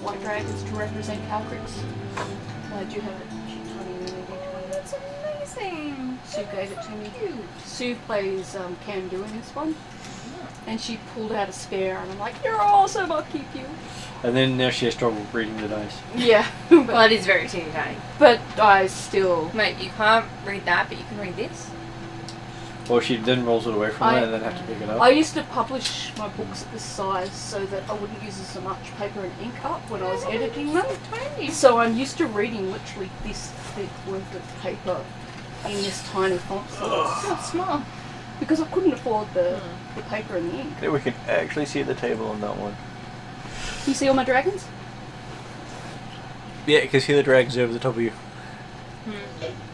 white dragons to represent Calcrix. I do have it. That's amazing. Sue gave it to me. Sue plays Can-Do in this one. And she pulled out a spare and I'm like, you're awesome, I'll keep you. And then now she has trouble reading the dice. Yeah. Well, it is very teeny tiny. But I still... Mate, you can't read that, but you can read this. Well, she then rolls it away from that and then have to pick it up. I used to publish my books at this size so that I wouldn't use as much paper and ink up when I was editing them. So I'm used to reading literally this thick worth of paper in this tiny font size. Oh, smart. Because I couldn't afford the paper and the ink. There we can actually see the table on that one. Can you see all my dragons? Yeah, you can see the dragons over the top of you.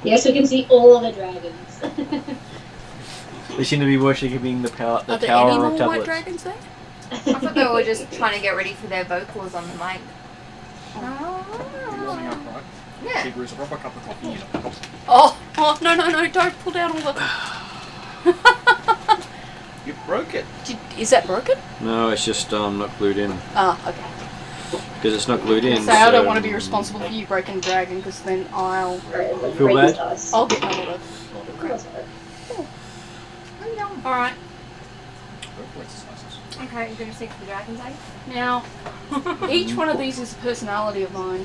Yes, we can see all of the dragons. They seem to be worshipping the Are there any tower more of white tablets. dragons there? I thought they were just trying to get ready for their vocals on the mic. Warming up, right? Yeah. She brews a proper cup of coffee. Oh, no, don't pull down all the... You broke it. Is that broken? No, it's just not glued in. Ah, okay. Because it's not glued in. So I don't want to be responsible for you breaking a dragon, because then I'll Feel bad? get a lot of crap. Alright, Okay, you're going to sing for the dragon's egg? now, each one of these is a personality of mine.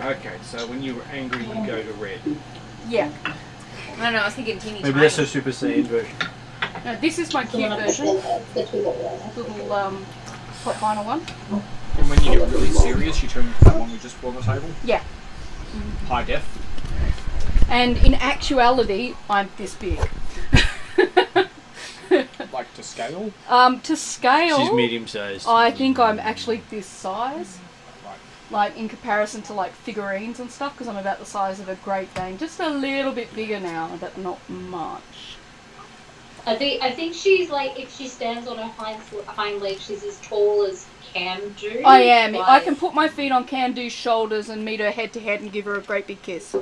Okay, so when you were angry, you go to red. Yeah. I don't know, I was thinking teeny Maybe tiny. that's a Super Saiyan version. Now, this is my cute version. Little, top final one. And when you get really serious, you turn to that one we just put on the table. Yeah. High def. And in actuality, I'm this big. Like to scale. To scale, She's medium sized. I think I'm actually this size. Right. Like, in comparison to, like, figurines and stuff, because I'm about the size of a Great Dane. Just a little bit bigger now, but not much. I think she's like, if she stands on her hind legs, she's as tall as Can-Do. I am. Like... I can put my feet on Can-Do's shoulders and meet her head to head and give her a great big kiss.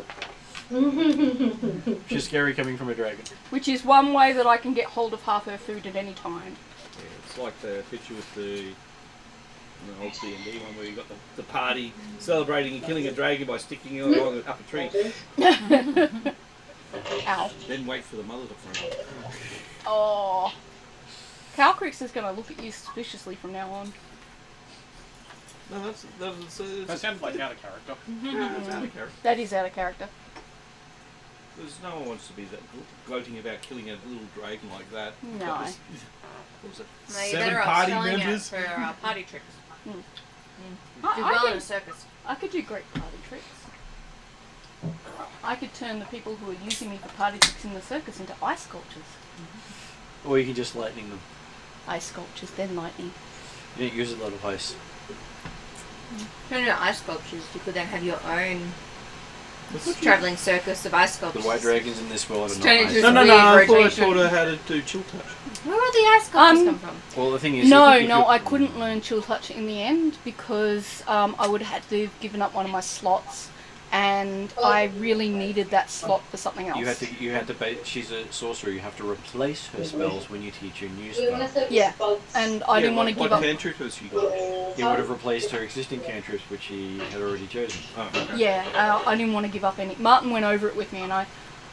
She's scary coming from a dragon. Which is one way that I can get hold of half her food at any time. Yeah, it's like the picture with the old D&D one where you got the party celebrating and killing a dragon by sticking it along up a tree. Ow. Then wait for the mother to front up. Oh. Calcrix is going to look at you suspiciously from now on. No, that's That sounds like out of character. that's out of character. That is out of character. Because no one wants to be that gloating about killing a little dragon like that. No. That was, what was it? No, you're 7 better off party selling members? it for party tricks. Mm. Do well in a circus. I could do great party tricks. I could turn the people who are using me for party tricks in the circus into ice sculptures. Or you can just lightning them. Ice sculptures, then lightning. You don't use a lot of ice. Turn into ice sculptures, you could then have your own travelling circus of ice The sculptures. white dragons in this world are not Turn ice. into No, weird I thought I rotation. taught her how to do chill touch. Where will the ice sculptures come from? Well, the thing is... No, if you- I couldn't learn Chill Touch in the end because I would have had to have given up one of my slots, and I really needed that slot for something else. You had to she's a sorcerer, you have to replace her spells when you teach her new spell. Yeah, and I didn't want to give What up. cantrip has she got? He would have replaced her existing cantrips, which he had already chosen. Oh, okay. Yeah, I didn't want to give up any. Martin went over it with me, and I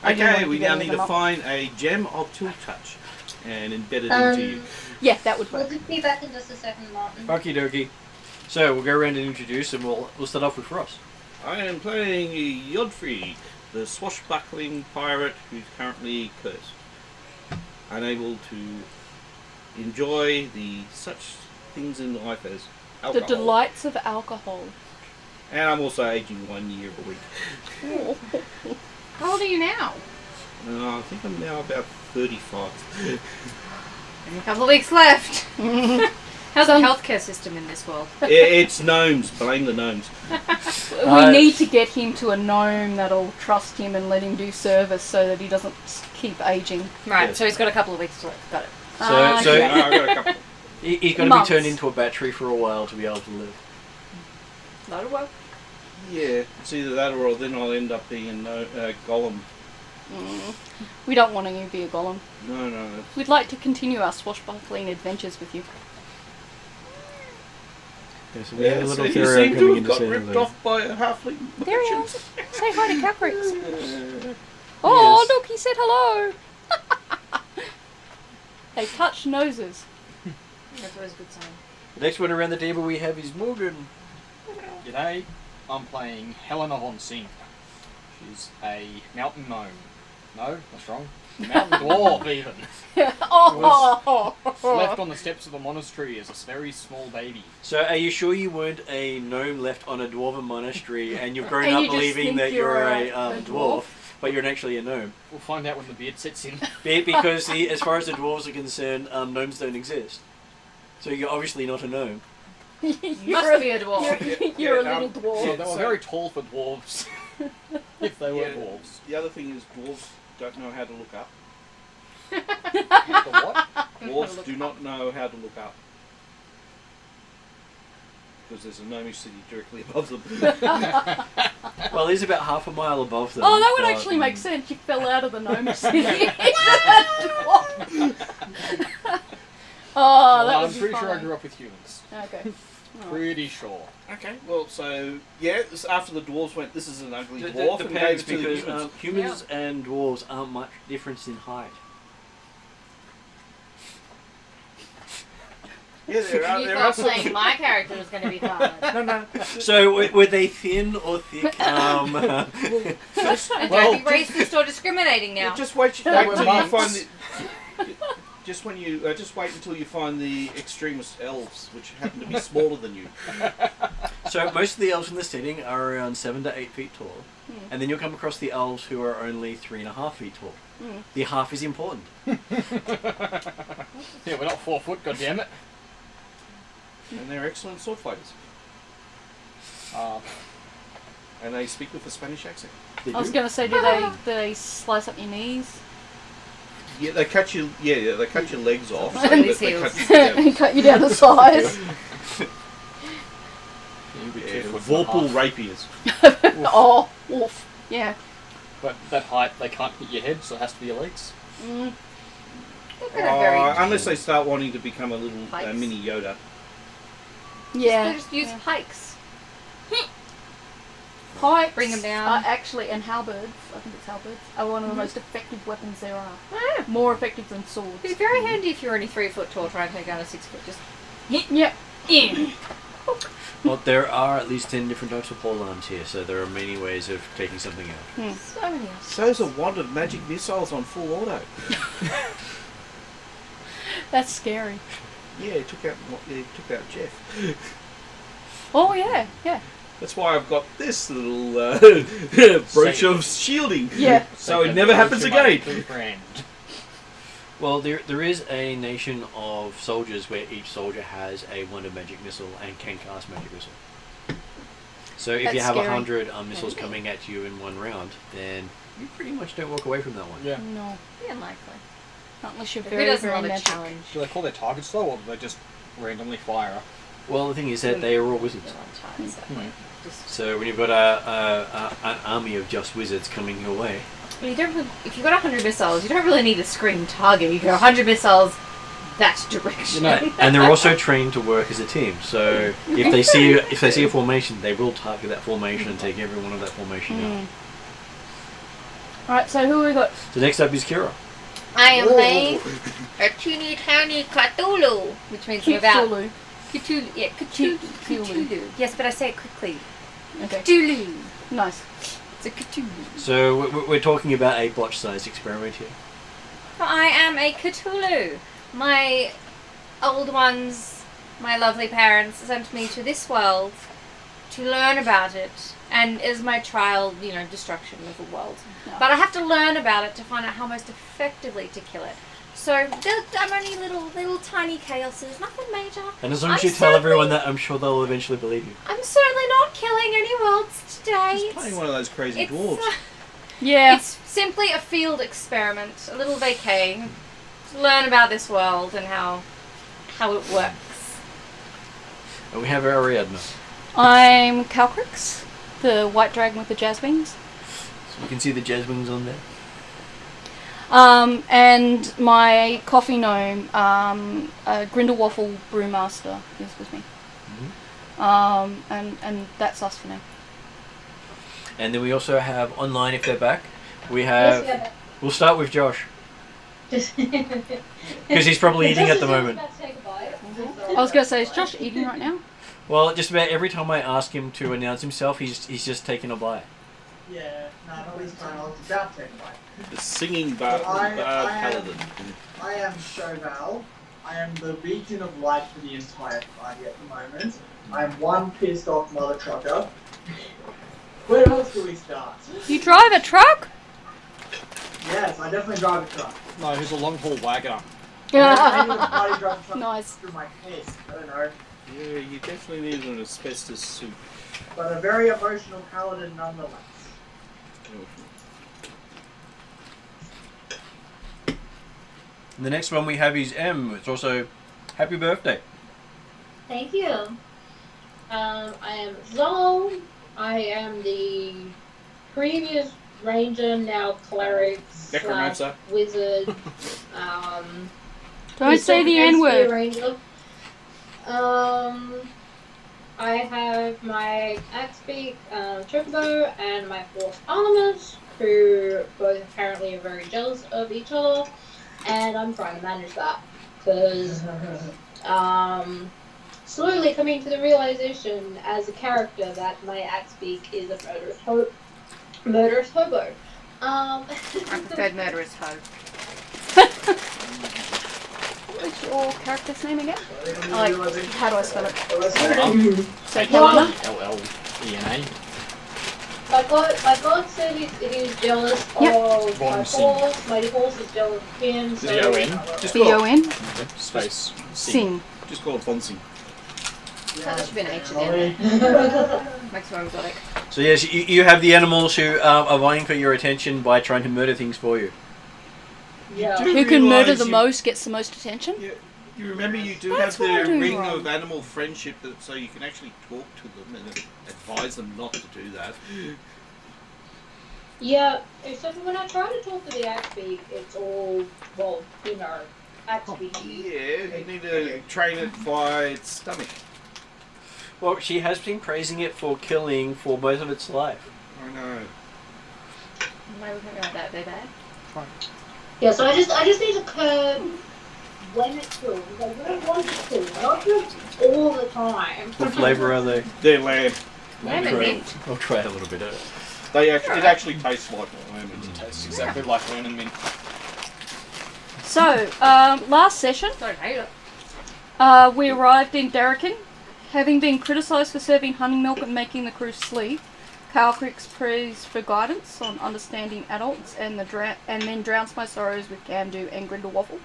didn't want Okay, to we give now any of need them to up. find a gem of chill touch and embed it into you. Yeah, that would We'll work. be back in just a second, Martin. Okie dokie. So we'll go around and introduce, and we'll start off with Frost. I am playing Yodfrey, the swashbuckling pirate who's currently cursed. Unable to enjoy the such things in life as The alcohol. delights of alcohol. And I'm also aging 1 year a week. How old are you now? I think I'm now about 35. A couple of weeks left. How's the healthcare system in this world? It's gnomes. Blame the gnomes. We need to get him to a gnome that'll trust him and let him do service so that he doesn't keep aging. Right, Yes. so he's got a couple of weeks left. Got it. So yeah. I've got a couple. He's going to be Months. turned into a battery for a while to be able to live. That'll work. Yeah, it's either that or then I'll end up being a golem. We don't want you to be a golem. No. We'd like to continue our swashbuckling adventures with you. Yeah, so we had a So little you Pharaoh seem to coming have in to got say ripped hello. off by a halfling. There he is. Say hi to Caprix. Oh, Yes. look, he said hello. They touch noses. That's always a good sign. The next one around the table we have is Morgan. G'day, I'm playing Helena von Singh. She's a mountain gnome. No, that's wrong. Mountain dwarf, even. Oh, Left on the steps of the monastery as a very small baby. So are you sure you weren't a gnome left on a dwarven monastery and you've grown And up you just believing think that you're you're a a dwarf? dwarf, but you're actually a gnome? We'll find out when the beard sets in. Because as far as the dwarves are concerned, gnomes don't exist. So you're obviously not a gnome. You must be a dwarf. You're Yeah, a little dwarf. So they were very tall for dwarves. If they were Yeah. dwarves. The other thing is dwarves don't know how to look up. The what? Dwarves do not know how to look up. Because there's a gnomish city directly above them. Well, he's about half a mile above them. Oh, that would but- actually make sense. You fell out of the gnome city. Oh, that Well, would I'm be pretty sure I funny. grew up with humans. Okay. Oh. Pretty sure. Okay, well, so, yeah, after the dwarves went, this is an ugly It dwarf, and gave depends it to the because humans. humans and dwarves aren't much difference in height. Yeah, there are, You there are thought some... playing my character was going to be hard. No. So were they thin or thick? And Well- don't be racist or discriminating now. Just wait They were until you monks. find the... Just wait until you find the extremist elves, which happen to be smaller than you. So most of the elves in the setting are around 7 to 8 feet tall, and then you'll come across the elves who are only 3.5 feet tall. The half is important. Yeah, we're not 4 foot, goddammit. And they're excellent sword fighters. And they speak with a Spanish accent. They I was do. going to say, do they slice up your knees Yeah, they cut you. Yeah, they cut your legs off. So And that his they heels. cut you down. and cut you down to size? You'd be Yeah, 2 foot and a Vorpal half. rapiers. Oh, wolf. Yeah. But that height, they can't hit your head, so it has to be your legs. Mm. They've got a very... Unless they start wanting to become a little Pikes. mini Yoda. Yeah. Just use yeah. pikes. Pikes Bring 'em down. are actually, and halberds, I think it's halberds, are one of the most effective weapons there are. Ah, More effective than swords. it's very handy if you're only 3 foot tall trying to take down a 6 foot. Just Yep. In. Well, there are at least 10 different types of pole arms here, so there are many ways of taking something out. so many. So's a wand of magic missiles on full auto. That's scary. Yeah, it took out Jeff. Oh, yeah, yeah. That's why I've got this little brooch of shielding. Yeah. So it never happens again. Friend. Well, there is a nation of soldiers where each soldier has a wand of magic missile and can cast magic missile. So if you That's have scary. 100 missiles coming at you in one round, then you pretty much don't walk away from that one. Yeah. No. Be unlikely. Not unless you're Who very, doesn't very love a magic. challenge? Do they call their targets though, or do they just randomly fire? Well, the thing is that they are all wizards. Just, So when you've got an army of just wizards coming your way, well, you don't really, if you've got 100 missiles, you don't really need a screen target. You go 100 missiles, that direction. and they're also trained to work as a team. So if they see a formation, they will target that formation and take every one of that formation out. Alright, so who have we got? So next up is Kira. I am playing a teeny tiny Cthulhu, which means I'm about Cthulhu. Cthulhu. Yeah, Cthulhu. Cthulhu. Cthulhu. Yes, but I say it quickly. Okay. Cthulhu. Nice. It's a Cthulhu. So we're talking about a botch-sized experiment here. I am a Cthulhu. My old ones, my lovely parents, sent me to this world to learn about it, and is my trial, destruction of the world. No. But I have to learn about it to find out how most effectively to kill it. So I'm only little tiny chaoses, nothing major. And as long as I'm you tell certainly- everyone that, I'm sure they'll eventually believe you. I'm certainly not killing any worlds today. Just playing one of those crazy It's, dwarves. Yeah. It's simply a field experiment, a little vacay, to learn about this world and how it works. And we have Ariadna. I'm Calcrix, the white dragon with the jazz wings. So you can see the jazz wings on there. And my coffee gnome, Grindelwaffle Brewmaster, is with me. And that's us for now. And then we also have online, if they're back, we have... Yes, We'll start with Josh, because he's probably eating at the moment. I was going to say, is Josh eating right now? Well, just about every time I ask him to announce himself, he's just taking a bite. Yeah, no, not this time. I was about to take a bite. The singing bard paladin. I am Chauvel. I am the beacon of light for the entire party at the moment. I am one pissed off mother trucker. Where else do we start? You drive a truck? Yes, I definitely drive a truck. No, he's a long haul wagoner. Maybe the party drives a truck Nice. through my head. I don't know. Yeah, you definitely need an asbestos suit. But a very emotional paladin nonetheless. And the next one we have is M. It's also happy birthday. Thank you. I am Zol. I am the previous ranger, now cleric Necromancer. / wizard. Don't say the N N-word. Ranger. I have my Axebeak Chocobo and my Force Armament, who both apparently are very jealous of each other, and I'm trying to manage that because slowly coming to the realization as a character that my Axebeak is a murderous hobo. I preferred murderous hoe. What's your character's name again? How do I spell it? So Helena? L-L-E-N-A. My god said it is jealous of my horse. My horse is jealous of him. Is it O-N? Just call it, B-O-N? Space. Sing. just call it Fonsing. That should be an H at the end. Makes me exotic. So yes, you have the animals who are vying for your attention by trying to murder things for you. Yeah. Who can murder the most gets the most attention? You remember you do That's have the what I'm doing ring wrong. of animal friendship, so you can actually talk to them and advise them not to do that. Yeah, except when I try to talk to the Axebeak, it's all, well, Axebeak. Yeah, you need to train it by its stomach. Well, she has been praising it for killing for most of its life. I know. Why would we go that? They're bad. Yeah, so I just need to curb when it kills. I don't want it to kill, not just all the time. What flavour are they? They're lamb. Lamb and mint. I'll try a little bit of it. It actually tastes like lamb. It tastes exactly like lemon and mint. So, last session, Don't hate it. we arrived in Derrican. Having been criticised for serving honey milk and making the crew sleep, Calcrix prays for guidance on understanding adults and then drowns my sorrows with Camdo and Grindelwaffle.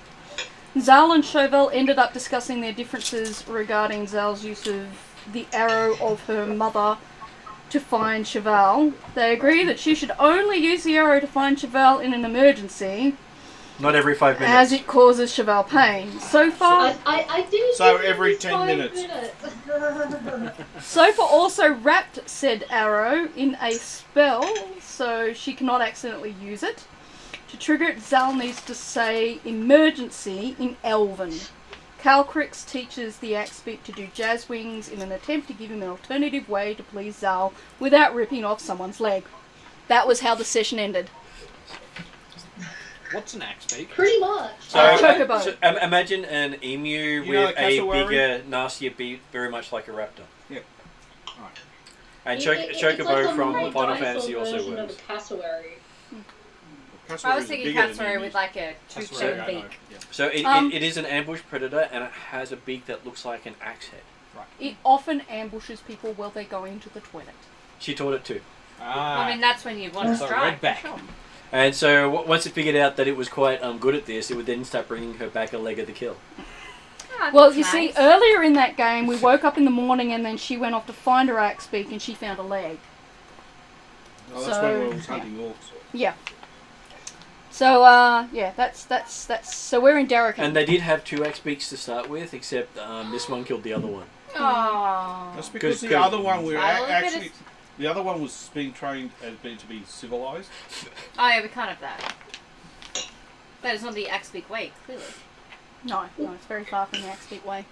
Zal and Chauvel ended up discussing their differences regarding Zal's use of the arrow of her mother to find Chauvel. They agree that she should only use the arrow to find Chauvel in an emergency, Not every 5 minutes. as it causes Chauvel pain. So far, I did. So give it every this 10 5 minutes. Sofa also wrapped said arrow in a spell, so she cannot accidentally use it. To trigger it, Zal needs to say emergency in Elven. Calcrix teaches the Axebeak to do jazz wings in an attempt to give him an alternative way to please Zal without ripping off someone's leg. That was how the session ended. What's an Axebeak? Pretty much. So, Chocobo. so imagine an emu You know with a a cassowary? bigger, nastier beak, very much like a raptor. Yep. Right. And It's Chocobo like a from more Final dinosaur Fantasy also version of works. a cassowary. I was thinking cassowary with like a Cassowary, two-shaped I know. beak. Yeah. So it is an ambush predator, and it has a beak that looks like an axe head. It often ambushes people while they're going to the toilet. She taught it too. I mean, that's when you want to So strike. redback. Sure. And so once it figured out that it was quite good at this, it would then start bringing her back a leg of the kill. Ah, Well, that's you see, nice. earlier in that game, we woke up in the morning and then she went off to find her Axebeak and she found a leg. Oh, that's So, when we was hunting orcs. Yeah. So, yeah, that's, so we're in Derrican. And they did have 2 axe beaks to start with, except this one killed the other one. Aww. That's because the Good. other one we were Well, look at actually. it. The other one was being trained as being to be civilized. Oh yeah, we can't have that. That is not the Axebeak way, clearly. No, it's very far from the Axebeak way.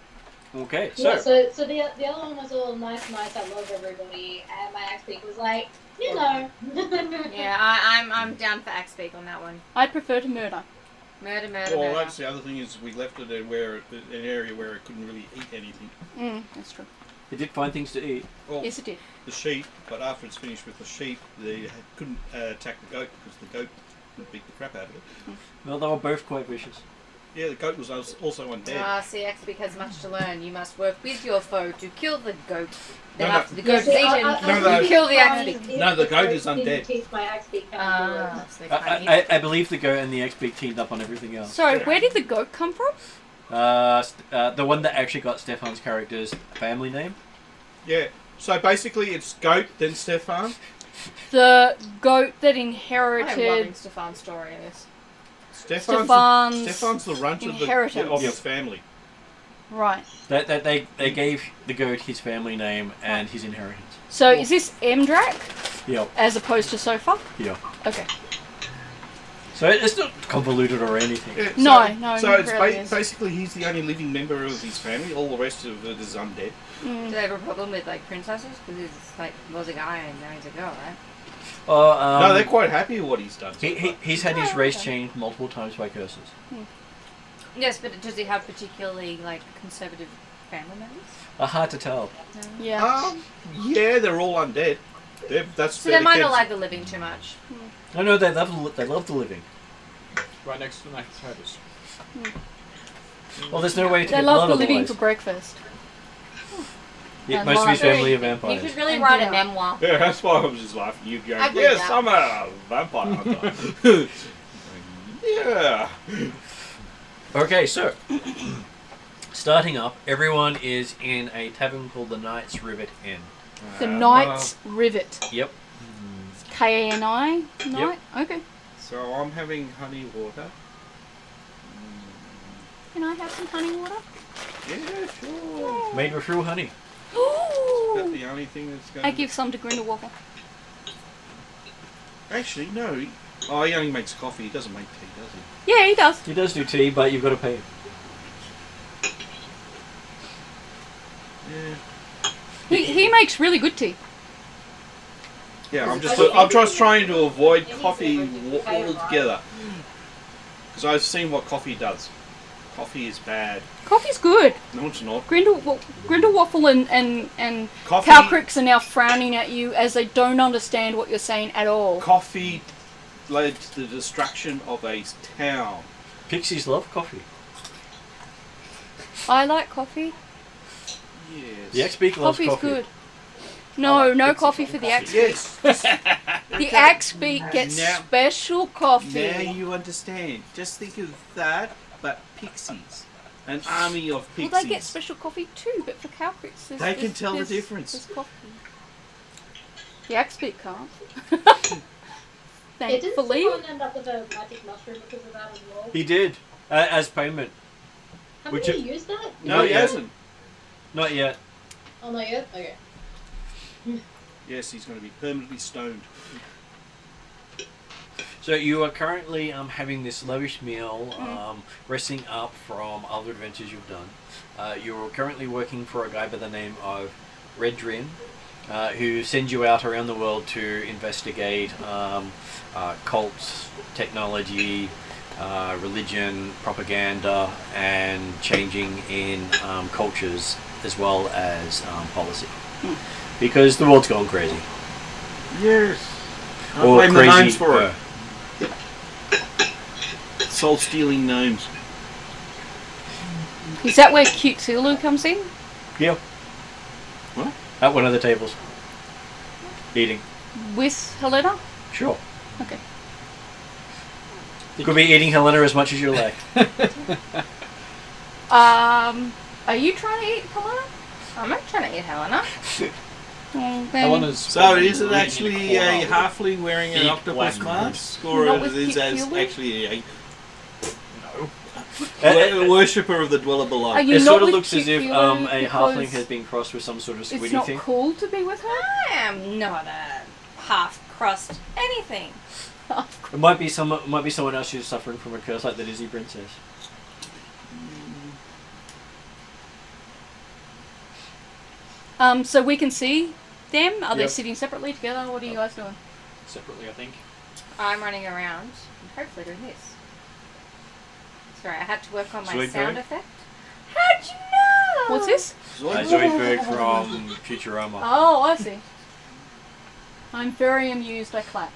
Okay, so Yeah, so the other one was all nice, I love everybody, and my axe beak was like, you know. Yeah, I'm down for axe speak on that one. I'd prefer to murder. Murder. Well, that's the other thing is we left it in an area where it couldn't really eat anything. That's true. it did find things to eat. Well, Yes, it did. the sheep, but after it's finished with the sheep, they couldn't attack the goat because the goat would beat the crap out of it. Well, they were both quite vicious. Yeah, the goat was also undead. Ah, see, axe speak has much to learn. You must work with your foe to kill the goat. Then No, after the Yeah, goat is see, eaten, No, you kill the axe beak. No, the goat is undead. Didn't teach my axe beak how to do it. So they can't eat it. I believe the goat and the X-Beak teamed up on everything else. Sorry, where did the goat come from? The one that actually got Stefan's character's family name. Yeah, so basically it's goat, then Stefan. The goat that I'm loving inherited. Stefan's story in this. Stefan's the runt of inheritance. his family. Right. They gave the goat his family name and his inheritance. So is this Mdrak Yep. as opposed to Sofa? Yeah. Okay. So it's not convoluted or anything. Yeah, No, So it it's really is. basically he's the only living member of his family. All the rest of it is undead. Do they have a problem with like princesses? Because it's like was a guy and now he's a girl, right? No, they're quite happy with what he's done. He's had his race changed multiple times by curses. Yes, but does he have particularly like conservative family members? Hard to tell. Yeah. Yeah, they're all undead. So they might not like the living too much. No, they love the living. Right next to the potatoes. Well, there's no way to They get love blood the living otherwise. for breakfast. Yeah, And most of his like- family are You vampires. should really And write a dinner. memoir. Yeah, that's why I was just laughing. You go, I believe yes, that. I'm a vampire hunter. Yeah. Okay, so starting up, everyone is in a tavern called the Knight's Rivet Inn. The Knight's Rivet. Yep. K-A-N-I? Knight? Okay. So I'm having honey water. Can I have some honey water? Yeah, sure. Made with real honey. That's the only thing that's going I give some to Grindelwald. Actually, no. Oh, he only makes coffee. He doesn't make tea, does he? Yeah, he does. He does do tea, but you've got to pay him. Yeah. He makes really good tea. Yeah, I'm just trying to avoid coffee altogether. Because I've seen what coffee does. Coffee is bad. Coffee's good. No, it's not. Grindelwaffle and Coffee, Calcrix are now frowning at you as they don't understand what you're saying at all. coffee led to the destruction of a town. Pixies love coffee. I like coffee. Yes. The X-Beak loves Coffee's coffee. good. No, I like no Pixies coffee love for the coffee. Axe. Yes. The Axe Beak gets Now- special coffee. Now you understand. Just think of that, but pixies. An army of pixies. Well, they get special coffee too, but for Calcrix, They can tell the difference. There's coffee. The Axe Beak can't. Yeah, didn't Thankfully. someone end up with a magic mushroom because of that as well? He did, as payment. Haven't Would you you- used that? No, he Yeah. hasn't. Not yet. Oh, not yet? Okay. Yes, he's going to be permanently stoned. So you are currently having this lavish meal, resting up from other adventures you've done. You're currently working for a guy by the name of Redrin, who sends you out around the world to investigate cults, technology, religion, propaganda, and changing in cultures as well as policy. Because the world's gone crazy. Yes. I Or blame the crazy. gnomes for it. Soul-stealing gnomes. Is that where Cthulhu comes in? Yeah. What? At one of the tables. Eating. With Helena? Sure. Okay. You could be eating Helena as much as you like. Are you trying to eat Helena? I'm not trying to eat Helena. Well, then, Helena's So is it reading actually in a corner. halfling wearing an Big octopus black mask? Or Not is with it as Cthulhu? actually a It worshipper of the Dweller Below? Are you not sort of with looks as if Cthulhu a halfling because has been crossed with some sort of it's squiddy not thing. cool to be with her? I am not a half-crust anything. It might be someone else who's suffering from a curse like the Disney princess. So we can see them? Are they Yep. sitting separately together? What are you guys doing? Separately, I think. I'm running around and hopefully doing this. Sorry, I had to work on my Zoidberg? sound effect. How'd you know? What's this? Zoidberg from Futurama. Oh, I see. I'm very amused. I clap.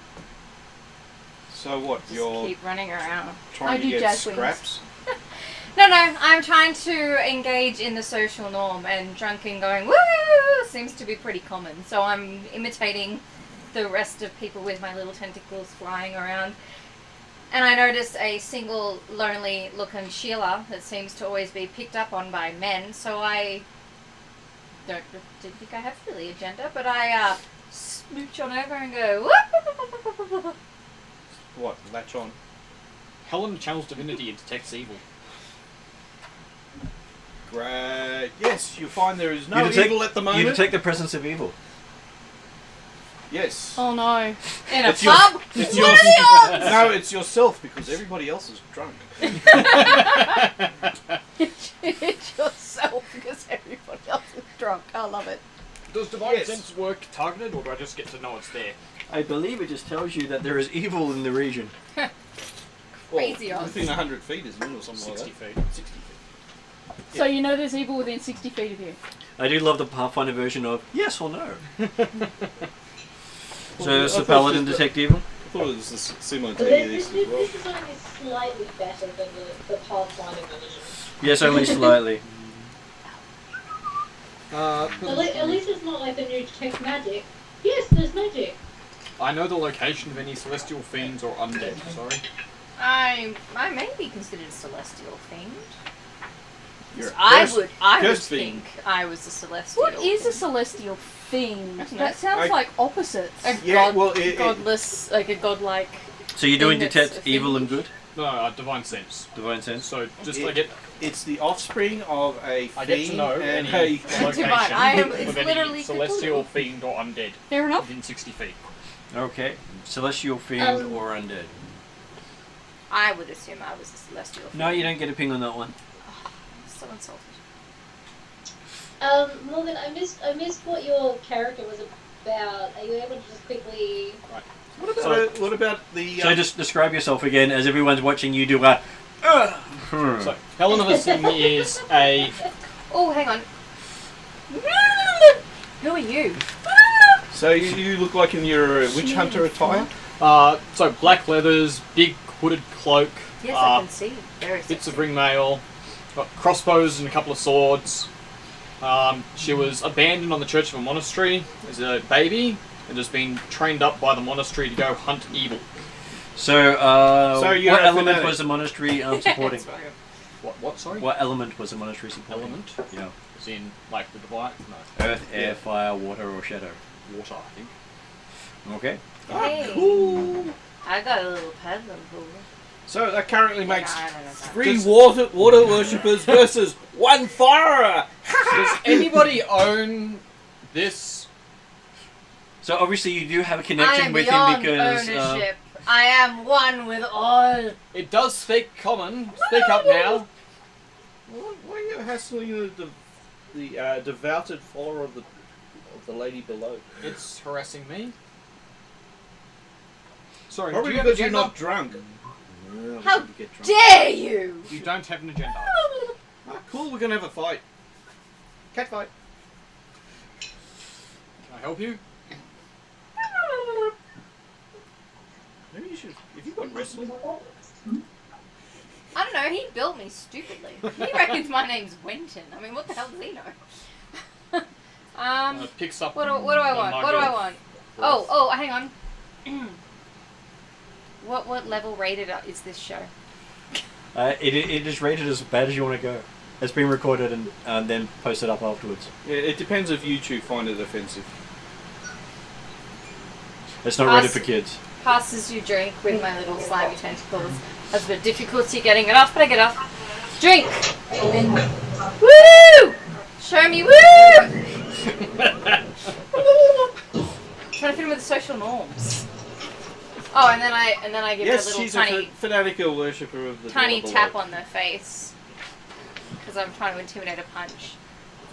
So what? Just You're keep running around. trying I to do get jazz wings. scraps? No, I'm trying to engage in the social norm, and drunken going woo seems to be pretty common. So I'm imitating the rest of people with my little tentacles flying around. And I noticed a single lonely looking Sheila that seems to always be picked up on by men. So I didn't think I have really agenda, but I smooch on over and go whoop. What? Latch on. Helen channels divinity and detects evil. Great. Yes, you find there is no You detect- evil at the moment. You detect the presence of evil. Yes. Oh no. In a It's your- pub? It's What are the odds? No, it's yourself because everybody else is drunk. It's yourself because everybody else is drunk. I love it. Does divine Yes. sense work targeted, or do I just get to know it's there? I believe it just tells you that there is evil in the region. Crazy Well, odds. within 100 feet, isn't it, or something 60 like feet. that? 60 feet. So you know there's evil within 60 feet of you. I do love the Pathfinder version of yes or no. So Well, does I the thought paladin just- detect evil? I thought it was similar to But this this as well. is only slightly better than the Pathfinder version. Yes, only slightly. At least it's not like the new tech magic. Yes, there's magic. I know the location of any celestial fiends or undead. Sorry. I may be considered a celestial fiend. You're a I cursed- would cursed think fiend. I was a celestial. What is a fiend. celestial fiend? That's That nice. sounds like opposites. A Yeah, god, well, it- godless, like a godlike. So you're doing Thing that's detect a evil and fiend. good? No, divine sense. Divine sense? So just It- I get It's the offspring of a I get to fiend know and any a... location I am- it's of any literally celestial Cthulhu. fiend or undead Fair enough. within 60 feet. Okay. Celestial fiend or undead? I would assume I was a celestial. No, fiend. you don't get a ping on that one. So insulted. Morgan, I missed what your character was about. Are you able to just quickly? What about the... So just describe yourself again as everyone's watching you do a... So Helen of Helsing is a Oh, hang on. Who are you? So you look like in your witch hunter attire? so black leathers, big hooded cloak, Yes, I can see. Very bits of sexy. ringmail, got crossbows and a couple of swords. She was abandoned on the church of a monastery as a baby and has been trained up by the monastery to go hunt evil. So, So you're what a element fanatic. was the monastery supporting? That's right. What, sorry? What element was the monastery supporting? Element? Yeah. As in, like, the divine? No. Earth, air, fire, water, or shadow. Water, I think. Okay. Hey, Cool. I got a little paddling pool. So that currently makes No, I don't know that. 3 water worshippers versus 1 fire. Does anybody own this? So obviously you do have a I connection am with him beyond because... ownership. I am one with all. It does speak common. Speak up now. Why are you hassling the devoted follower of the lady below? It's harassing me. Sorry, Probably do you have because an you're agenda? not drunk. How You get drunk. dare you? You don't have an agenda. Ah, cool, we're gonna have a fight. Cat fight. Can I help you? Maybe you should. If you've got wrestling. I don't know. He built me stupidly. He reckons my name's Wenton. I mean, what the hell does he know? Picks up. What do I want? What do I want? Oh, hang on. What level rated is this show? it is rated as bad as you want to go. It's been recorded and then posted up afterwards. Yeah, it depends if you two find it offensive. It's not rated for kids. Pass as you drink with my little slimy tentacles. Has a bit of difficulty getting it off, but I get off. Drink! Woo! Show me woo! Trying to fit in with the social norms. Oh, and then I give her a Yes, little she's tiny a fanatical worshipper of the tiny God of the tap Lord. on the face. Because I'm trying to intimidate a punch.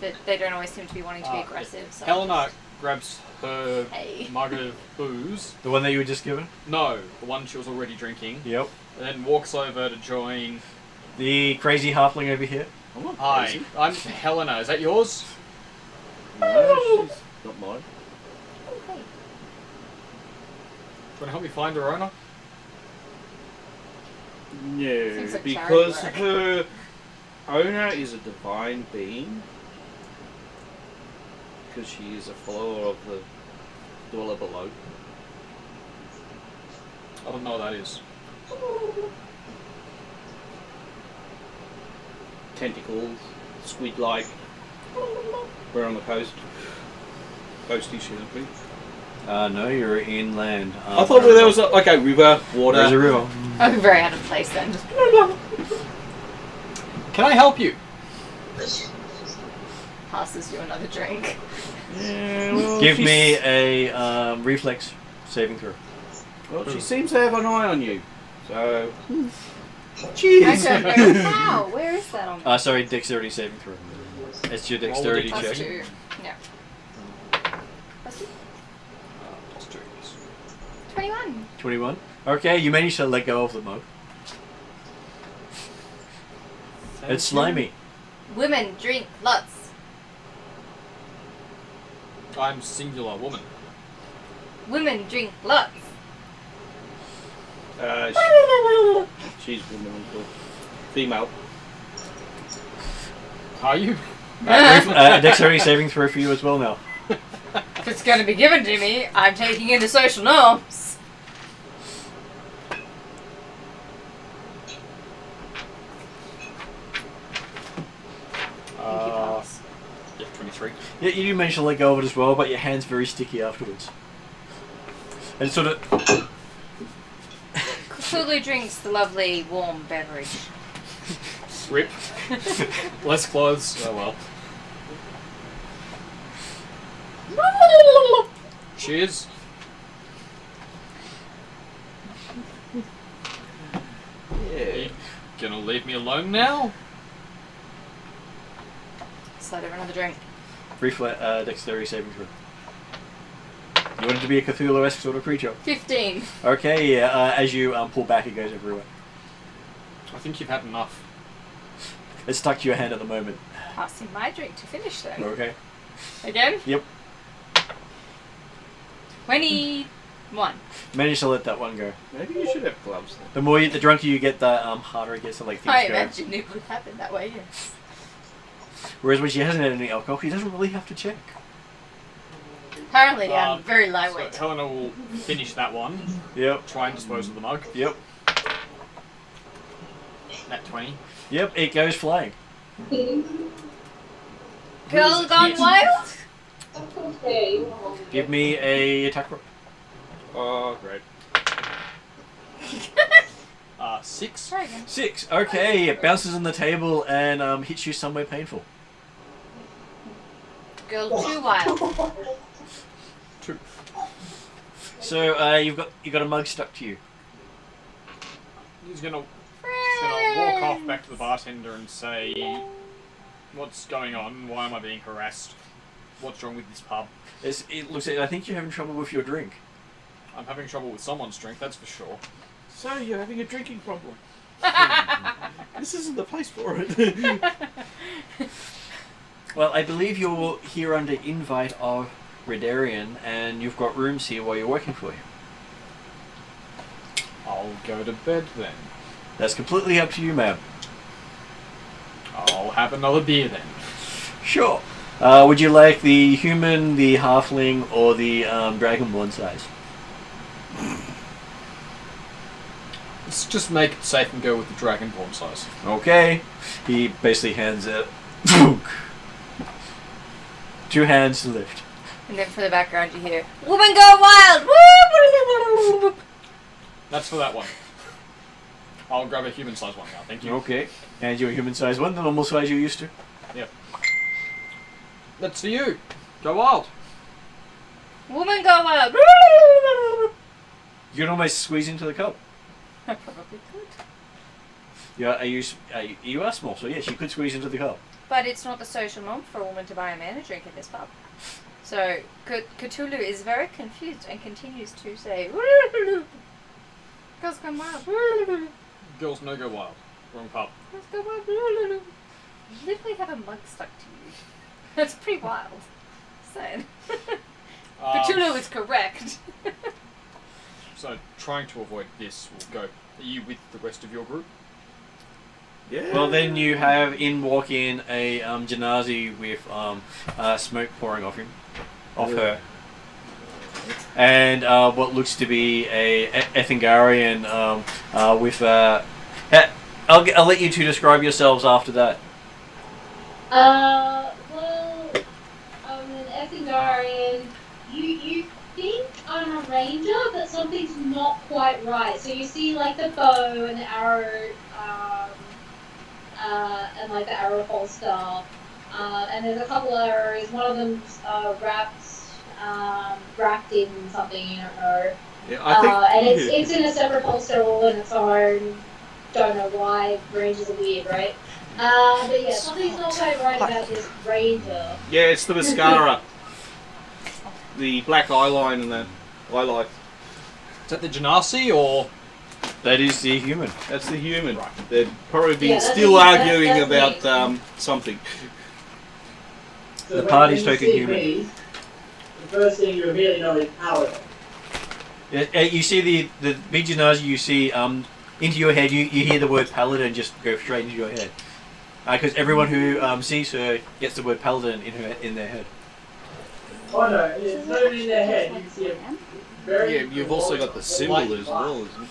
but they don't always seem to be wanting to be aggressive. So Helena grabs her Hey. mug of booze. The one that you were just given? No, the one she was already drinking. Yep. And then walks over to join. The crazy halfling over here. I'm not Hi, crazy. I'm Helena. Is that yours? No, she's not mine. Okay. Do you want to help me find her owner? No, Seems like because charity her owner is a divine being. Because she is a follower of the dweller below. I don't know what that is. Tentacles, squid-like. We're on the coast. Coasty, shouldn't we? No, you're inland. I thought there was like a river, water. There's a river. I'm very out of place then. Just Can I help you? passes you another drink. Yeah, well, Give she's- me a reflex saving throw. Well, she seems to have an eye on you. So. I Jeez. don't know how. Where is that on? Sorry, dexterity saving throw. It's your Roll the dexterity d20. check. Plus 2. Yeah. Plus 2. Let's do this. 21. 21. Okay, you managed to let go of the mug. It's slimy. Women drink lots. I'm singular woman. Women drink lots. She's woman, female. Are you? Dexterity saving throw for you as well now. If it's going to be given to me, I'm taking into social norms. Thank you, pass. Yeah, 23. Yeah, you do manage to let go of it as well, but your hand's very sticky afterwards. And it's sort of... Cthulhu drinks the lovely warm beverage. Rip. Less clothes. Oh well. Cheers. Yeah. Gonna leave me alone now? Slide over another drink. dexterity saving throw. You want it to be a Cthulhu-esque sort of creature. 15. Okay, yeah, as you pull back, it goes everywhere. I think you've had enough. It's stuck to your hand at the moment. Passing my drink to finish though. Okay. Again? Yep. 21. Managed to let that one go. Maybe you should have gloves then. The more, the drunker you get, the harder it gets to like things I go. imagine it would happen that way, yes. Whereas when she hasn't had any alcohol, she doesn't really have to check. Apparently I'm very lightweight. So Helena will finish that one. Yep. Try and dispose of the mug. Yep. Nat 20. Yep. It goes flying. Girl gone wild? Give me a attack roll. Oh, great. 6. Try again. 6. Okay. It bounces on the table and hits you somewhere painful. Girl too wild. 2. So you've got a mug stuck to you. He's gonna walk off back to the bartender and say, "What's going on? Why am I being harassed? What's wrong with this pub? It looks like I think you're having trouble with your drink. I'm having trouble with someone's drink, that's for sure." So you're having a drinking problem. This isn't the place for it. Well, I believe you're here under invite of Redarian, and you've got rooms here while you're working for him. I'll go to bed then. That's completely up to you, ma'am. I'll have another beer then. Sure. Would you like the human, the halfling, or the dragonborn size? Let's just make it safe and go with the dragonborn size. Okay. He basically hands it. 2 hands to lift. And then for the background you hear, "Woman go wild!" Woo! That's for that one. I'll grab a human size one now, thank you. Okay. And your human size one, the normal size you're used to. Yep. That's for you. Go wild. Woman go wild! You can almost squeeze into the cup. I probably could. You are small, so yes, you could squeeze into the car. But it's not the social norm for a woman to buy a man a drink at this pub. So Cthulhu is very confused and continues to say, "Girls gone wild." Girls no go wild. Wrong pub. Girls go wild. You literally have a mug stuck to you. That's pretty wild. Saying. Cthulhu is correct. So trying to avoid this, we'll go. Are you with the rest of your group? Yeah. Well, then you have walk in a Janazi with smoke pouring off her, and what looks to be a Ethengarian with. I'll let you two describe yourselves after that. Well, I'm an Ethengarian. You think I'm a ranger, but something's not quite right. So you see, like, the bow and the arrow, and like the arrow holster, and there's a couple of arrows. One of them's wrapped in something you don't know. Yeah, I think. And it's in a separate holster all on its own. Don't know why. Rangers are weird, right? But yeah, something's not quite right about this ranger. Yeah, it's the mascara. The black eyeline and that highlight. Is that the Genasi or? That is the human. That's the human. Right. They've probably been Yeah, that's still me. arguing That's about me. something. So The when party's you token see human. me, the first thing you immediately know is paladin. You see the big Janazi. You see into your head. You hear the word paladin just go straight into your head. Because everyone who sees her gets the word paladin in their head. Oh no, it's not even in their head. You can see a very. Yeah, you've also got the symbol as well, isn't it?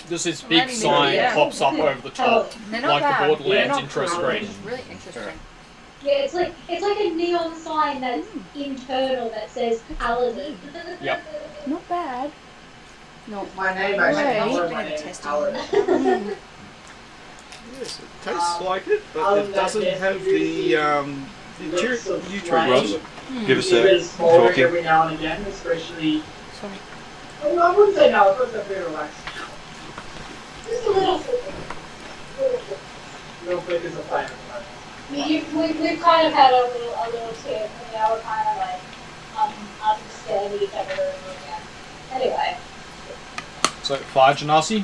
Just this big Maybe, sign yeah. pops up over the top, They're not like bad. the Borderlands They're not intro cruel. screen. It's really interesting. Yeah, it's like a neon sign that's internal that says paladin. Yep. Not bad. Not My name actually Right. comes with my name is paladin. Yes, it tastes like it, but Other it than doesn't that, have the Looks of nutrients. flame. Give us A bit a smaller talking. every now and again, especially. sorry. Oh, I wouldn't say no, it's a bit relaxed. Just a little. Real quick is a flame at the moment. We've kind of had a little tip, and now we're kind of like understanding each other again. Anyway. So 5 Genasi.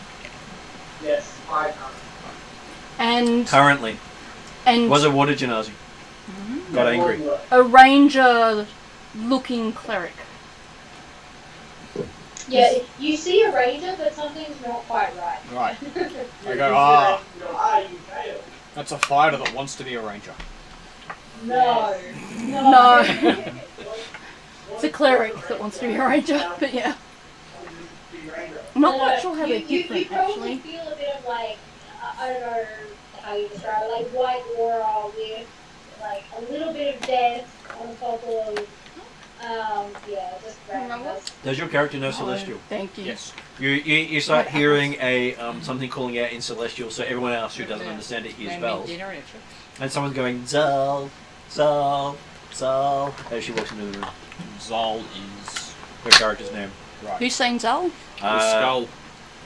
Yes, I can't. And Currently, was a water Janazi. Got angry. a ranger looking cleric. Yeah, you see a ranger, but something's not quite right. Right. I You go, you failed. that's a fighter that wants to be a ranger. No. No. It's a cleric that wants to be a ranger, but yeah. I'm not quite sure how they're you different, probably actually. feel a bit of like, I don't know how you describe it, like white aura with like a little bit of death on top of, yeah, just randomness. Does your character know Celestial? Thank you. Yes. You start hearing a something calling out in Celestial, so everyone else who doesn't understand it hears bells. And someone's going Zal, Zal, Zal as she walks into the room. Zal is Her character's name. right. Who's saying Zal? The skull.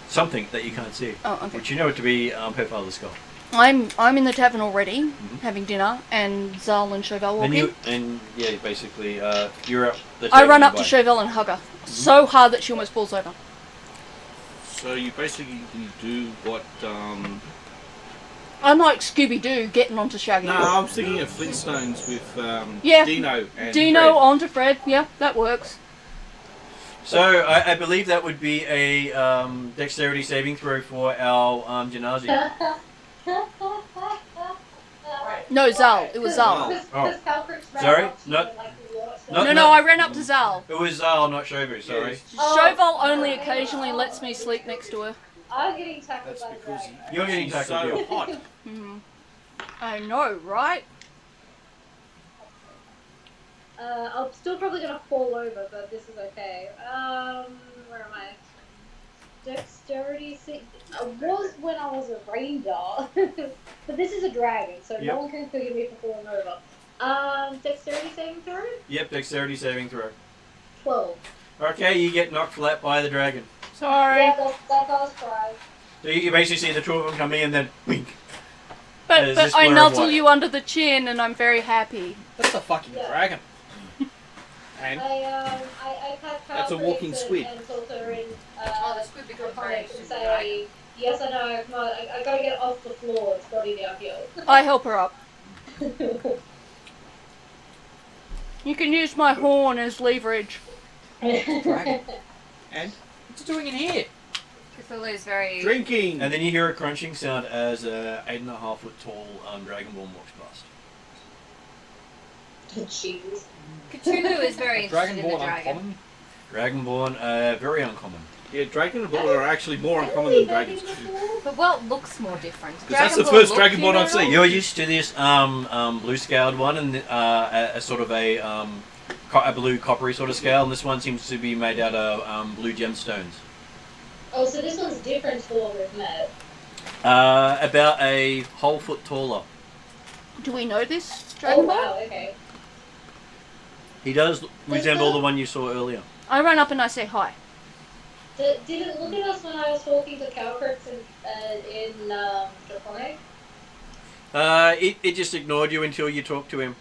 Something that you can't see, Oh, okay. which you know it to be her father's skull. I'm in the tavern already, having dinner, and Zal and Chauvel walk And in. basically you're at the I table run up to by- Chauvel and hug her. So hard that she almost falls over. So you basically do what? I'm like Scooby-Doo getting onto Shaggy. No, I was thinking of Flintstones with Yeah. Dino and Dino Fred. onto Fred. Yeah, that works. So I believe that would be a dexterity saving throw for our Janazi. No, Zal. It was Zal. Oh. Sorry? No, No, I ran up to Zal. it was Zal, not Shobu. Sorry. Chauvel only occasionally lets me sleep next to her. I'm getting tackled That's by the because dragon. You're getting she's tackled. so yeah. hot. I know, right? I'm still probably gonna fall over, but this is okay. Where am I? Dexterity. I was when I was a ranger, but this is a dragon, so Yep. no one can forgive me for falling over. Dexterity saving throw. Yep, dexterity saving throw. 12. Okay, you get knocked flat by the dragon. Sorry. Yeah, that does 5. So you basically see the two of them coming and then wink. But There's this I blur of nuzzle white. you under the chin and I'm very happy. That's a fucking Yeah. dragon. And I cut That's a Calcrease walking squid. and filter in the squid becomes very and interesting, say, yes or no, come on, I gotta get off the floor, it's got me downhill. I help her up. You can use my horn as leverage. dragon. And what's it doing in here? Cthulhu's very... Drinking. And then you hear a crunching sound as a 8.5 foot tall dragonborn walks past. Jesus. Cthulhu is very interested in the Dragonborn dragon. uncommon. Dragonborn, very uncommon. Yeah, dragon and bull are actually more uncommon than dragons. But well, it looks more different. Because that's the Dragonborn first look, dragonborn you I've know? seen. You're used to this blue scaled one and a sort of a blue coppery sort of scale, and this one seems to be made out of blue gemstones. Oh, so this one's different to the one we've met. About a whole foot taller. Do we know this Oh, dragon? wow, okay. He does resemble the one you saw earlier. I run up and I say hi. Did it look at us when I was talking to Calcrex in Draconic? It just ignored you until you talked to him.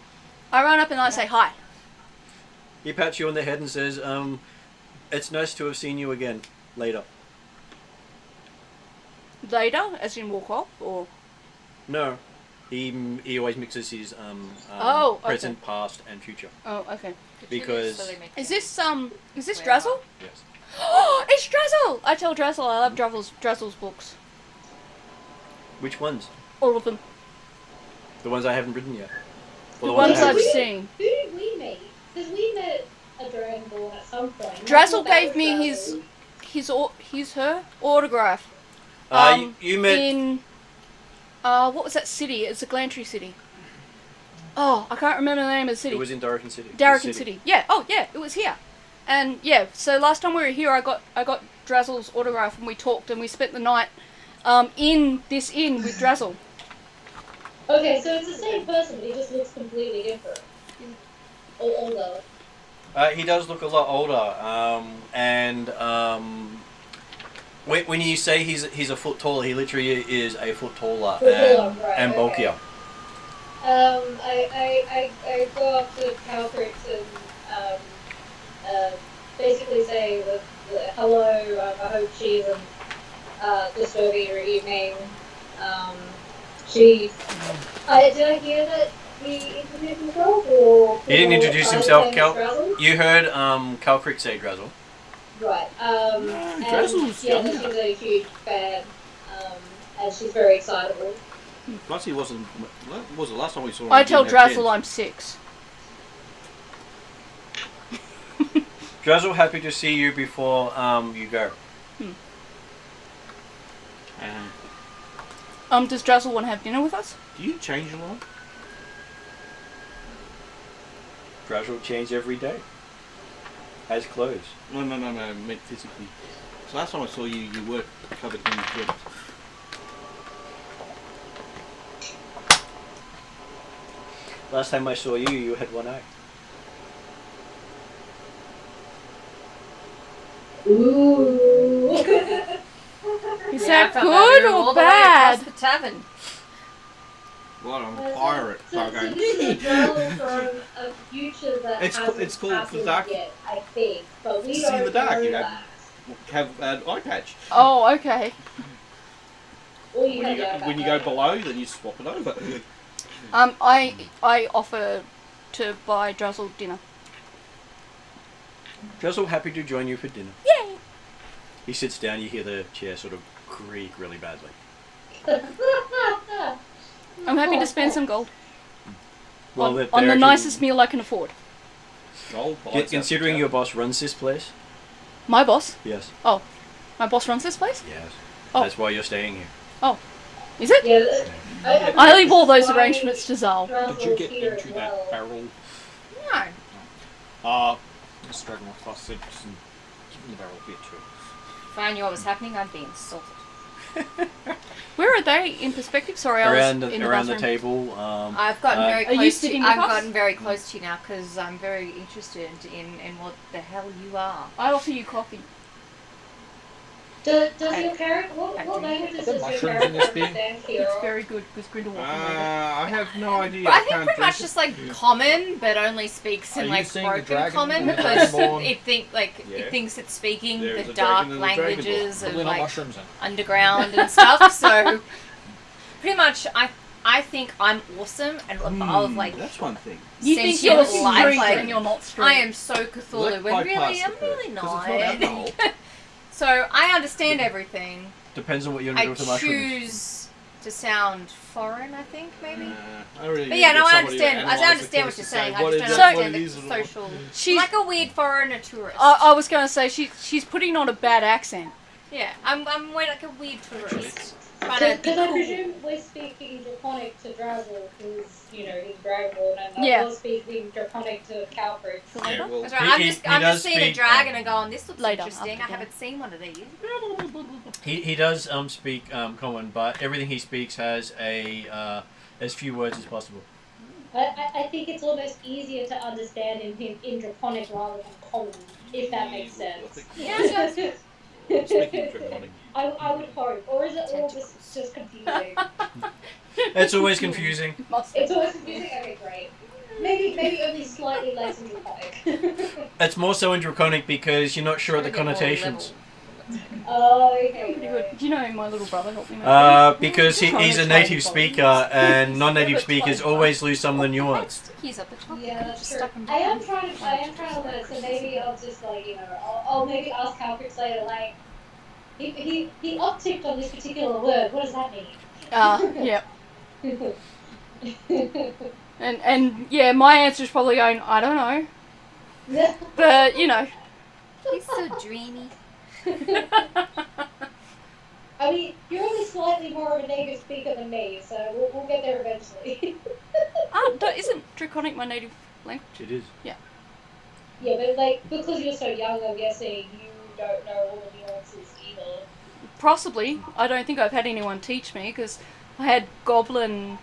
I run up and I say hi. He pats you on the head and says, it's nice to have seen you again. Later. Later, as in walk off, or No. He always mixes his Oh, okay. present, past, and future. oh, okay. Cthulhu Because- slowly makes Is sense. this Where Drazzle? Yes. Oh, it's Drazzle! I tell Drazzle I love Drazzle's books. Which ones? All of them. The ones I haven't written yet. Or The I ones have I've written? seen. Who did we meet? Because we met a Dragonborn at some point. Drazzle That gave was me Drazzle. her autograph. You met... In what was that city? It's a Glantry city. Oh, I can't remember the name of the city. It was in Darrican City. Darrican City. Yeah. Oh, yeah. It was here. And yeah. So last time we were here, I got Drazzle's autograph, and we talked, and we spent the night in this inn with Drazzle. Okay, so it's the same person, but he just looks completely different. Or older. He does look a lot older, and when you say he's a foot taller, he literally is a foot taller and bulkier. I go up to Calcrex and basically say hello. I hope she isn't disturbing your evening. Did I hear that he introduced himself, or He didn't introduce himself, his name Cal. is Drazzle? You heard Calcrick say Drazzle. Right. And Drazzle's yeah, younger. she's a huge fan, and she's very excitable. Plus, he wasn't. What was the last time we saw him? I He tell didn't have Drazzle tents. I'm 6. Drazzle, happy to see you before you go. Does Drazzle want to have dinner with us? Do you change a lot? Drazzle change every day. Has clothes. No, I meant physically. So last time I saw you, you were covered in dirt. Last time I saw you, you had one eye. Ooh. Is Yeah, I that felt good we were all or the way bad? across the tavern. What, I'm a pirate. So Okay. this is a drill from a future that It's called hasn't the dark- happened yet, I think. But we See don't in the dark, know you know. that. Have an eye patch. Oh, okay. Or you When have you, the when you go below, then you swap it over. I offer to buy Drazzle dinner. Drazzle, happy to join you for dinner. Yay! He sits down, you hear the chair sort of creak really badly. I'm happy to spend some gold Well, on they're the actually- nicest meal I can afford. Gold bites Considering out your boss runs this place? My boss? Yes. My boss runs this place? Yes. Oh. That's why you're staying here. Is it? Yeah, I leave all those arrangements to Zal. Did you get into that barrel? No. This dragon with us said just give him the barrel bit too. If I knew what was happening, I'd be insulted. Where are they in perspective? Sorry, I Around was in the around the bathroom. table. I've gotten very Are you close sitting to. with I've us? gotten very close to you now because I'm very interested in what the hell you are. I offer you coffee. Does your character, what languages does your mushrooms in character this beer? understand, Kira? It's very good because Grindelwald can read it. I have no idea. But I think can't pretty much drink just like common, but only speaks Are in you like seeing the broken dragon common in the because Dragonborn? Yeah. it thinks it's speaking There is the a dark dragon in the languages of Probably not like mushrooms then. underground and stuff. So pretty much, I think I'm awesome and above like That's one thing. You think sentient you're life. street Like, and you're not street. I am so Cthulhu Let when really bypass I'm the really first, not. 'cause it's not alcohol. So I understand everything. Depends on what you want to do I with the mushrooms. choose to sound foreign. I think maybe. I really But yeah, need no, to I get somebody to understand. I analyse the understand what case you're to saying. say I what just it don't is, what understand it the is, and all. social. She's- like a weird foreigner tourist. I was going to say she's putting on a bad accent. Yeah, I'm like a weird tourist. Trying to be Because I cool. presume we're speaking Draconic to Drazzle, who's, you know, he's Dragonborn, and Yeah. we're speaking Draconic to Calvary. Yeah, well, That's right. He- I'm he- just he I'm does just seeing a speak, dragon and going, this looks later, interesting. I after haven't seen one of these. He does speak common, but everything he speaks has as few words as possible. I think it's almost easier to understand in Draconic rather than Common, if that makes sense. Yeah, Speaking Draconic. I would hope. Or is it all just confusing? It's always confusing. It's always confusing? Okay, great. Maybe only slightly less in Draconic. It's more so in Draconic because you're not sure of the Trying to get more connotations. Oh, okay. Pretty Right. good. Do you know my little brother helped me make this? Because he's a native speaker, and non-native speakers always lose some of the nuance. He's up the top. Yeah, that's Just true. stuck him I am down. trying to learn, so maybe I'll just like, you know, I'll maybe ask Calcrix later, like, he upticked on this particular word, what does that mean? Yep. And yeah, my answer is probably going, I don't know. But, you know. He's so dreamy. I mean, you're only slightly more of a native speaker than me, so we'll get there eventually. Isn't Draconic my native language? It is. Yeah, but like, because you're so young, I'm guessing you don't know all the nuances either. Possibly. I don't think I've had anyone teach me, because I had goblin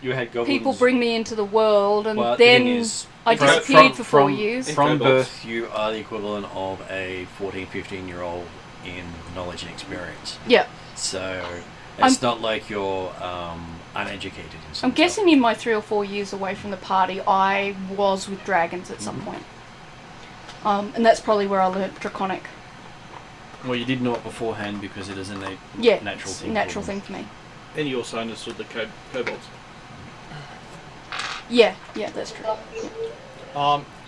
You had goblins. people bring me into the world, and Well, the thing then is, I from- disappeared for 4 from- years. From Kobolds. birth, you are the equivalent of a 14, 15-year-old in knowledge and experience. Yeah. So it's not like you're uneducated in some I'm guessing in my 3 or 4 years away from the party, I was with dragons at some point. And that's probably where I learnt Draconic. Well, you did know it beforehand because it is a Yeah, natural it's thing. a natural for thing them. for me. And you also understood the kobolds. Yeah, that's true.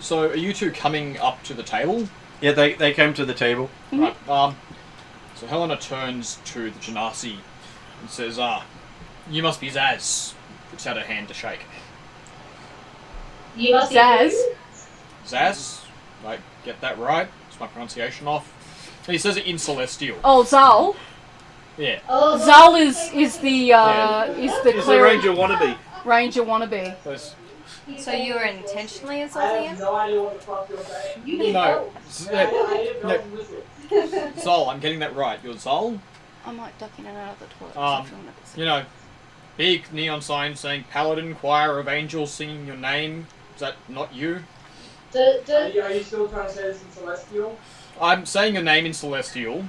So are you two coming up to the table? Yeah, they came to the table. Right. So Helena turns to the Genasi and says, you must be Zaz. Puts out her hand to shake. You must Zaz? Zaz? Like, get that right? Is my pronunciation off? And he says it in Celestial. Oh, Zal. Yeah. Oh, Zal is the Is the cleric ranger wannabe? ranger wannabe. Says, So you were intentionally I insulting have him? no idea what the fuck you're saying. You need no. help. I have no wizard. Zal, I'm getting that right. You're Zal? I might duck in and out of the toilet. Um, I'm feeling a bit sick. You know, big neon sign saying Paladin, Choir of Angels singing your name. Is that not you? Are you still trying to say this in Celestial? I'm saying your name in Celestial,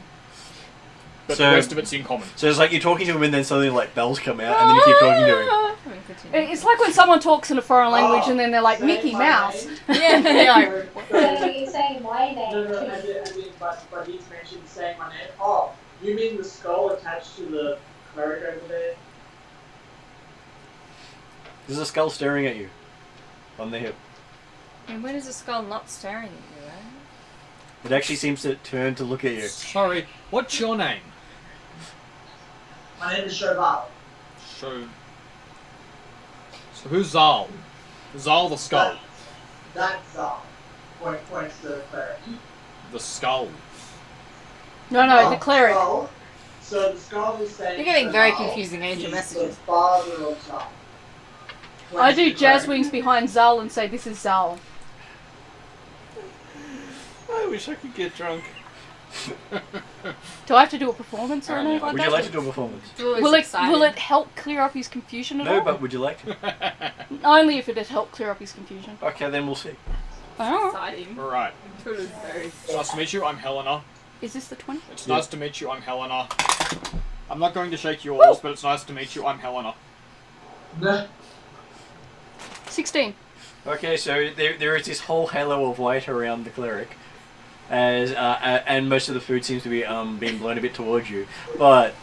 but So- the rest of it's in common. So it's like you're talking to him and then suddenly like bells come out and then you keep talking to him. It's like when someone talks in a foreign language and then they're like, Say Mickey my Mouse. name. Yeah, So you're saying my name No, too. as in, but he's mentioned saying my name. Oh, you mean the skull attached to the cleric over there? There's a skull staring at you on the hip. And when is the skull not staring at you, right? It actually seems to turn to look at you. Sorry, what's your name? My name is Cheval. So who's Zal? Zal the skull. That's points to the cleric. The skull. No, the cleric. Skull. So the skull is saying. You're getting very Cheval confusing angel is messages. The father of Zal. I do Points to jazz cleric. wings behind Zal and say, this is Zal. I wish I could get drunk. Do I have to do a performance or anything like Would that? you like to do a performance? Will it help clear up his confusion at all? No, but would you like to? Only if it had helped clear up his confusion. Okay, then we'll see. Oh. Exciting. Alright. Very Nice to meet you, I'm Helena. Is this the 20? It's nice to meet you, I'm Helena. I'm not going to shake yours, but it's nice to meet you, I'm Helena. Nah. 16. Okay, so there is this whole halo of light around the cleric, as and most of the food seems to be being blown a bit towards you, but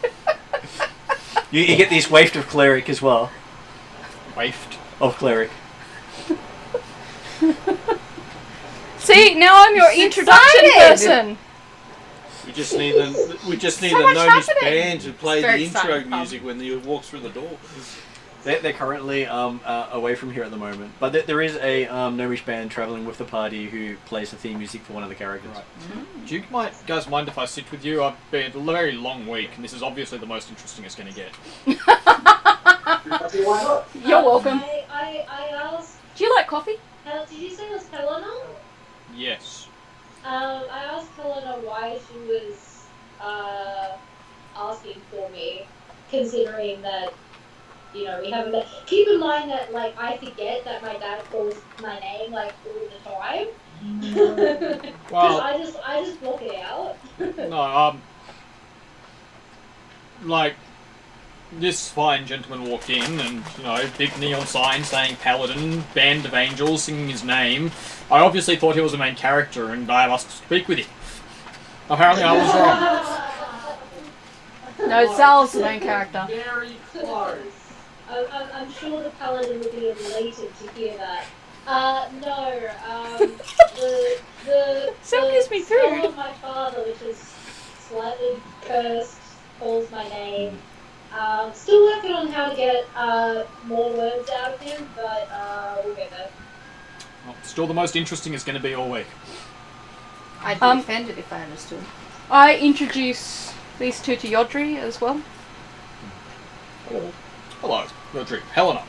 you get this waft of cleric as well. Waft. Of cleric. See, now I'm your introduction excited! person. We just need the much Gnomish happening. band to play It's the very intro exciting. music when you walk through the door. They're currently away from here at the moment, but there is a Gnomish band traveling with the party who plays the theme music for one of the characters. Right. Do you guys mind if I sit with you? I've been a very long week, and this is obviously the most interesting it's going to get. Okay, why not? You're welcome. I asked. Do you like coffee? Did you say it was Helena? Yes. I asked Helena why she was asking for me, considering that, you know, we haven't. Keep in mind that, like, I forget that my dad calls my name, like, all the time. Well, I just block it out. no, like, this fine gentleman walked in and, you know, big neon sign saying Paladin, band of angels, singing his name. I obviously thought he was the main character and I asked to speak with him. Apparently I was wrong. No, Sal's the main character. Very close. I'm sure the Paladin would be elated to hear that. The Sal gives me spell food. of my father, which is slightly cursed, calls my name. Still working on how to get more words out of him, but we'll get there. Well, still the most interesting is going to be all week. I'd be offended if I understood. I introduce these two to Yodri as well. Hello, Rodrigo. Helena.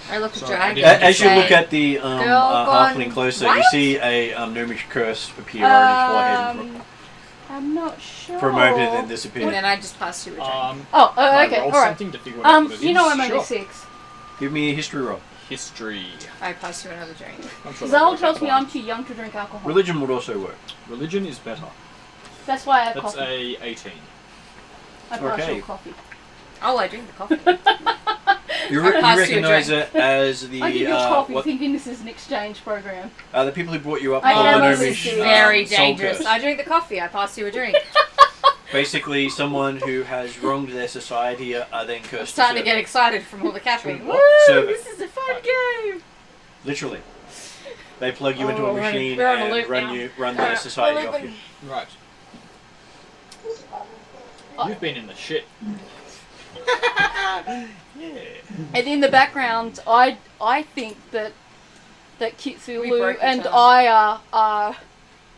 I look at Sorry, I Dragon. didn't- As you and look say, at the Girl halfling gone closer, wild? you see a gnomish curse appear on his forehead I'm not sure. for a moment and then and disappear. then I just pass you a drink. Oh, can I okay, roll alright. something to figure out what it You is? know I'm only Sure. 6. Give me a history roll. History. I pass you another drink. I'm sure Zal that'll tells me work out I'm too young to drink alcohol. Religion would also work. fine. Religion is better. That's why I have That's coffee. a 18. I pass okay. your coffee. Oh, I drink the coffee. You I pass you a recognize drink. it as the I give you coffee what, thinking this is an exchange program. the people who brought you up I called am the only gnomish serious. Very soul dangerous. curse. I drink the coffee. I pass you a drink. Basically, someone who has wronged their society are then I'm cursed. starting to serve get excited from all the caffeine. What? Woo! Serve it. This is a fun game. Literally, they plug you into Oh, a we're on a- machine we're on a and loop now. run their society we're off you. Right. You've been in the shit. Yeah. And in the background, I think that We Kitsulu broke each and other. I are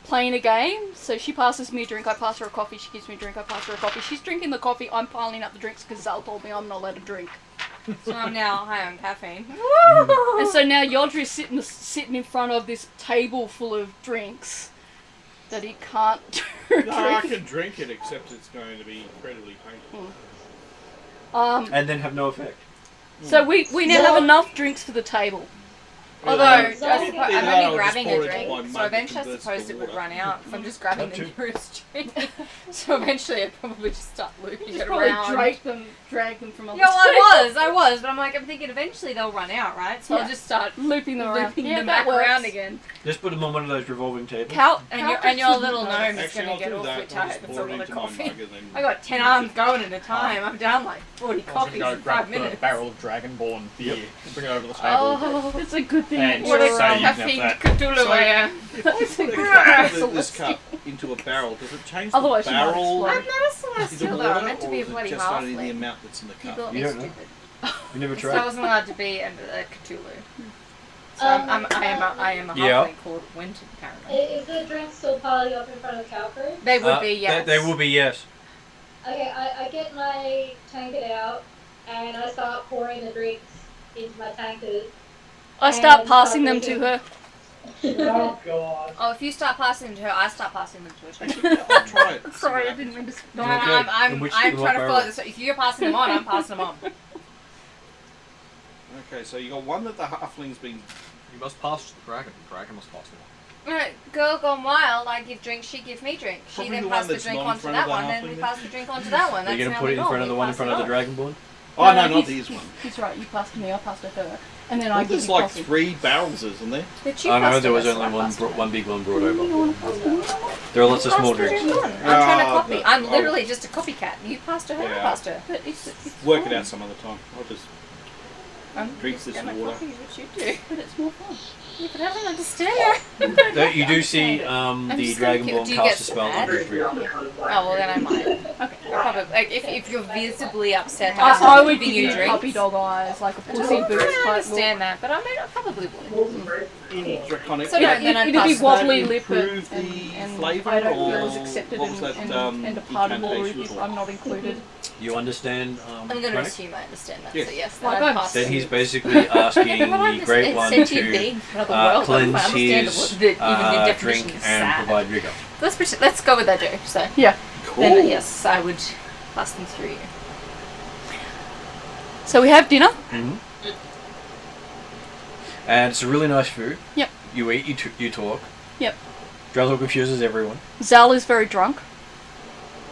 playing a game. So she passes me a drink, I pass her a coffee. She gives me a drink, I pass her a coffee. She's drinking the coffee, I'm piling up the drinks because Zal told me I'm not allowed to drink. So I'm now high on caffeine. And so now Yodri's sitting in front of this table full of drinks that he can't drink. No, I can drink it, except it's going to be incredibly painful. And then have no effect. So we now have enough drinks for the table. Although, Yeah. I'm I'll only just grabbing pour a it into drink, my so mug eventually I and converts suppose to it would water. run out. So I'm just grabbing That the too. nearest drink. So eventually I'd probably just start looping Just it probably around. drag them from other Yeah, well, tables. I was, but I'm thinking eventually they'll run out, right? So Yeah. I'll just start Looping them around. looping Yeah, them that back around works. again. Just put them on one of those revolving tables. And your little gnome is Actually, going I'll to get do awfully that. I'll tired. just It's a pour it lot of into my coffee. mug and then I got 10 arms going at a time. I'm down like 40 I was coffees going to in go 5 grab minutes. the barrel of Dragonborn beer and bring it over to the table. Oh, it's a good thing. And that What a you're say you can have caffeine that. Cthulhu So- I am. if I That's a put good this cup into a barrel, does it change Otherwise the you might barrel explode. I'm not a into celestial though. water, I'm meant to or be a is it bloody just only the halfling. amount that's in the People cup? be You don't know. stupid. You never So I tried. wasn't allowed to be a Cthulhu. So I am a Yeah. halfling called Winter, apparently. Is the drink still piling up in front of the cow crew? They would be, yes. They will be, yes. Okay, I get my tankard out and I start pouring the drinks into my tankard. I start And passing them start to her. Oh god. Oh, if you start passing them to her, I start passing them to her. Actually, I'll try it. Sorry, I didn't mean to. No, Okay. I'm In what trying to barrel? follow this. If you're passing them on, I'm passing them on. Okay, so you got one that the halfling's been. You must pass to the dragon. The dragon must pass them on. Girl Gone Wild, I give drink, she give me drink. She Probably then the passed one the that's drink not in on to front that of the one, and we halfling passed the drink on to that one. Are That's you going to how put we it in roll. front of We the one in pass front it of the on. Dragonborn? Oh no, No, not he's- these ones. He's right. You passed to me. I passed to her, and then I Well, give there's you like coffee. 3 barrels, isn't there? But you I know passed there it was us, only I passed it. one big one brought You over. want to pass to me? There are lots of Pass small the drinks. drink on. I'm trying to Ah, copy. but- I'm literally just a copycat. You passed to her, I Yeah. passed her. But it's Work fun. it out some other time. I'll just I'm drink just this gonna water. copy what you do. But it's more fun. Yeah, but I don't understand. Though you do see the just gonna keep- Dragonborn do you cast get a spell sad? under tree. Oh, well, then I might. Okay. Probably, like, if you're visibly upset, I would giving give you drinks. puppy dog eyes, like a I pussy boots type look. understand that, but I mean, I probably would. in draconic. So no, then I'd It'd be pass wobbly that lip improve and, the and flavour, I don't feel or as accepted what was and, that, and a part of the group incantation if for? I'm not included. You understand? I'm going to Drake? assume I understand that. Yes. So yes, Like then I'd I'm pass. Then he's basically asking But I'm the just Great a One sentient to being from another world. I don't cleanse understand his even the definition drink of and sad. provide vigor. Let's go with that, Joe. So Yeah. Cool. then yes, I would pass them through you. So we have dinner. Mm-hmm. And it's a really nice food. Yep. You eat, you talk. Yep. Drazel confuses everyone. Zal is very drunk.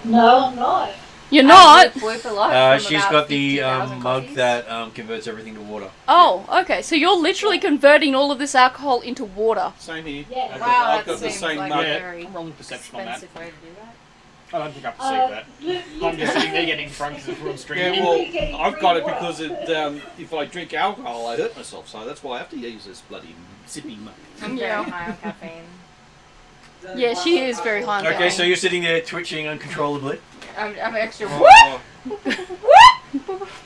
No, I'm not. You're not? I would whip a lot from She's about got the 50,000 mug copies. that converts everything to water. Oh, okay. So you're literally converting all of this alcohol into water. Same here. Yeah. I've Wow, got, I've that got the seems same like mug. a Yeah, very I'm rolling perception on that. expensive way to do that. I don't think I perceive that. you I'm just can- sitting there getting drunk as if we're streaming. Yeah, well, I've got it because if I drink alcohol, I hurt myself, so that's why I have to use this bloody sippy mug. I'm Yeah. very high on caffeine. Yeah, she is very high on Okay, caffeine. so you're sitting there twitching uncontrollably. I'm extra. Oh,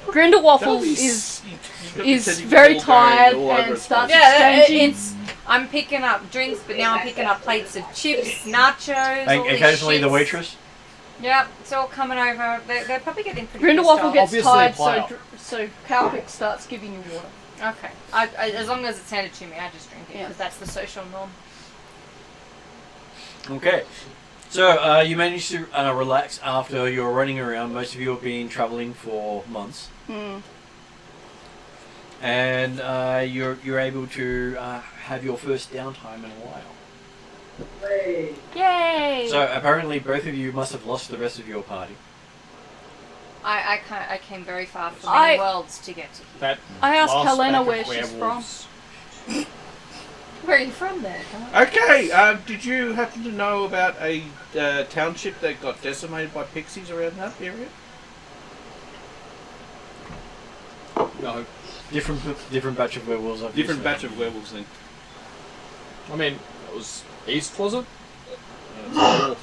Grindelwaffle is very tired and starts Yeah, exchanging. it's. I'm picking up drinks, but now I'm picking up plates of chips, nachos. And all this occasionally the shit. waitress. Yep, it's all coming over. They're probably getting pretty Grindelwaffle pissed gets Obviously a tired, player. so Cowpick starts giving you water. off. Okay, I, as long as it's handed to me, I just drink it Yeah. because that's the social norm. Okay. So you managed to relax after you were running around. Most of you have been traveling for months. Mm. And you're able to have your first downtime in a while. Yay! So apparently both of you must have lost the rest of your party. I came very far from I- many worlds to get to here. That I asked last Helena pack of where she's from. werewolves. Where are you from there? Come on. Okay, did you happen to know about a township that got decimated by pixies around that area? No. Different batch of werewolves. Obviously. Different batch of werewolves then. I mean, it was east, was it? North.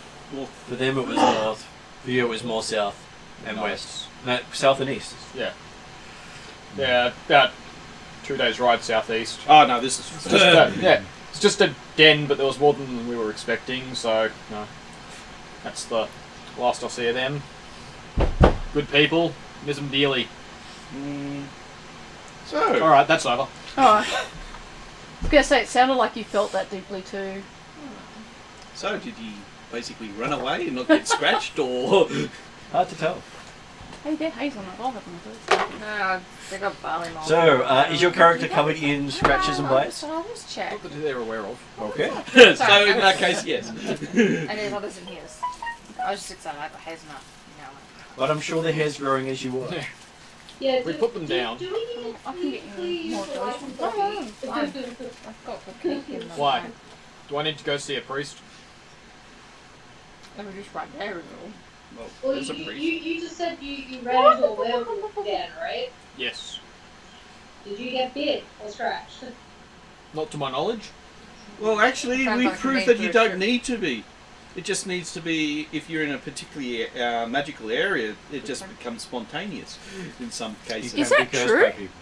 For them it was north. For you it was more south and west. No, south and east. Yeah, about 2 days ride southeast. Oh no, this is It's just yeah, it's just a den, but there was more than we were expecting, so no. That's the last I'll see of them. Good people, miss 'em dearly. So, Alright, that's over. Oh. I was gonna say, it sounded like you felt that deeply too. so did you basically run away and not get scratched, or? Hard to tell. Hey, get hazel nuts. I'll have one of those. No, they got barley malt. So, is your character covered in scratches and bites? So I'll just check. Not that they're aware of. Okay. So in that case, yes. And there's others in his. I was just excited. I got hazelnut. No. But I'm sure the hair's growing as you watch. Yeah. Yeah, We put them down. Do we need I can get you more of those. I've got the cake in my Why? phone. Do I need to go see a priest? They were just right there, is all. Well, Well, there's a you priest. just said you ran into a werewolf den, right? Yes. Did you get bit or scratched? Not to my knowledge. Well, actually, Sounds we like proved a that you dangerous don't trip. need to be. It just needs to be, if you're in a particularly magical area, it just becomes spontaneous in some cases. Is that Because true? by people.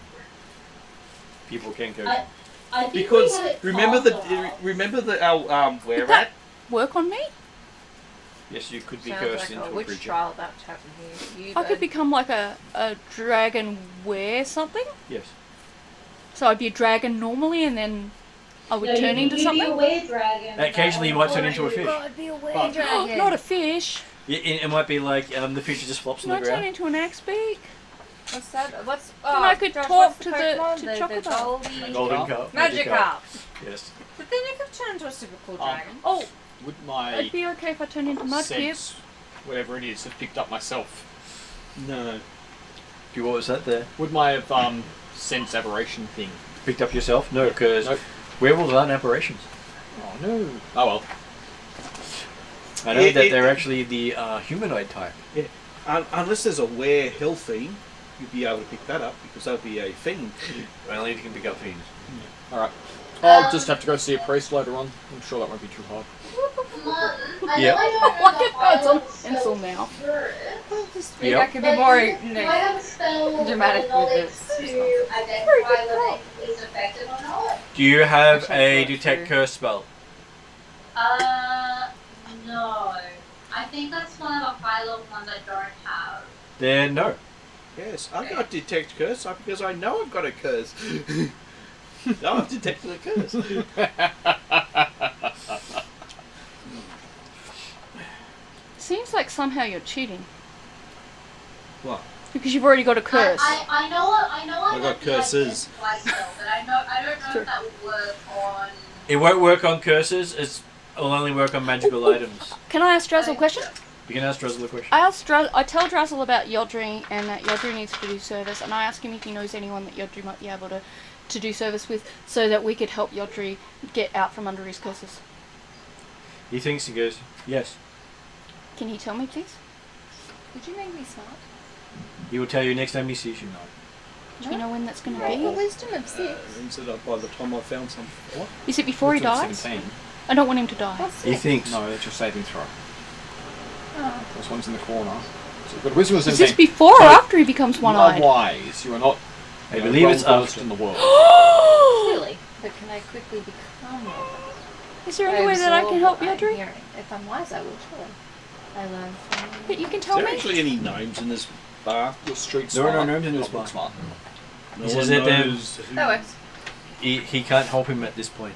People can go. I think Because we had it remember passed a while. our where Did that at? work on me? Yes, you could be Sounds cursed like into a a witch creature. trial about to happen here. You I could bird. become like a dragon were something. Yes. So I'd be a dragon normally, and then I would No, turn into you'd something. be a were-dragon. Occasionally you might turn into a fish. God, be a were But- dragon. Not a fish. It might be like the fish just flops on Can the I turn ground. into an axe beak? What's that? What's Then I could Josh, talk what's to the Pokemon? to the Chocobo. Goldie Golden Cup. Magikarp. Yes. But then you could turn into a super cool dragon. Oh, Would my it'd be okay if I turn into Mudkip. sense, whatever it is, have picked up myself? No. What was that there? Would my sense aberration thing? Picked up yourself? No, because Nope. werewolves aren't aberrations. Oh no. Oh well. I know that they're actually the humanoid type. Unless there's a were-hell fiend, you'd be able to pick that up because that would be a fiend. Only you can pick up fiends. Alright. I'll just have to go see a priest later on. I'm sure that won't be too hard. Yep. Oh, it's on pencil now. Maybe I Yep. could be more dramatic with this. To identify whether it's effective or not. Do you have Actually, a that's detect true. curse spell? No. I think that's one of the high level ones I don't have. Then no. Yes, I got detect curse because I know I've got a curse. No, I've detected a curse. Seems like somehow you're cheating. What? Because you've already got a curse. I know I got curses. But I don't know if that would work on. It won't work on curses. It'll only work on magical items. Can I ask Drazzle a question? You can ask Druzzle a question. I tell Drazzle about Yodri and that Yodri needs to do service, and I ask him if he knows anyone that Yodri might be able to do service with, so that we could help Yodri get out from under his curses. He thinks, he goes, yes. Can he tell me, please? Did you make me smart? He will tell you next time he sees you. Do we know when that's going to A be? wisdom of 6. And so that by the time I found some. What? Is it before he dies? 17. I don't want him to die. What's He 6? thinks. No, that's your saving throw. Oh. This one's in the corner. So, but wisdom of Is 17. this before or after he becomes You are one-eyed? wise. You are not. I you know, believe it's well-versed after. in the world. Clearly. But can I quickly become one? Is there any way that I can help Absorb what I'm Yodri? hearing. If I'm wise, I will surely. I learn from But you can Is tell there me. actually any gnomes in this bar? Your street There are no smart, gnomes in this not book bar. smart. No He one says that knows. That works. He can't help him at this point.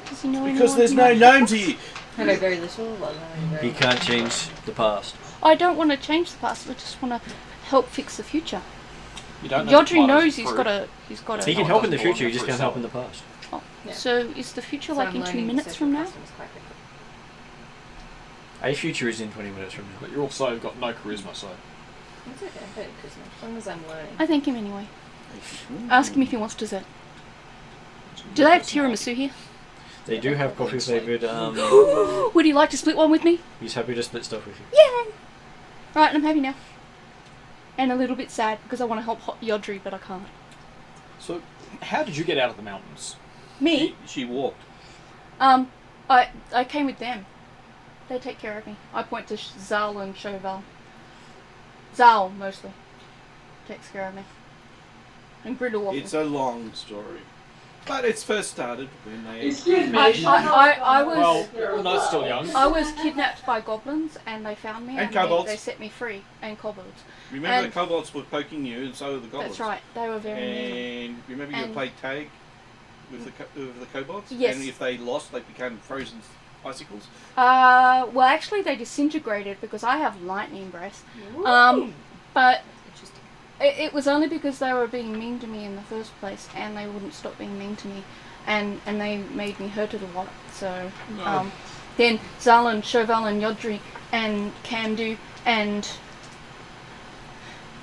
Does he know Because anyone there's who no might- gnomes here. I know very little. Well, I know very He can't change the past. I don't want to change the past. I just want to help fix the future. You don't know. Yodri knows he's got a. He can No, help it in the doesn't future, he just belong can't to help in the past. Oh, Yeah. so is the future So like I'm in 2 learning minutes social from now? customs quite quickly. A future is in 20 minutes from now. But you also got no charisma, so. It's okay, because as long as I'm learning. I thank him anyway. Ask him if he wants dessert. Do they have tiramisu here? They do have coffee flavoured, Would he like to split one with me? he's happy to split stuff with you. Yeah. Right, I'm happy now. And a little bit sad because I want to help Yodri, but I can't. So, how did you get out of the mountains? Me? She walked. I came with them. They take care of me. I point to Zal and Chauvel. Zal, mostly, takes care of me. And Grindelwald. It's a long story. But it's first started when they... Excuse me. I was... Well, when I was still young. I was kidnapped by goblins and they found me And and kobolds. they set me free. And kobolds. Remember and- the kobolds were poking you and so were the goblins. That's right. They were very mean. And remember you And- played tag with the kobolds? Yes. And if they lost, they became frozen icicles? Well, actually, they disintegrated because I have lightning breath. But Interesting. it was only because they were being mean to me in the first place, and they wouldn't stop being mean to me, and they made me hurt it a lot. So then Zal and Chauvel and Yodri and Camdu and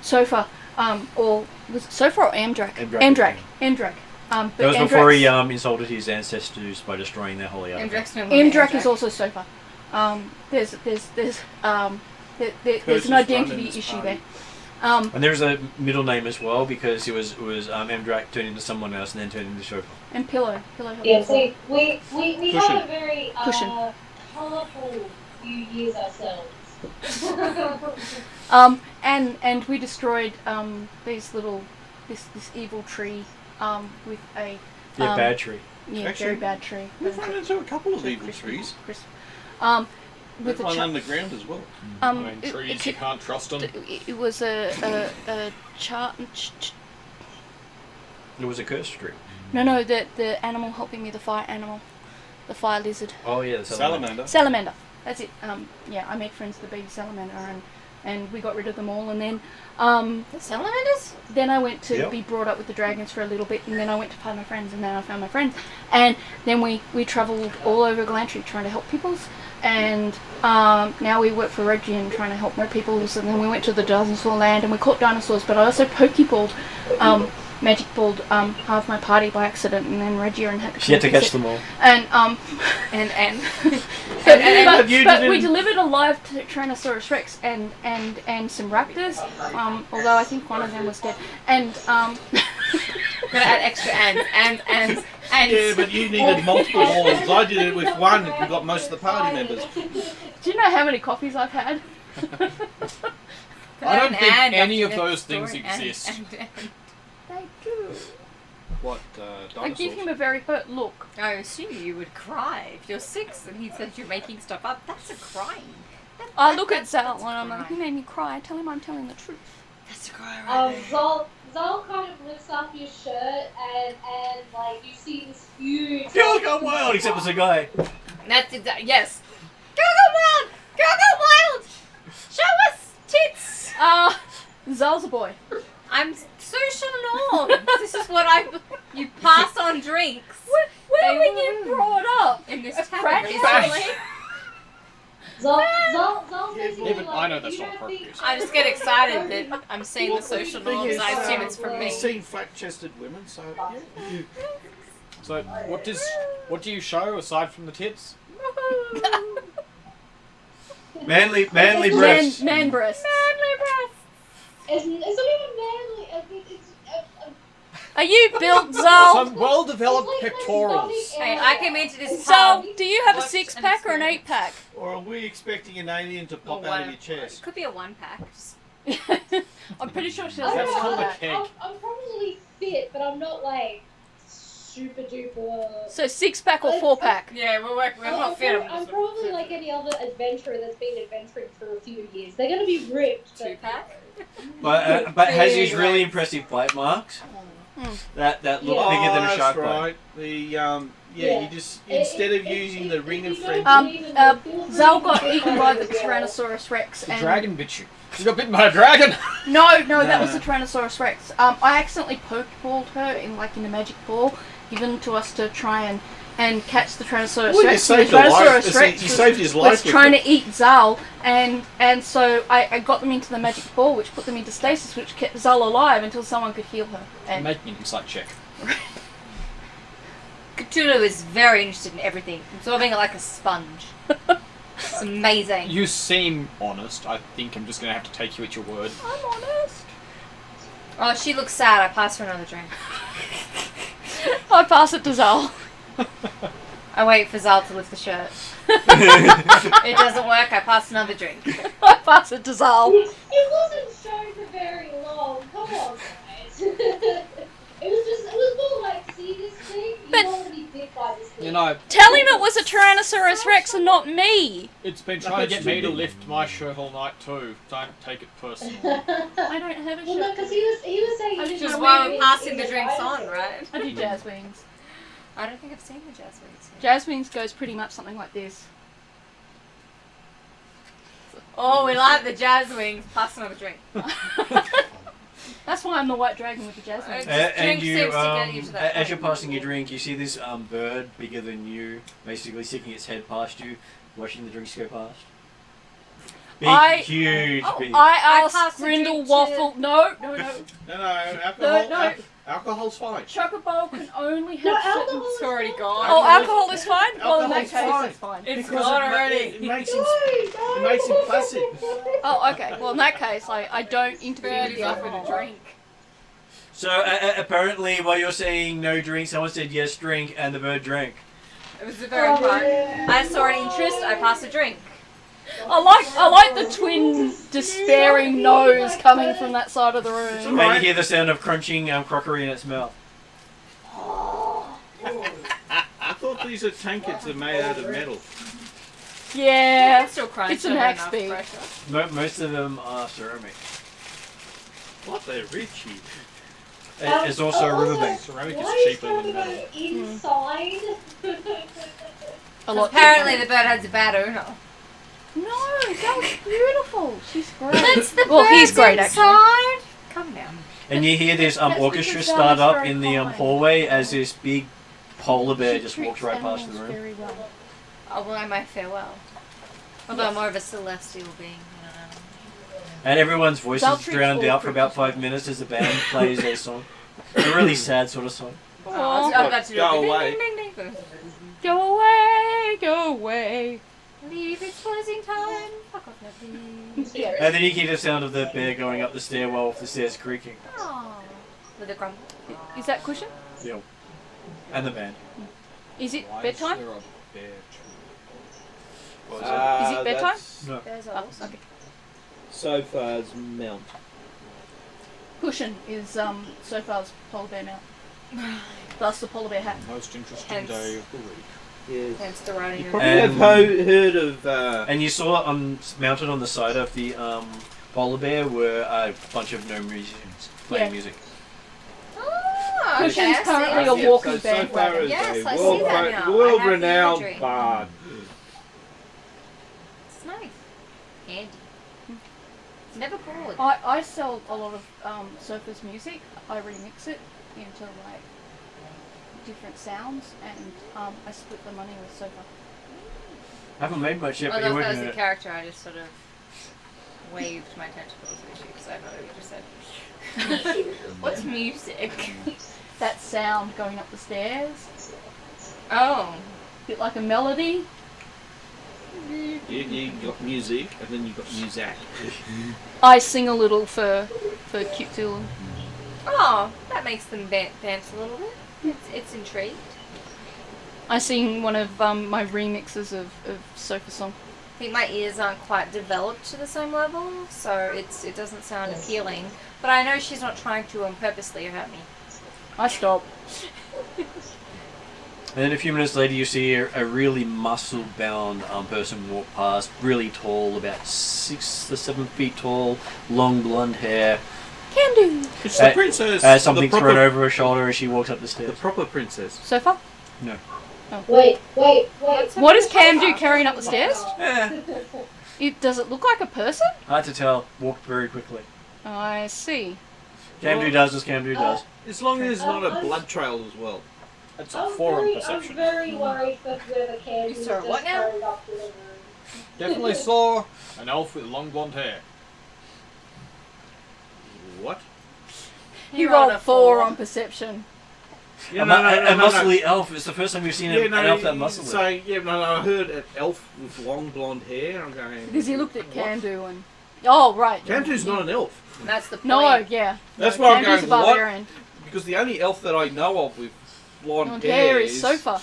Sofa, or was it Sofa or Amdrak? Amdrak. But That was before he Amdrak's- insulted his ancestors by destroying their holy artifact. Amdrak is also Sofa. There's an identity issue there. And there's a middle name as well because it was Emdrak turned into someone else and then turned into Chauvel. And Pillow. Pillow. Yeah, see, we Cushion. have a very Cushion. colourful few years ourselves. And we destroyed this evil tree with a Yeah, bad tree. very Actually, bad tree. We've run into a couple of evil trees. With There's a one underground as well. I mean, trees you can't trust them. it was a chart. It was a cursed tree. No, the animal helping me, the fire animal, the fire lizard, Oh yeah, the salamander. Salamander. salamander. That's it. Yeah, I made friends with the baby salamander, and we got rid of them all. And then The salamanders? then I went to Yep. be brought up with the dragons for a little bit, and then I went to find my friends, and then I found my friends, and then we travelled all over Galantry trying to help peoples, and now we work for Regian trying to help more peoples, and then we went to the dinosaur land and we caught dinosaurs, but I also pokeballed, magic balled half my party by accident, and then Regian had to She had to come catch visit. them all. And And but you but didn't- we delivered a live Tyrannosaurus Rex and some raptors, although I think one of them was dead. And gotta add extra and. Yeah, but you needed multiple horns. I did it with one and we got most of the party members. do you know how many coffees I've had? I don't think any of those things exist. They do. What, I give him dinosaurs? a very hurt look. I assume you would cry if you're 6 and he said you're making stuff up. That's a crying. I look at Zal that's and I'm like, right. he made me cry. Tell him I'm telling the truth. That's a cry right Zal kind of lifts up your shirt and like you see this huge. Girl Gone Wild, except it's a guy. That's exactly. Yes. Girl Go Wild! Girl Go Wild! Show us tits! Zal's a boy. I'm social norms. This is what you pass on drinks Where They were were- you brought up? in this A tavern frat recently. Zal's basically Yeah, but I know like, that's you not don't appropriate. think- I just get excited that I'm seeing the social norms. I assume it's from me. I've seen flat-chested women, so yeah. So, what do you show aside from the tits? Manly breasts. Man breasts. It's not even manly. Are you built, Zal? Some well-developed It's like pectorals. exotic Hey, I came into this Zal, pub. do you have a Watched 6-pack or an and 8-pack? Or are we expecting an alien to pop out of your chest? Could be a 1-pack. I'm pretty sure she I doesn't don't That's have called know, a that. cake. I'm probably fit, but I'm not like super duper. So 6-pack or 4-pack? Yeah, we're not fit. I'm probably like any other adventurer that's been adventuring for a few years. They're gonna be ripped. but- 2-pack. But has these Big really legs. impressive bite marks Mm. that look Yeah. bigger than a that's shark bite. right. The Yeah. you just instead of using the ring of if you don't friendship. believe in the Zal got eaten by the Yeah. Tyrannosaurus Rex. The And dragon bit you. You got bitten by a dragon! No, that No. was the Tyrannosaurus Rex. I accidentally pokeballed her in the magic ball given to us to try and catch the Tyrannosaurus Well, you Rex. And saved the a life. Tyrannosaurus Rex You saved his life. was with trying it. to eat Zal, and so I got them into the magic ball, which put them into stasis, which kept Zal alive until someone could heal her. And Make me an insight check. Cthulhu is very interested in everything, absorbing it like a sponge. It's amazing. You seem honest. I think I'm just going to have to take you at your word. I'm honest. Oh, she looks sad. I pass her another drink. I pass it to Zal. I wait for Zal to lift the shirt. It doesn't work. I pass another drink. I pass it to Zal. It wasn't shown for very long. Come on, guys. It was more like, see this thing? You But- don't want to be bit by this thing. You know, Tell him it was a Tyrannosaurus Rex and not me. it's been trying to get me to lift my shirt all night too. Don't take it personally. I don't have a Well, no, shirt. because he was saying. I he just Which is was why wearing we're it passing in the drinks on, dinosaur. right? I do jazz wings. I don't think I've seen the jazz wings. Jazz wings goes pretty much something like this. Oh, we like the jazz wings. Pass another drink. That's why I'm the white dragon with the jazz wings. Just And drink you, seems to get you to that as you're point. passing your drink, you see this bird bigger than you, basically sticking its head past you, watching the drinks go past. Big, huge, big. I pass asked the Grindle drink to- Waffle. No. No, alcohol. No. Alcohol's fine. Chocobo can only No, have certain. alcohol It's already gone. Oh, alcohol is fine. Well, in that Alcohol's case, fine. it's fine. It's Because gone it already. It makes him placid. Oh, okay. Well, in that case, I don't interfere with Birdie's the offered alcohol. a drink. So apparently, while you're saying no drink, someone said yes drink, and the bird drank. It was the very part. I saw an interest. I passed a drink. I like the twin despairing nose coming from that side of the room. And you hear the sound of crunching crockery in its mouth. I thought these are tankards that are made out of metal. Yeah. Still crunch. It's an under axe enough beak. pressure. Most of them are ceramic. What, they're rich. It's also a riverbank. Ceramic Why is is cheaper than Chocobo metal. inside? A lot Apparently, the bird has a bad owner. No, that was beautiful. She's great. That's the Well, he's birds great, actually. inside. Come down. And you hear this That's orchestra because start Zara's up very in the kind. hallway as this big polar bear She just treats walks right past the animals room. very well. Oh, well, my farewell. Although I'm more of a celestial being. And everyone's voice Zal is treats drowned all out for about creatures 5 minutes as the band plays their song. A really sad sort of song. Oh, I was about to do Go it. away. Ding, ding, ding, ding. Go away, go away. Leave, it's closing time. Fuck off, please. And then you hear the sound of the bear going up the stairwell with the stairs creaking. Aww. With a grumble. Is that cushion? Yeah. And the band. Is it Why bedtime? Is there a bear What was that? Is it bedtime? that's No. There's Oh, ours. okay. Sofa's mount. Cushion is Sofar's polar bear mount. Thus the polar bear hat. most interesting Hence. day of the week? Yes. Hence the writing You of probably And- have heard of. And you saw mounted on the side of the polar bear were a bunch of gnome musicians playing Yeah. music. Oh, Cushions okay, I see. currently I a see. walking so bandwagon. far as Yes, a I see that now. I have the world-renowned imagery. bard. It's nice. Handy. Never bored. I sell a lot of Sofa's music. I remix it into like different sounds, and I split the money with Sofa. I haven't made much yet, but Although you're if that working was on the it. character, I just sort of waved my tentacles at you because I know what you just said. What's music? That sound going up the stairs, Oh. bit like a melody. You got music, and then you got music. I sing a little for Cute Tula. Oh, that makes them dance a little bit. It's intrigued. I sing one of my remixes of Sofa song. I think my ears aren't quite developed to the same level, so it doesn't sound appealing. But I know she's not trying to purposely hurt me. I stop. And then a few minutes later, you see a really muscle-bound person walk past, really tall, about 6 to 7 feet tall, long blonde hair. Can do. It's the princess. Something the thrown proper, over her shoulder as she walks up the the stairs. proper princess. Sofa? No. Wait. What does Cam do carrying up the stairs? Eh, Does it look like a person? hard to tell. Walked very quickly. I see. Camdo does as Camdo does. As long as there's not a blood trail as well. That's a forum I'm perception. very worried that whoever can You saw what now? up to the room. Definitely saw an elf with long blonde hair. What? He rolled rolled a 4 on perception. A muscly elf. It's the first time we've seen an elf that muscly. So I heard an elf with long blonde hair. I'm going. Because he looked at Camdo and... Oh, right. Camdu's not an elf. That's the point. No, yeah. That's no, why I'm Camdo's going, a what? barbarian. Because the only elf that I know of with blonde Blonde hair hair is Sofa.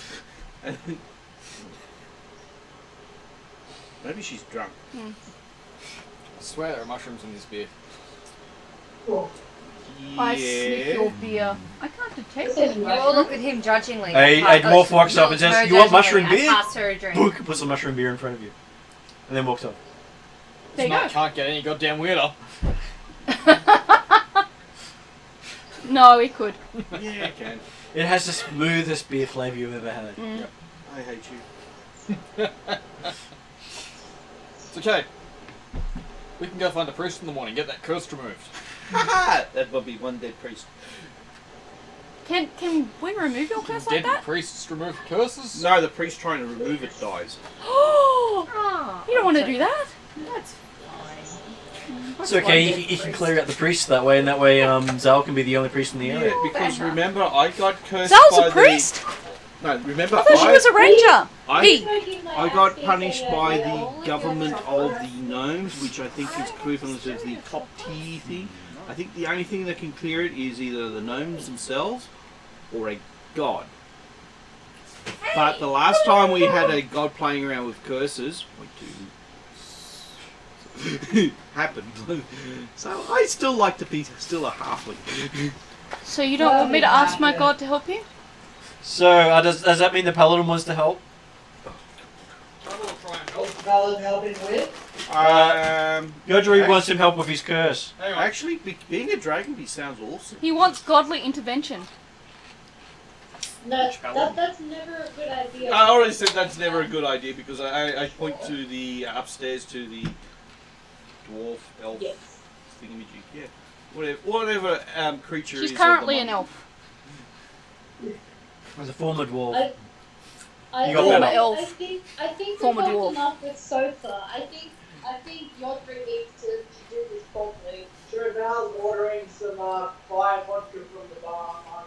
Maybe she's drunk. I swear there are mushrooms in this beer. I sniff your beer. I can't detect it. You all look at him judgingly. A dwarf walks up and says, "You want mushroom beer?" I pass her a drink. Book puts a mushroom beer in front of you, and then walks off. There This you night go. can't get any goddamn weirder. No, he could. Yeah, I can. It has the smoothest beer flavour you've ever had. Mm. I hate you. It's okay. We can go find a priest in the morning, get that curse removed. That would be one dead priest. Can we remove your curse like Dead that? priests remove curses? No, the priest trying to remove it dies. Oh, Oh, you don't want to do that. That's fine. It's okay. You can clear out the priest that way, and that way Zal can be the only priest in the area. Yeah, because remember, I got cursed Zal's by a priest. No, remember, I thought she was a ranger. I got punished by the government of the gnomes, which I think is equivalent of the top tier thing. I think the only thing that can clear it is either the gnomes themselves or a god. But the last time we had a god playing around with curses, happened. So I still like to be still a halfling. So you don't want me to ask my god to help you? So does that mean the paladin wants to help? What's Valid helping with? Godry wants some help with his curse. Actually, being a dragon bee sounds awesome. He wants godly intervention. No, Paladin. that's never a good idea. I already said that's never a good idea because I point to the upstairs to the dwarf, elf, Yes. thingamajig, yeah. Whatever creature She's is currently of an the elf. As a former dwarf. I You got Former that. elf. I think Former we talked dwarf. enough with Sofa. I think Yodri needs to do this properly. Sure, Val's ordering some fire vodka from the bar on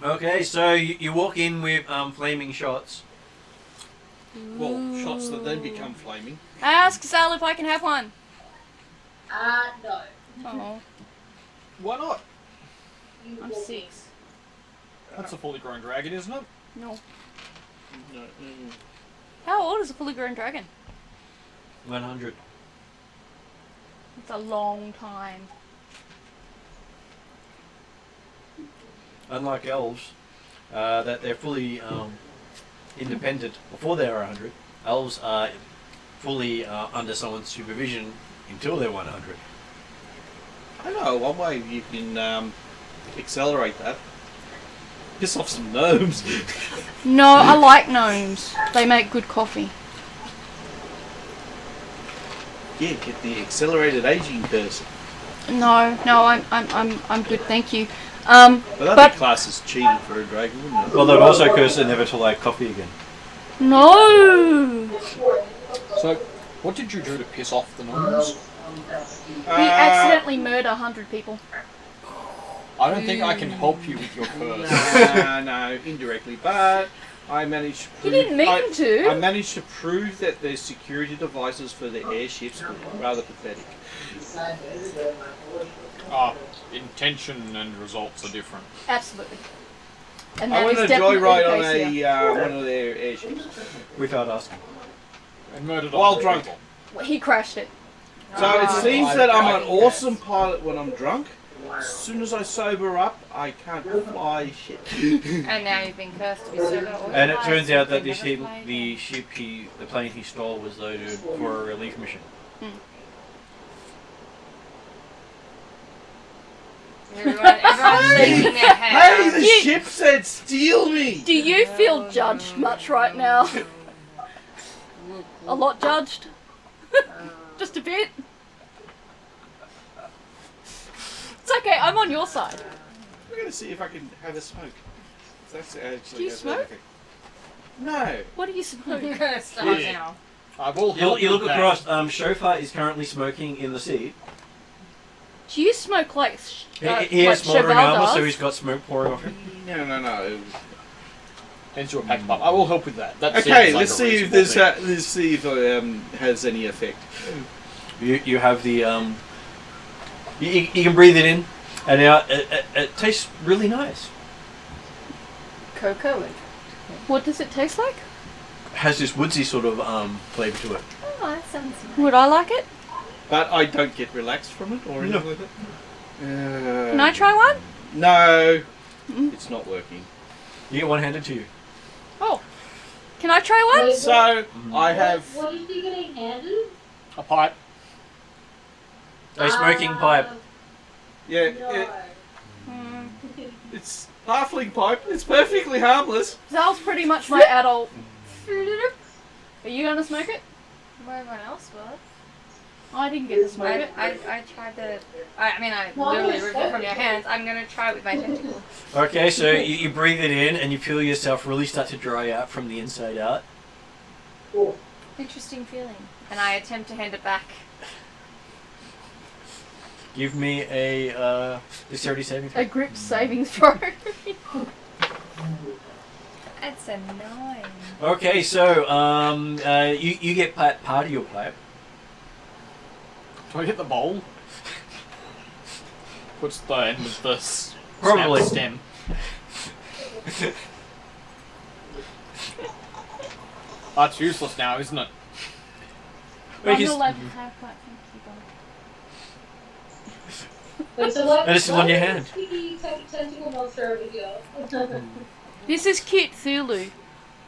my way. Okay, so you walk in with flaming shots. Well, shots that then become flaming. Ask Sal if I can have one. No. Oh, Why not? You I'm walk in. 6. That's a fully grown dragon, isn't it? No. No, How old is a fully grown dragon? 100. It's a long time. Unlike elves, that they're fully independent before they're 100. Elves are fully under someone's supervision until they're 100. I know, one way you can accelerate that. Piss off some gnomes. No, I like gnomes. They make good coffee. Yeah, get the accelerated aging curse. No, I'm good, thank you. But that'd But- be classed as cheating for a dragon, wouldn't it? Well, they'd also curse they never to like coffee again. No! So, what did you do to piss off the gnomes? He accidentally murdered 100 people. I don't think I can help you with your curse. No, indirectly, but I managed to He prove, didn't mean to. I managed to prove that their security devices for the airships were rather pathetic. Intention and results are different. Absolutely. And I that went is a definitely joyride the on case here. one of their airships. Without asking. And murdered While 100 drunk. people. He crashed it. So it seems I- that I'm I an think awesome pilot when I'm drunk. As soon as I sober up, I can't fly shit. And now you've been cursed to be so low. And it turns out that the plane he stole was loaded for a relief mission. Everyone's shaking their Hey, head. the ship said steal me! Do you feel judged much right now? A lot judged? Just a bit? It's okay, I'm on your side. I'm gonna see if I can have a smoke. That's actually. Do you that's smoke? anything. No. What do you smoke? You're gonna start Yeah. now. I will You help look with that. across, Shofar is currently smoking in the seat. Do you smoke like He has like smouldering Cheval armor, does? so he's got smoke pouring off him. No. Hence your pack up. I will help with that. That Okay, seems like let's a see if reasonable this thing. let's see if it has any effect. You have the you can breathe it in, and now it tastes really nice. Cocoa. What does it taste like? It has this woodsy sort of flavour to it. Oh, that sounds nice. Would I like it? But I don't get relaxed from it or anything No. like that. Can I try one? No, it's not working. You get one handed to you. Oh. Can I try one? Wait, So I have. What is he getting handed? A pipe. A smoking pipe. Yeah, No. it's halfling pipe. It's perfectly harmless. Zal's pretty much my adult. Are you gonna smoke it? Well, everyone else will. I didn't get to smoke it. I tried to. I literally ripped it from your hands. I'm gonna try it with my tentacle. Okay, so you breathe it in, and you feel yourself really start to dry out from the inside out. Interesting feeling. And I attempt to hand it back. Give me a dexterity saving throw. A grip savings throw. It's a 9. Okay, so you get part of your pipe. Do I get the bowl? What's the end of this? Probably. Stem. That's useless now, isn't it? I'm Because- not allowed to have that. Wait, so what? And it's still on your what hand. Sticky tentacle monster over here. This is Cthulhu.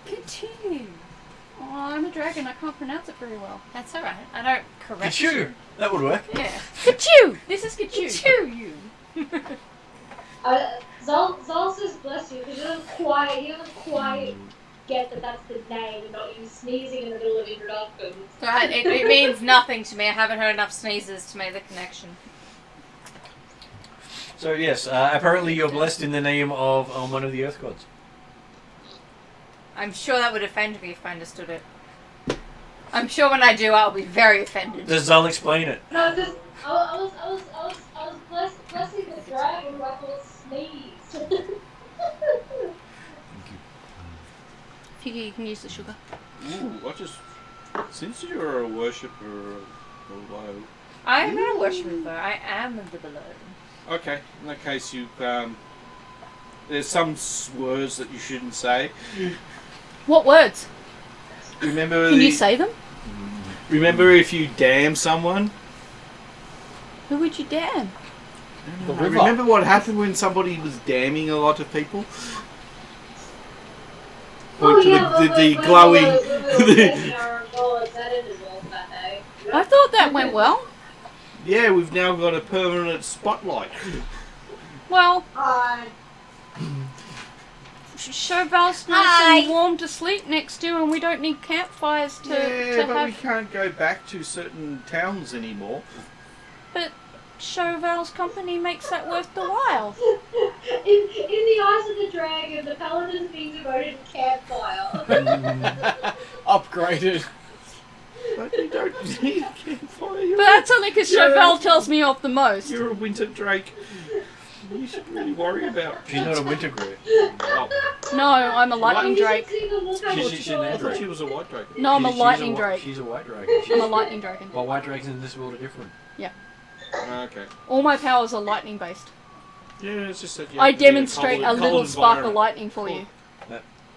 Cthulhu. Oh, I'm a dragon. I can't pronounce it very well. That's alright. I don't correct Achoo! That would work. Yeah. Kachu! This is Kachu. Chew you. Zal says bless you because he doesn't quite get that that's the name and not you sneezing in the middle of introductions. Right, it means nothing to me. I haven't heard enough sneezes to make the connection. So yes, apparently you're blessed in the name of one of the Earth Gods. I'm sure that would offend me if I understood it. I'm sure when I do, I'll be very offended. Does Zal explain it? No, because I was blessing the dragon who I thought sneezed. You can use the sugar. Ooh, since you're a worshipper below. I'm not a worshiper. I am the below. Okay, in that case, there's some words that you shouldn't say. What words? Remember? Can you say them? Remember, if you damn someone. Who would you damn? The river. Remember what happened when somebody was damning a lot of people? Point to the glowing. I thought that went well. Yeah, we've now got a permanent spotlight. Well, Hi. Chauvel's nice Hi. and warm to sleep next to, and we don't need campfires to Yeah, but we have. can't go back to certain towns anymore. But Chauvel's company makes that worth the while. In the eyes of the dragon, the paladin's being devoted to campfire. Upgraded. But you don't need a campfire. But that's only because Chauvel tells me off the most. You're a winter drake. You should really worry about. She's not a winter grey. Oh, No, I'm a lightning You should drake. see the look on She's- his she's an I face. thought she was a white drake. No, I'm a lightning drake. She's a white dragon. I'm a lightning dragon. Well, white dragons in this world are different. Okay. All my powers are lightning based. Yeah, it's just that you I have to be in demonstrate a cold little spark of environment. lightning for you.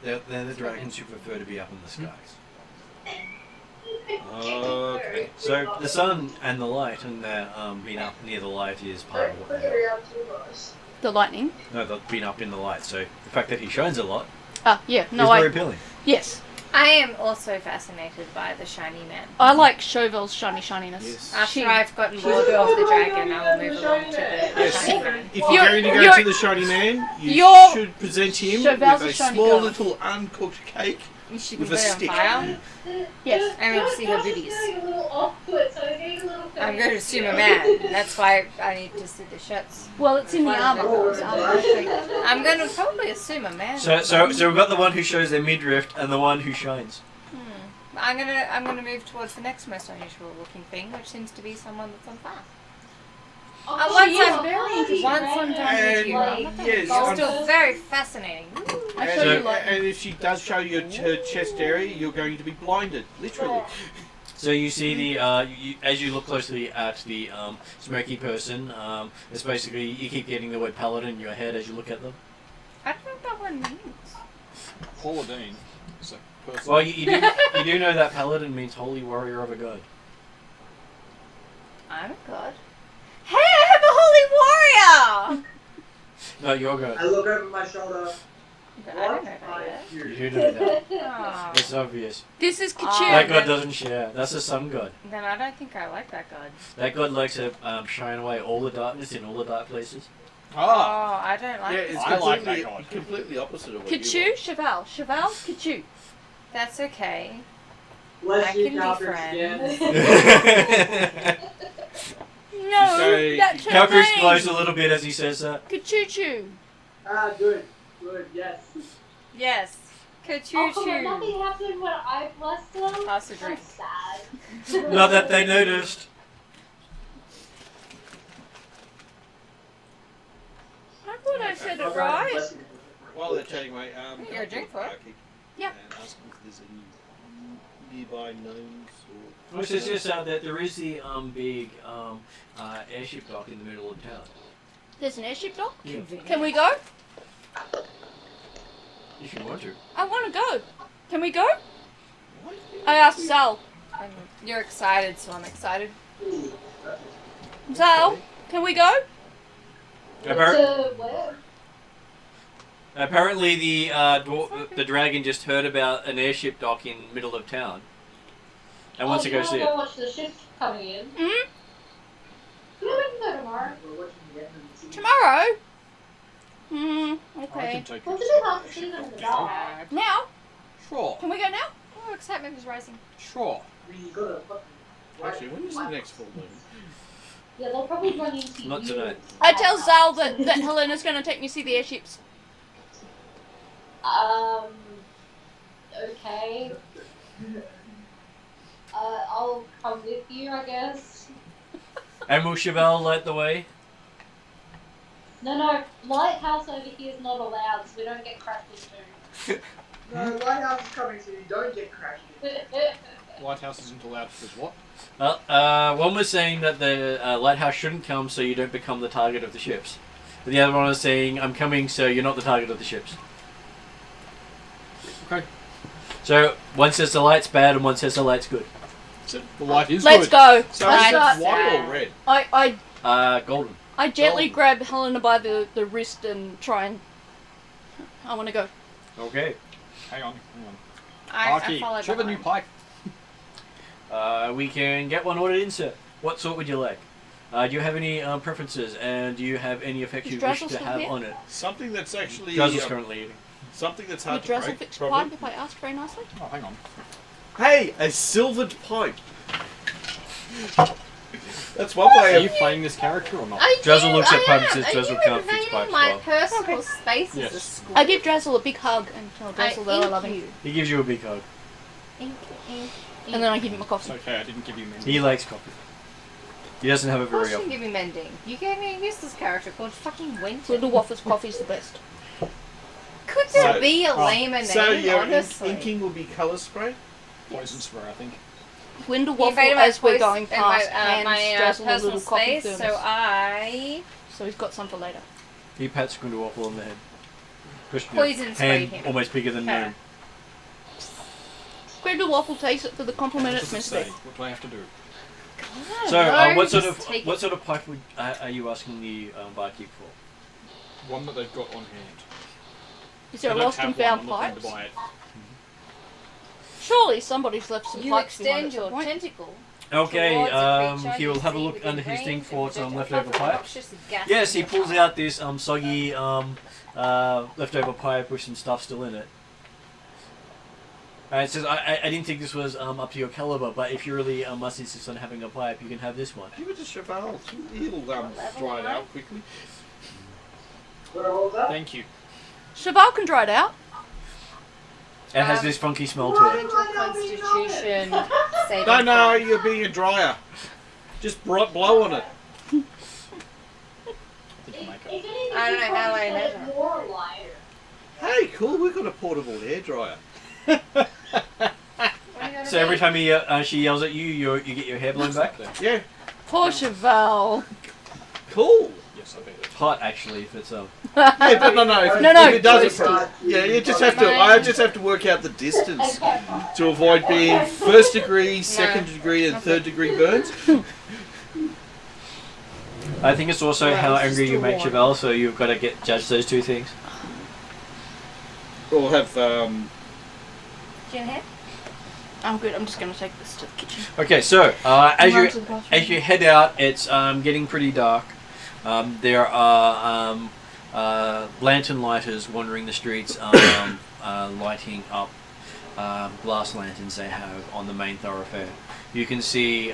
They're the dragons who prefer to be up in the skies. Okay. So the sun and the light and being up near the light is part of what they are. The lightning. No, they've been up in the light. So the fact that he shines a lot Ah, yeah. is No, very I. appealing. Yes. I am also fascinated by the shiny man. I like Chauvel's shininess. Yes. After She- I've gotten bored of the dragon, I will move along to the Yes. shiny man. If you're going to go to the shiny man, you you're- should present him Chauvel's with a a shiny small girl. little uncooked cake. You should With be a on stick. fire. Yes. I want to see her Josh is booties. getting a little off-put, so he's getting a little I'm going to assume a man. That's why I need to see the shirts. Well, it's in the armor. It's armor. I'm going to probably assume a man. So we've got the one who shows their midriff and the one who shines. I'm gonna move towards the next most unusual looking thing, which seems to be someone that's on fire. She is very interesting. Once I'm done with you, I'm not gonna- yes, it's still very fascinating. I show you And, lightning. and if she does show you her chest area, you're going to be blinded, literally. So you see the as you look closely at the smoky person, it's basically you keep getting the word paladin in your head as you look at them. I don't know what that one means. Paladin. It's a person. Well, you do know that paladin means holy warrior of a god. I'm a god. Hey, I have a holy warrior! No, you're god. I look over my shoulder. But I don't What know that are yet. You you? do know that. Oh. It's obvious. This is Oh. That Kachir. god doesn't share. That's a sun god. Then I don't think I like that god. That god likes to shine away all the darkness in all the dark places. Oh, Ah! I don't like Yeah, this. it's I like that completely, god. completely opposite of what you Kachoo, Chauvel. Chauvel, Kachoo. That's okay. Bless I you, can be Calvin, friends. again. No, say- that's her Calcris name. glows a little bit as he says that. Kachoo-choo. Ah, good. Good, yes. Yes. Oh, Ka-choo-choo. come on, nothing happened when I blessed them. Pass a I'm drink. sad. Not that they noticed. I thought I said it Okay, right. bless you. While they're chatting away, You're a drink for it. Yeah. And ask if there's any nearby gnomes or. Which is just that there is the big airship dock in the middle of town. There's an airship dock. Yeah. Can we go? If you want to. I want to go. Can we go? I asked Zal. You're excited, so I'm excited. Zal, can we go? Where? Apparently the dragon just heard about an airship dock in the middle of town and wants to go see You it. wanna go watch the ships coming in? Hmm? Yeah, we can go tomorrow. We're watching the end of the season. Tomorrow? I Okay. can take Well, it. it's a bit hard to see them in the dark. Now? Sure. Can we go now? Oh, excitement is rising. Sure. We gotta fucking. Actually, when is the next full moon? Yeah, they'll probably run into Not you. tonight. I tell Zal that Helena's going to take me to see the airships. Okay. I'll come with you, I guess. And will Chevelle light the way? No, lighthouse over here is not allowed, so we don't get crashed into. No, lighthouse is coming, so you don't get crashed. Lighthouse isn't allowed because what? One was saying that the lighthouse shouldn't come so you don't become the target of the ships. But the other one was saying, I'm coming so you're not the target of the ships. Okay. So one says the light's bad and one says the light's good. So the light is Let's good. go. So I is start- it white or red? Golden. I gently Golden. grab Helena by the wrist and try and... I want to go. Okay. Hang on. I Parky, followed do you have a new behind. pipe? We can get one ordered in, sir. What sort would you like? Do you have any preferences, and do you have any effects Is you wish Drazzle to still have here? on it? Something that's actually Drazzle's currently eating. something that's Would hard to Drazzle break. fix a Probably. pipe if I asked very nicely? Oh, hang on. Hey, a silvered pipe. That's one Are way you of. playing this character or not? Drazzle looks at pipe and says Are Drazzle you can't fix invading pipes my well. personal space Yes. as a school? I give Drazzle a big hug and tell Drazzle that I love him. He gives you a big hug. Ink. And then I give him a It's coffee. okay, I didn't give you many. He likes coffee. He doesn't have it Of course very you often. give me mending. You gave me a useless character called fucking Winter. Little Waffles coffee's the best. Could there So- be a lamer name, So your honestly? inking will be colour spray. Poison spray, I think. Gwendol He Waffle, invaded my as we're voice going and past, my hands Drazzle a personal little coffee space, thermos. so I So he's got some for later. He pats Gwendol Waffle on the head. Pushed Poison sprayed hand him. almost bigger than Okay. moon. Gwendol Waffle takes it for the compliment What it's does it meant to say? be. What do I have to do? So, No, what sort just of take what it. sort of pipe would, are you asking the barkeep for? One that they've got on hand. Is there I a don't lost and have one, found I'm not going pipe? to buy it. Surely somebody's left some You pipes behind extend at some your point. tentacle. Okay, towards a creature he will you have a see look within under his thing range for and some project leftover a pipe. noxious gas Yes, in he your pulls mouth. out this soggy leftover pipe with some stuff still in it. It says, I didn't think this was up to your caliber, but if you really must insist on having a pipe, you can have this one. Give it to Cheval. He'll dry it out quickly. What was that? Thank you. Cheval can dry it out. It has this funky smell to it. Constitution saving No, throw. you're being a dryer. Just blow on it. I think you make it. If anything, I don't know how I you probably measure. should more lighter. Hey, cool. We've got a portable hair dryer. What are you gonna So every do? time she yells at you, you get your hair blown back? Yeah, Poor Cheval. cool. Yes, I bet. It's hot, actually, if it's Yeah, but no. If, No, if it doesn't, toasty. yeah, you just have to. I just have to work out the distance to avoid being first degree, second degree, and third degree burns. I think it's also how Right, angry just you a make warning. Chevelle, so you've got to judge those two things. We'll have Do you have? I'm good. I'm just going to take this to the kitchen. Okay, so as Run you to the bathroom. as you head out, it's getting pretty dark. There are lantern lighters wandering the streets, lighting up glass lanterns they have on the main thoroughfare. You can see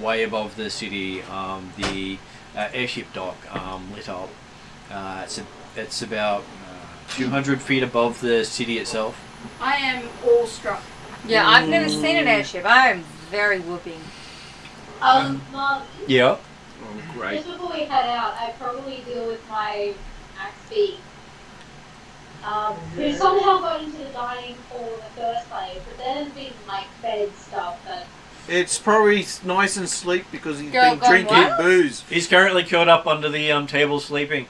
way above the city the airship dock lit up. It's about 200 feet above the city itself. I am awestruck. Yeah, I've never seen an airship. I'm very whooping. Mum, Yeah. Oh, great. just before we head out, I'd probably deal with my axe beak. Who somehow got into the dining hall in the first place, but then there's been like fed stuff that. It's probably nice and sleep because he's Girl been gone drinking wild? booze. He's currently curled up under the table sleeping.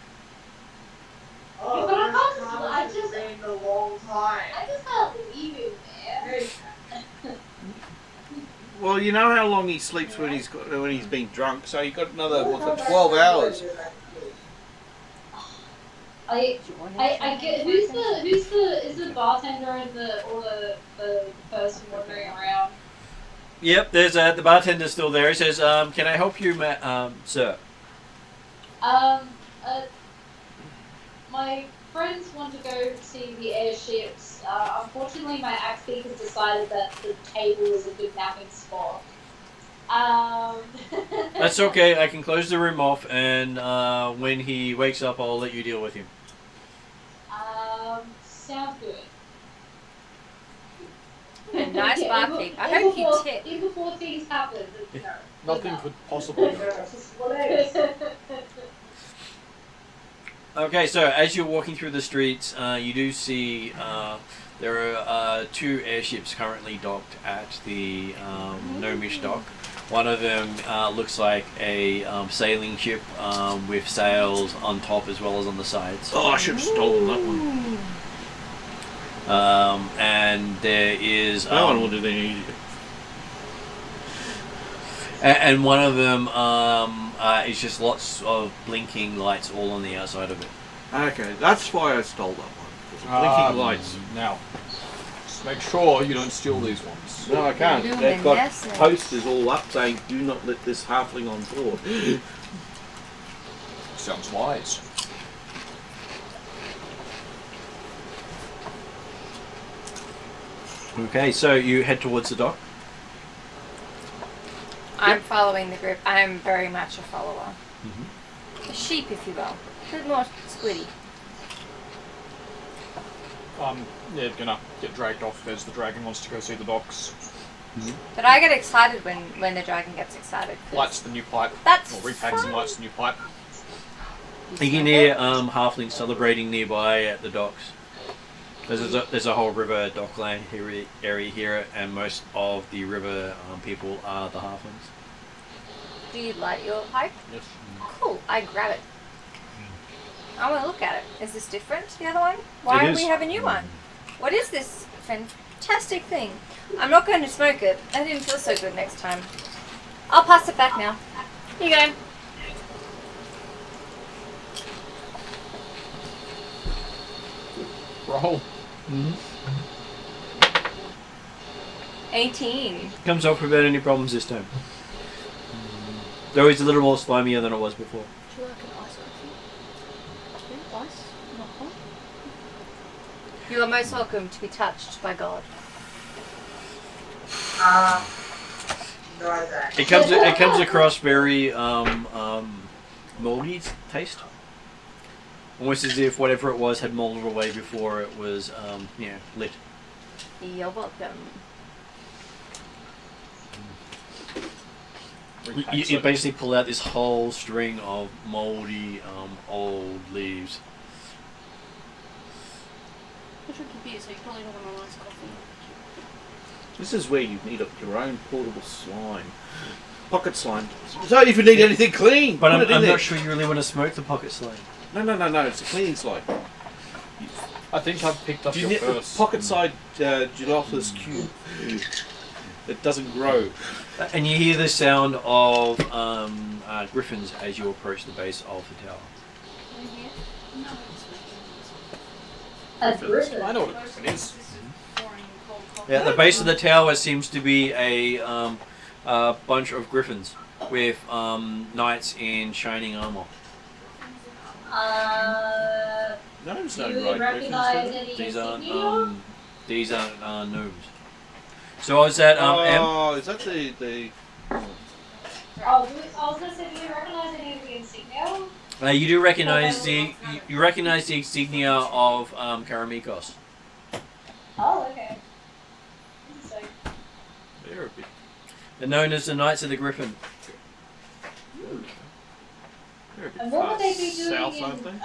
Oh, But I this can't- time I has just- been a long time. I just can't leave him there. Hey, Well, you know how long he sleeps when he's been drunk, so you got another 12 hours. I get who's the is the bartender and the person wandering around? Yep, there's the bartender's still there. He says, "Can I help you, sir?" Uh, my friends want to go see the airships. Unfortunately, my axe beak has decided that the table is a good napping spot. That's okay. I can close the room off, and when he wakes up, I'll let you deal with him. Sounds good. Nice Yeah, barkeep. I hope you tip. Even before things happen, Nothing could possibly go wrong. Okay, so as you're walking through the streets, you do see there are 2 airships currently docked at the Gnomish dock. One of them looks like a sailing ship with sails on top as well as on the sides. Oh, I should have stolen that one. And there is... That one would have been easier. And one of them is just lots of blinking lights all on the outside of it. Okay, that's why I stole that one. Blinking lights. Now, just make sure you don't steal these ones. No, I can't. You're They've got messing. posters all up saying, "Do not let this halfling on board." Sounds wise. Okay, so you head towards the dock. I'm following the group. I'm very much a follower. A sheep, if you will. A bit more squiddy. Yeah, gonna get dragged off as the dragon wants to go see the docks. But I get excited when the dragon gets excited. 'Cause Lights the new pipe. That's Or repacks and fun. lights the new pipe. You can hear halflings celebrating nearby at the docks. There's a whole river dockland area here, and most of the river people are the halflings. Do you light your pipe? Yes. Cool. I grab it. I want to look at it. Is this different to the other one? Why It do is. we have a new one? What is this fantastic thing? I'm not going to smoke it. That didn't feel so good next time. I'll pass it back now. Here you go. Roll. 18. Comes off without any problems this time. Though it's a little more slimier than it was before. Would you like an ice coffee? Ice? Not hot? You are most welcome to be touched by God. No thanks. It comes across very moldy taste. Almost as if whatever it was had molded away before it was lit. You're welcome. You basically pull out this whole string of moldy old leaves. I drink a beer, so you probably don't want a nice coffee. This is where you need up your own portable slime. Pocket slime. Don't even need anything clean. But Put it in I'm there. not sure you really want to smoke the pocket slime. No. It's a cleaning slime. I think I've picked up Do your you need the first. pocket-side gelatinous cube? It doesn't grow. And you hear the sound of griffins as you approach the base of the tower. A griffin. I know what a griffin is. Yeah, at the base of the tower seems to be a bunch of griffins with knights in shining armor. Gnomes Do don't you ride recognize griffins, do any These aren't insignia? these aren't gnomes. So I was at M. Oh, is that the... Oh, I was gonna say, do you recognize any of the insignia? You do recognize you recognize the insignia of Karamikos. Oh, okay. Interesting. They're a bit... They're known as the Knights of the Griffin. They're a bit And what would they far be doing south, aren't they? in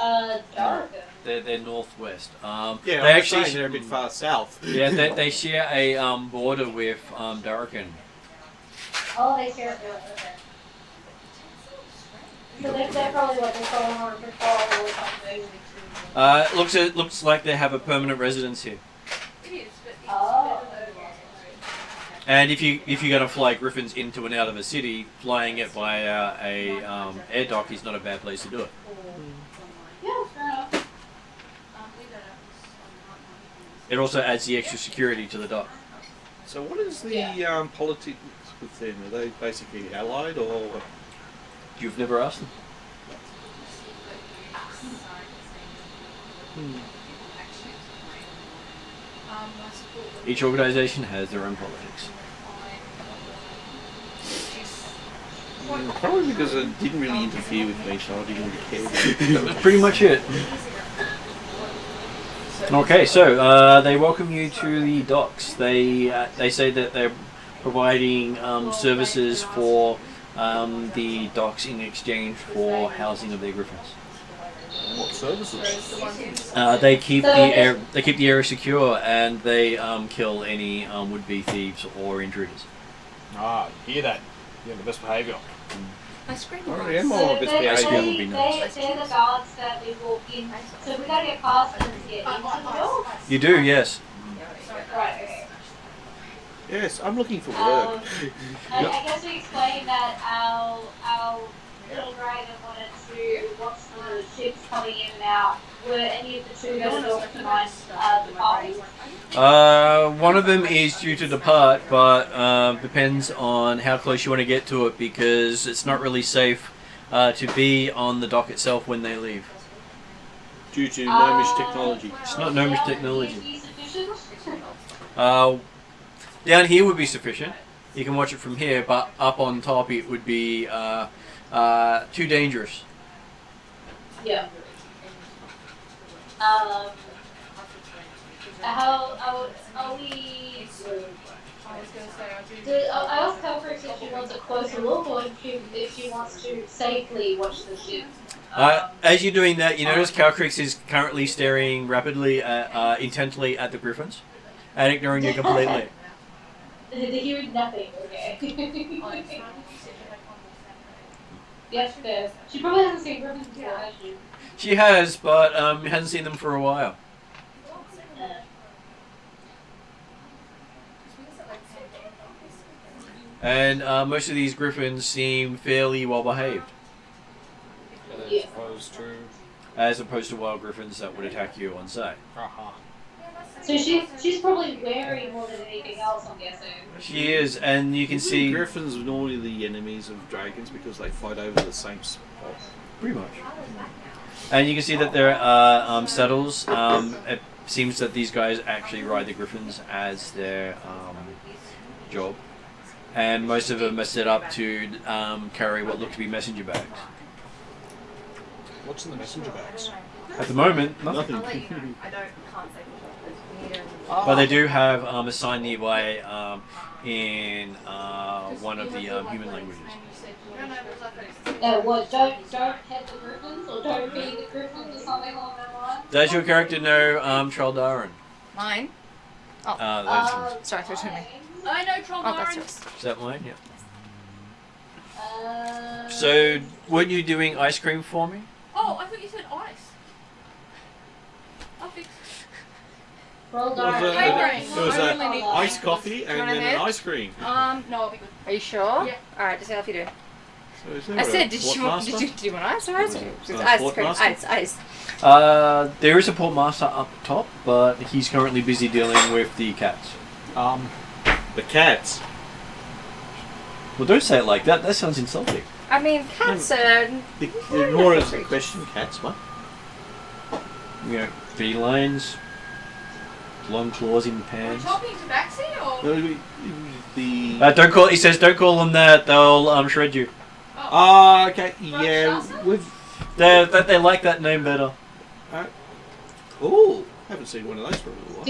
Darken? They're northwest. Yeah, they I'm actually saying they're a bit far south. Yeah, they share a border with Darken. Oh, they share it. Okay. So they're probably like going on patrol or something. It looks like they have a permanent residence here. Oh. And if you're going to fly griffins into and out of a city, flying it via a air dock is not a bad place to do it. Yeah, fair enough. It also adds the extra security to the dock. So what is the politics with them? Are they basically allied or... You've never asked them. Each organization has their own politics. Probably because it didn't really interfere with me, so I didn't really care. That was pretty much it. Okay, so they welcome you to the docks. They say that they're providing services for the docks in exchange for housing of their griffins. What services? They keep the area secure, and they kill any would-be thieves or intruders. Ah, you hear that? You're in the best behaviour. Ice cream. Already am all of this behaviour would be nice. They're the guards that we walk in. So we gotta get past them to get into the door. You do, yes. Right, okay. Yes, I'm looking for work. I guess we explained that our little dragon wanted to watch the ships coming in and out. Were any of the two going to optimize the path? One of them is due to depart, but depends on how close you want to get to it, because it's not really safe to be on the dock itself when they leave. Due to gnomish technology. It's not gnomish technology. Sufficient? Down here would be sufficient. You can watch it from here, but up on top it would be too dangerous. Yeah. How are we? I asked Calfrex if she wants a closer look, or if she wants to safely watch the ship. As you're doing that, you notice Calcrix is currently staring rapidly, intently at the griffins, and ignoring you completely. They're hearing nothing. Okay. Yes, fair. She probably hasn't seen griffins before, has she? She has, but hasn't seen them for a while. And most of these griffins seem fairly well behaved, Yeah. as opposed to wild griffins that would attack you on sight. So she's probably wary more than anything else, I'm guessing. She is, and you can see Griffins are normally the enemies of dragons because they fight over the same spot. pretty much. And you can see that there are saddles. It seems that these guys actually ride the griffins as their job. And most of them are set up to carry what look to be messenger bags. What's in the messenger bags? At the moment, nothing. Nothing. But they do have a sign nearby in one of the human languages. What? Don't pet the griffins, or don't feed the griffins, or something along that line. Does your character know Traldaran? Mine? Sorry, throw it to me. I know Troll Oh, that's yours. Is that mine? Yeah. So, weren't you doing ice cream for me? Oh, I thought you said ice. I'll fix. Roll There was dark. there was I really need iced coffee and want a then an hit? ice cream. No, I'll be good. Are you sure? Yeah. Alright, just help you do. So is there I a said, did you want ice or ice cream? Ice Port cream. master? Ice. There is a port master up top, but he's currently busy dealing with the cats. The cats. Well, don't say it like that. That sounds insulting. I mean, cats are... Ignore as a question, cats, what? You know, felines, long claws in pants. Talking to Baxi or? No, the... Don't call. He says, don't call them that. They'll shred you. Ah, okay, yeah, we've... They like that name better. Oh, haven't seen one of those for a little while.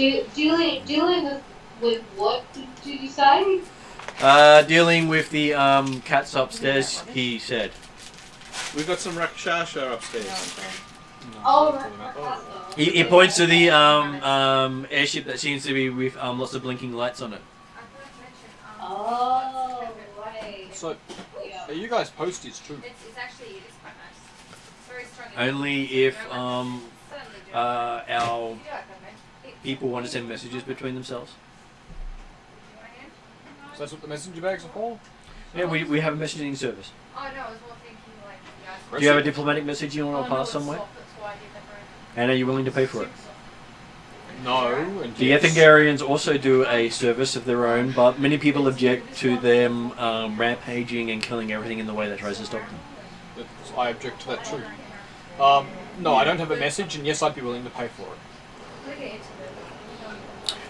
Dealing with what did you say? Dealing with the cats upstairs, he said. We've got some Rakshasha upstairs. Oh, right. He points to the airship that seems to be with lots of blinking lights on it. Oh, right. So, Yeah. are you guys posties too? It's actually quite nice. Very strong. Only if our people want to send messages between themselves. So that's what the messenger bags are for? Yeah, we have a messaging service. Oh no, I was more thinking like Do you have a diplomatic message you want to pass somewhere? And are you willing to pay for it? No. And The yes. Ethengarians also do a service of their own, but many people object to them rampaging and killing everything in the way that tries to stop them. I object to that too. No, I don't have a message, and yes, I'd be willing to pay for it.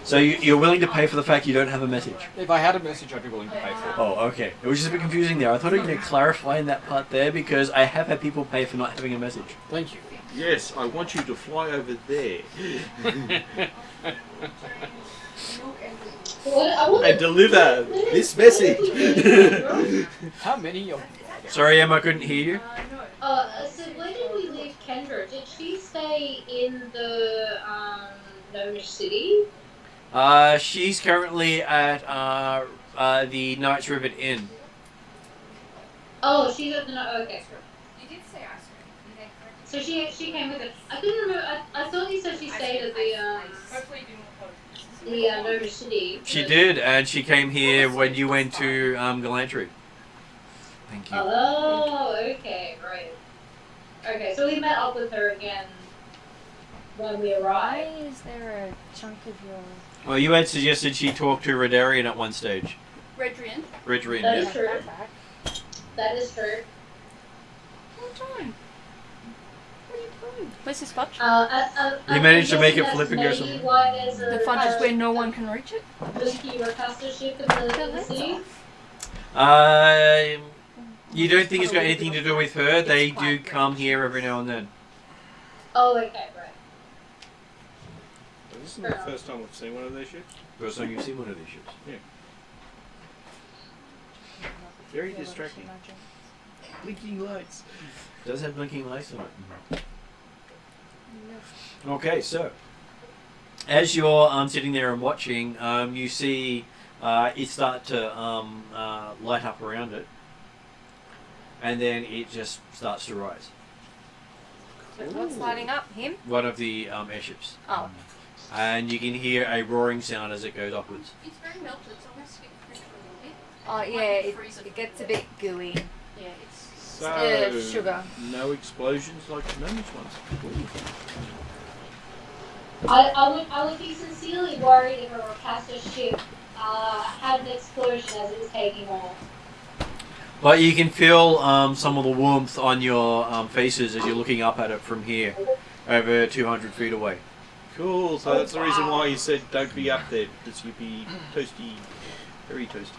So you're willing to pay for the fact you don't have a message? If I had a message, I'd be willing to pay for it. Oh, okay. It was just a bit confusing there. I thought you were going to clarify in that part there because I have had people pay for not having a message. Thank you. Yes, I want you to fly over there and deliver this message. How many of Sorry, Em, I couldn't hear you. So where did we leave Kendra? Did she stay in the Gnomish City? She's currently at the Knights River Inn. Oh, she's at the okay. You did say ice cream. So she came with it. I couldn't remember. I thought you said she stayed at the Gnomish City. She did, and she came here when you went to Galantry. Thank you. Oh, okay, right. Okay, so we met up with her again when we Why arrived. is there a chunk of your... Well, you had suggested she talked to Redarian at one stage. Redrian. Redrian, That yeah. is true. That is true. What time? What are you doing? Where's this fudge? You managed to make it that's flip and go maybe somewhere? why there's The fudge is where no one can reach it? Blinky Rakasta ship in the city. You don't think it's got anything to do with her? They do come here every now and then. Oh, okay, right. This isn't the first time we've seen one of their ships. First time you've seen one of these ships. Very distracting. Blinking lights. Does have blinking lights on it. Okay, so as you're sitting there and watching, you see it start to light up around it, and then it just starts to rise. What's lighting up? Him? One of the airships, Oh. and you can hear a roaring sound as it goes upwards. It's very melted, so I'm going to get fresh a little bit. Oh, yeah, it gets a bit gooey. Yeah, it's... So, Sugar. no explosions like the Gnomish ones. I would be sincerely worried if a Rakasta ship had an explosion as it was taking off. But you can feel some of the warmth on your faces as you're looking up at it from here, over 200 feet away. Cool, so that's the reason why you said don't be up there, because you'd be toasty, very toasty.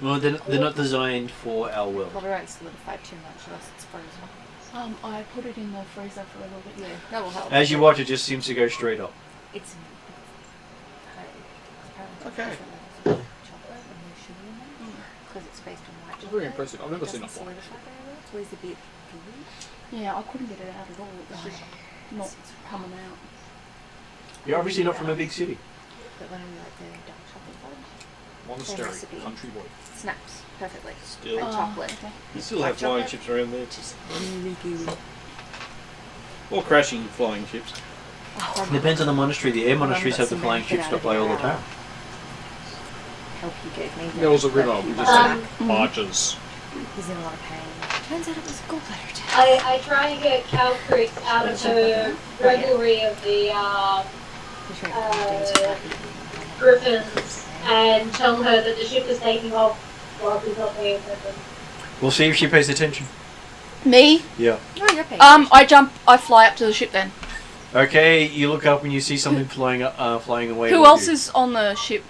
Well, they're not designed for our world. Probably won't solidify too much unless it's frozen. I put it in the freezer for a little bit. Yeah, that will help. As you watch, it just seems to go straight up. It's... Okay. Because it's based on white It's very impressive. I've never seen a flying. flying ship. Where's the bit gooey? Yeah, I couldn't get it out at all. It was just not coming out. You're obviously not from a big city. But when I'm like the dark chocolate fudge, Monastery, recipe. country boy. snaps perfectly. Still, Like chocolate. Okay. you still have chocolate. flying ships around there, just Really gooey. or crashing flying ships. Depends on the monastery. The air monasteries have the flying ships stop by all the time. Help you gave me. There was a river. We just had barges. He's in a lot of pain. Turns out it was a gallbladder test. I try and get Calcrix out of her revelry of the griffins and tell her that the ship is taking off while she's not paying attention. We'll see if she pays attention. Me? Yeah. Oh, you're paying. I fly up to the ship then. Okay, you look up and you see something flying away. Who with else you. is on the ship?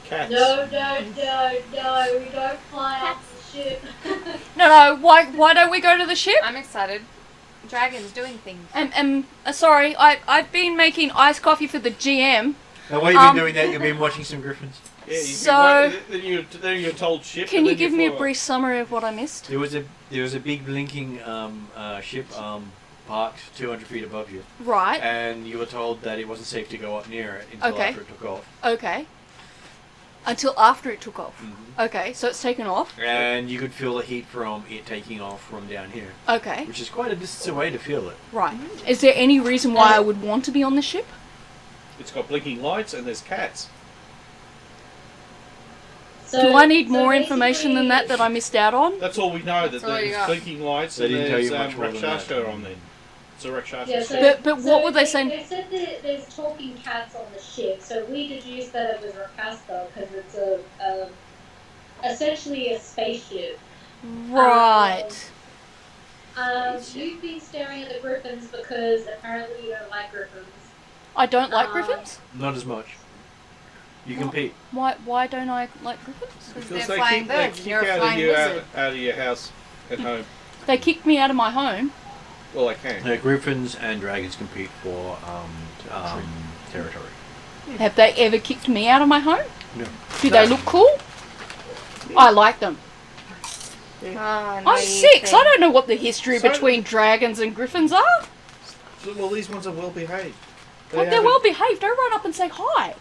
Cats. No, we don't fly off the ship. No, why don't we go to the ship? I'm excited. Dragons doing things. Sorry, I've been making iced coffee for the GM. Now, while you've been doing that, you've been watching some griffins. Yeah, So- then you're told ship. Can and you then give me a fly. brief summary of what I missed? There was a big blinking ship parked 200 feet above you, Right. and you were told that it wasn't safe to go up near it until Okay. after it took off. Okay. Until after it took off. Mhm. Okay, so it's taken off. And you could feel the heat from it taking off from down here, Okay. which is quite a distance away to feel it. Right. Is there any reason why I would want to be on the ship? It's got blinking lights and there's cats. So, Do I need so more information than that basically- I missed out on? That's all we know. That's That all you there's got. blinking lights They and didn't tell there's you much more than that. Rakshasa on there. It's a Rakshasa Yeah, ship. so, But what were they saying? They said that there's talking cats on the ship, so we deduced that it was Rakasta because it's essentially a spaceship. Right. You've been staring at the griffins because apparently you don't like griffins. I don't like griffins. Not as much. You compete. Why don't I like griffins? Because they're flying they birds, kick and you're a out of flying you lizard. out of your house at home. They kicked me out of my home. Well, they can. Griffins and dragons compete for territory. Have they ever kicked me out of my home? No. Do they look cool? I like them. Oh, I'm 6. I don't know what the history between dragons and griffins are. Well, these ones are well behaved. They're well behaved. Don't run up and say hi.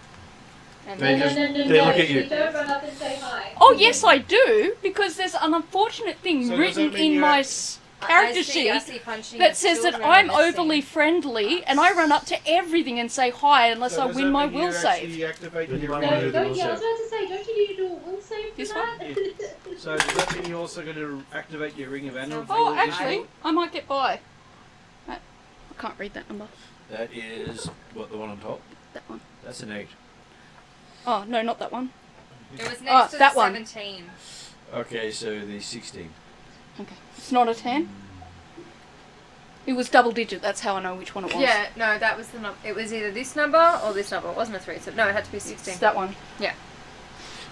They just they look at you. Don't run up and say hi. Oh yes, I do, because there's an unfortunate thing So does written that mean in you my act- character I sheet see punching that at says that children I'm and missing. overly friendly and I run up to everything and say hi unless So I does win that my mean will you save. actually activate Then you your might wanna do the I was will about to say, don't you need to do a will save for This that? So does that mean you're also going to activate your Ring of Animal? Oh, actually, I might get by. I can't read that number. That is what the one on top. That one. That's an 8. Oh no, not that one. It was Oh, next to that the one. 17. Okay, so the 16. Okay, it's not a 10. It was double digit. That's how I know which one it was. Yeah, no, that was the number. It was either this number or this number. It wasn't a 3, so no, it had to be 16. It's that one. Yeah.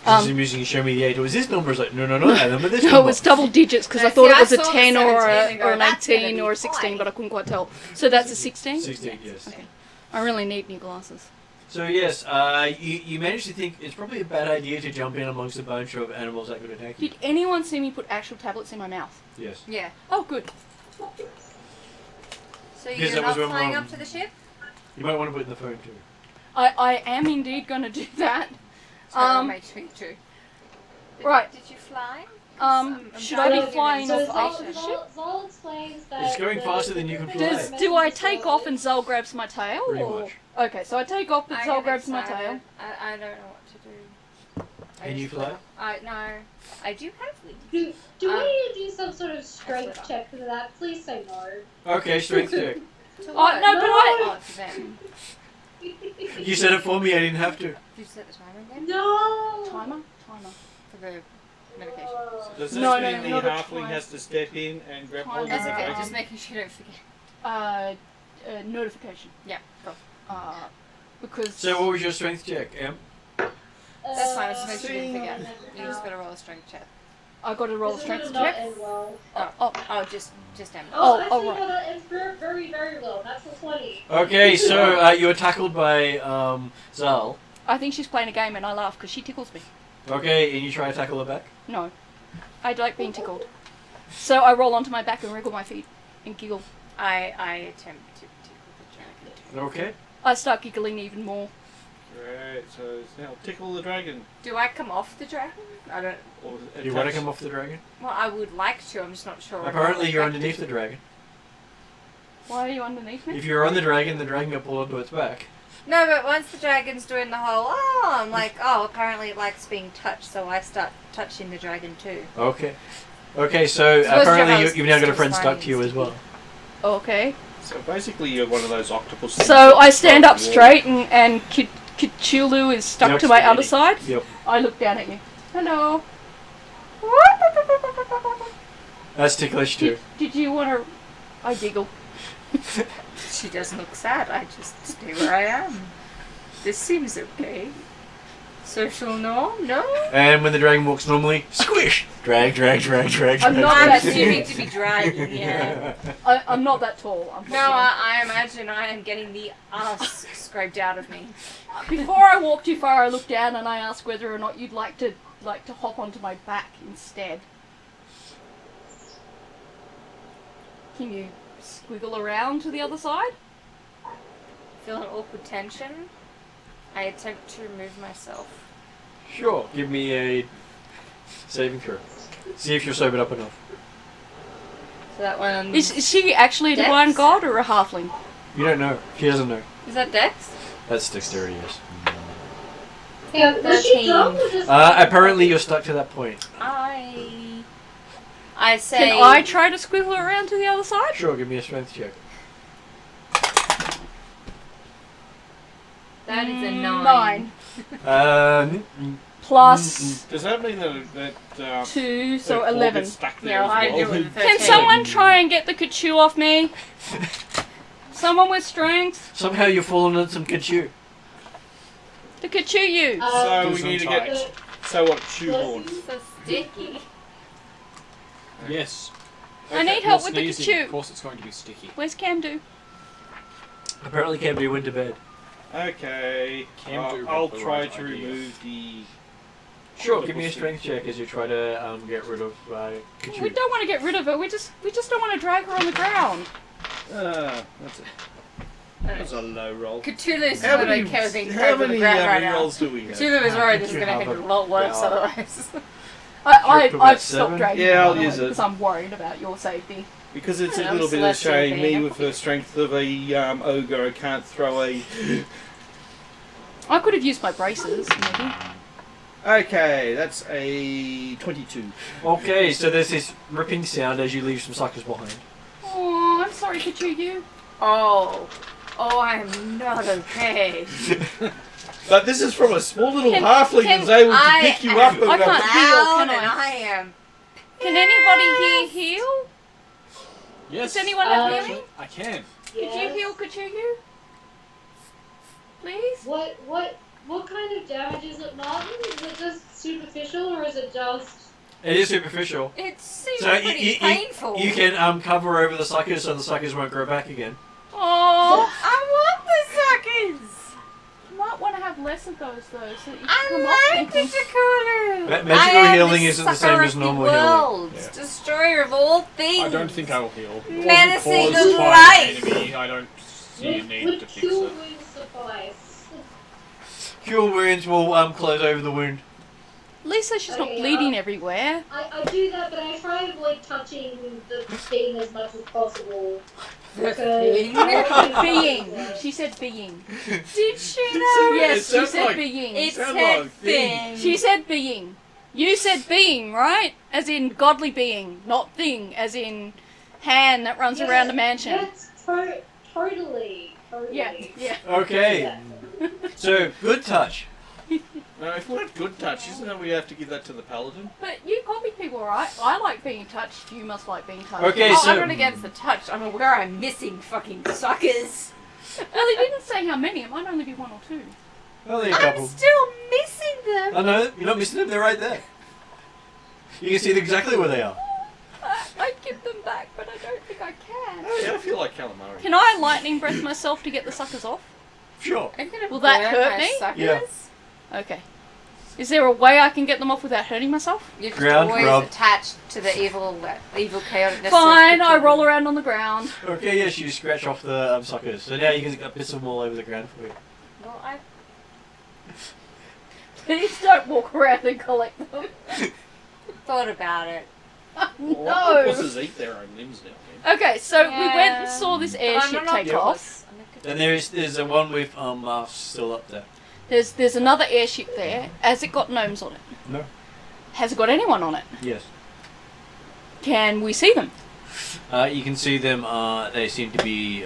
This amusing. Show me the 8. It was this number. It's like no, that number. This No, number. it was double digits because No, I thought see, it was I a saw the 10 or 17 and go, an "That's gonna 18 be or a 16, high." but I couldn't quite tell. So that's a 16? 16. Yes. Okay. I really need new glasses. So yes, you managed to think it's probably a bad idea to jump in amongst a bunch of animals that could attack you. Did anyone see me put actual tablets in my mouth? Yes. Yeah. Oh, good. So Because you're that was not when flying we're up to the ship? You might want to put it in the phone too. I am indeed going to do that. So I'll make sure you do. Right. Did you fly? Should I be flying So off the ship? Zal explains that It's going faster than you can fly. Do I take off and Zal grabs my tail? Pretty or? much. Okay, so I take off and I Zal get grabs my excited. tail. I don't know what to do. Can you fly? No. I do have wings. Do we need to do some sort of strength check for that? Please say no. Okay, strength check. To Oh, what? no, but Oh, to them. You said it for me. I didn't have to. Did you set the timer again? No. Timer? For the medication. Does this No, mean the not a halfling time. has to step in and grab hold of That's the okay. dragon? Just making sure you don't forget. Notification. Yeah, go. Because... So what was your strength check, Em? That's fine. Just make sure you didn't forget. You just gotta roll a strength check. I got to roll a This strength is not check. end well. Just end. Oh, Actually, right. no, that ends very, very well. That's a 20. Okay, so you were tackled by Zal. I think she's playing a game and I laugh because she tickles me. Okay, and you try to tackle her back. No. I like being tickled. So I roll onto my back and wriggle my feet and giggle. I attempt to tickle the dragon. Okay. I start giggling even more. Right, so it's now tickle the dragon. Do I come off the dragon? I don't. Or You want to attach- come off the dragon? Well, I would like to. I'm just not sure. Apparently, you're how underneath the dragon. Why are you underneath me? If you're on the dragon will pull onto its back. No, but once the dragon's doing the whole, I'm like, apparently it likes being touched, so I start touching the dragon too. Okay. Okay, so Suppose apparently your you've now got a house friend is stuck to you as well. Okay. So basically, you're one of those octopus. So I stand up straight and Cthulhu is stuck You're to my steady. other side. Yep. I look down at you. Hello. That's ticklish too. Did you want to... I giggle. She doesn't look sad. I just stay where I am. This seems okay. Social norm? No? And when the dragon walks normally, squish! Drag. I'm not I'm that assuming to be dragging, yeah. I'm not that tall. No, I imagine I am getting the ass scraped out of me. Before I walk too far, I look down and I ask whether or not you'd like to hop onto my back instead. Can you squiggle around to the other side? Feel an awkward tension. I attempt to remove myself. Sure. Give me a saving throw. See if you're sobered up enough. So that one... Is she actually a Dex? divine god or a halfling? You don't know. She doesn't know. Is that Dex? That's dexterity, yes. Yeah, was she drunk or just... Apparently you're stuck to that point. I say... Can I try to squiggle around to the other side? Sure, give me a strength check. That is a 9. 9. plus Does that mean that 2, so the core 11. gets stuck there Yeah, as I well? do with the Can 13. someone try and get the Kachu off me? Someone with strength? Somehow you're falling on some Kachu. The Kachu you! So we Who's need to on get. charge? So what? Shoehorn. So sticky. Yes. I need You're help with the sneezing. Kachu. Of course it's going to be sticky. Where's Camdo? Apparently Camby went to bed. Okay. Can do I'll the try right to idea. remove the. Sure, give me a strength check as you try to get rid of We Kachu. don't want to get rid of her, we just don't want to drag her on the ground. That's it. That's a low roll. Cthulhu's How literally many, carrying how over the many ground right now. rolls do we have? Cthulhu is worried this is going to have hit a a lot worse bell? otherwise. I've about stopped 7? dragging Yeah, her I'll on use it. because I'm worried about your safety. Because it's a I'm little bit of a celestial shame. Me being. with the strength of a ogre, I can't throw a. I could have used my braces, maybe. Okay, that's a 22. Okay, so there's this ripping sound as you leave some suckers behind. Oh, I'm sorry, Kachu you. Oh, I'm not okay. But this is from a small little Can- halfling can who's able to I pick you am up. And I can't heal, can Loud, and I? I am. Can anybody here heal? Yes. Does anyone have healing? I can. Could you heal Kachu you? Please? What kind of damage is it, Martin? Is it just superficial or is it just... It is superficial. It seems So pretty painful. you can cover over the suckers so the suckers won't grow back again. Oh, I want the suckers. you might want to have less of those though, so that you can I come like off the things. Cthulhu. Magical I am healing the isn't the sucker same as of normal the healing. worlds, destroyer of all things. I don't think I will heal. It wasn't Menacing caused the by light. an enemy. I don't see a need Would to fix cure it. wounds suffice? Cure wounds will close over the wound. At least so she's not Okay, bleeding everywhere. I do that, but I try to avoid touching the thing as much as possible. The Because thing? I don't think Being. it's She said being. Did she know? Yes, she sounds said like- being. It sound said like thing. thing. She said being. You said being, right? As in godly being, not thing, as in hand that runs Yeah, around a mansion. That's totally. Yeah, yeah. Okay, Yeah. so good touch. No, if we're good touch, isn't that we have to give that to the paladin? But you copied people, right? I like being touched. You must like being touched. Okay, Oh, so I'm not against the touch. I'm aware I'm missing fucking suckers. Well, they didn't say how many. It might only be one or two. only a I'm couple. still missing them. I know you're not missing them. They're right there. You can see exactly where they are. I'd give them back, but I don't think I can. Oh yeah, I feel like calamari. Can I lightning breath myself to get the suckers off? Sure. I'm gonna Will that burn hurt my me? Suckers. Yeah. Okay. Is there a way I can get them off without hurting myself? You're just Ground always rub. attached to the evil chaoticness. Fine, of I Cthulhu. roll around on the ground. Okay, yes, you scratch off the suckers. So now you can get bits of them all over the ground for you. Well, I Please don't walk around and collect them. thought about it. Well, No. octopuses eat their own limbs now. Okay, so we went and Yeah. saw this But I'm airship not take octopus. off. I'm a And there's a one with masks still up there. There's another airship there. Has it got gnomes on it? No. Has it got anyone on it? Yes. Can we see them? You can see them. They seem to be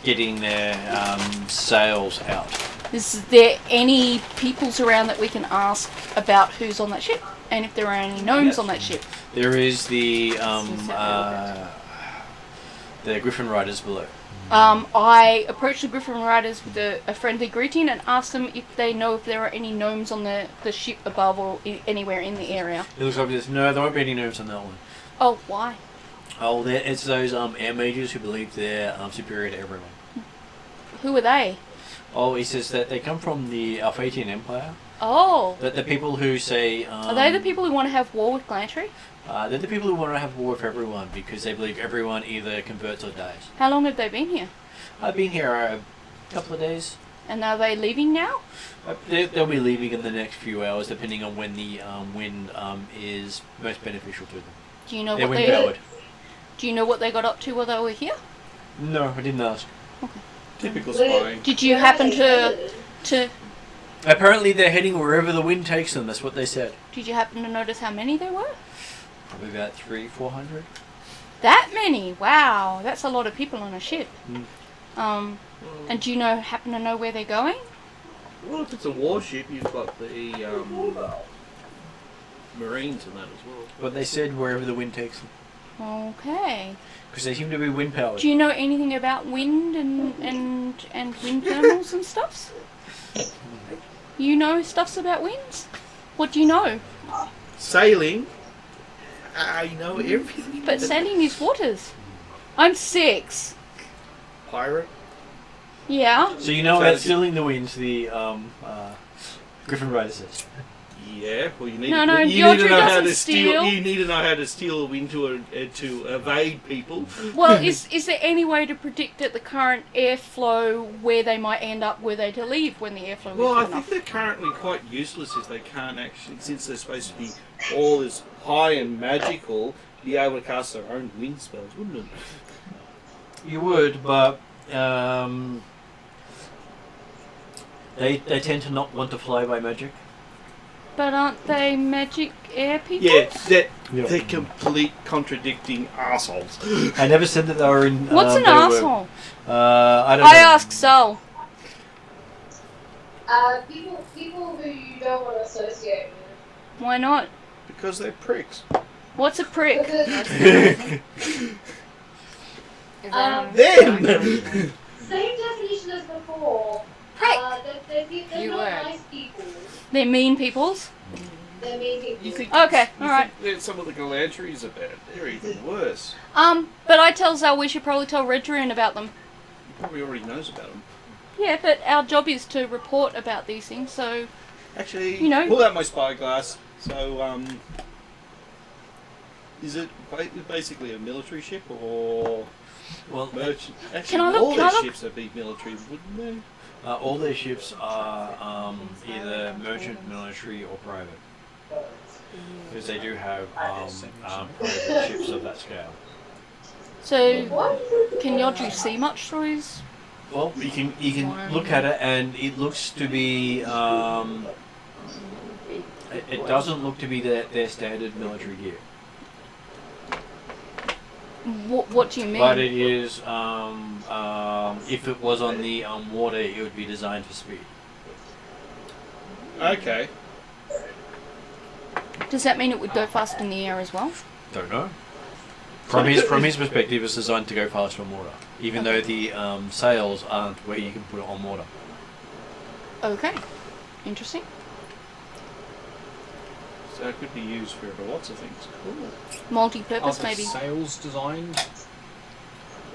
getting their sails out. Is there any peoples around that we can ask about who's on that ship? And if there are any gnomes Yes. on that ship? There is the Seems a Griffin Riders below. I approached the Griffin Riders with a friendly greeting and asked them if they know if there are any gnomes on the ship above or anywhere in the area. It looks like this. No, there won't be any gnomes on that one. Oh, why? Oh, it's those air mages who believe they're superior to everyone. Who are they? Oh, he says that they come from the Alphatian Empire. Oh, That the people who say are they the people who want to have war with Glantry? they're the people who want to have war with everyone because they believe everyone either converts or dies. How long have they been here? I've been here a couple of days. And are they leaving now? They'll be leaving in the next few hours, depending on when the wind is most beneficial to them. Do you know They're what wind powered. Do you know what they got up to while they were here? No, I didn't ask. Typical spying. Did you happen to Apparently, they're heading wherever the wind takes them. That's what they said. did you happen to notice how many there were? Probably about 300-400. That many? Wow, that's a lot of people on a ship. Mm. And do you happen to know where they're going? Well, if it's a warship, you've got the Marines and that as well. But they said wherever the wind takes them. Okay. Because they seem to be wind powered. Do you know anything about wind and wind thermals and stuffs? You know stuffs about winds? What do you know? Sailing. I know everything. But sailing is waters. I'm 6. Pirate. Yeah. So you know about stealing the winds, the Griffin Rider says. Yeah, well you need, No, you need to Yodri know how doesn't to steal. You need to know how to steal a wind to evade people. Well, is there any way to predict at the current airflow where they might end up, were they to leave when the airflow Well, I is good think enough? they're currently quite useless if they can't actually, since they're supposed to be all this high and magical, be able to cast their own wind spells, wouldn't it? You would, but they tend to not want to fly by magic. But aren't they magic air people? Yeah, they're complete contradicting assholes. I never said that they were in. What's an they were- asshole? I don't I know. ask Sal. People who you don't want to associate with. Why not? Because they're pricks. What's a prick? Because Them! same definition as before. Prick. They're You not were. nice people. They're mean peoples. They're mean people. You think? Okay, you alright. think that some of the Galantries are bad? They're even worse. But I tell Zal we should probably tell Redrian about them. He probably already knows about them. Yeah, but our job is to report about these things, so... Actually, You know- pull out my spyglass. So, is it basically a military ship or Well, merchant? Actually, Can I look- all can I their look? ships would be military, wouldn't they? all their ships are either merchant, military, or private. Because they do have private ships of that scale. So, can Yodri see much through his... Well, you can look at it, and it looks to be. It doesn't look to be their standard military gear, What do you mean? but it is. If it was on the water, it would be designed for speed. Okay. Does that mean it would go fast in the air as well? Don't know. From his perspective, it's designed to go fast on water, even though the sails aren't where you can put it on water. Okay. Interesting. So it could be used for lots of things. Cool. Multi-purpose, Are the maybe. sails designed?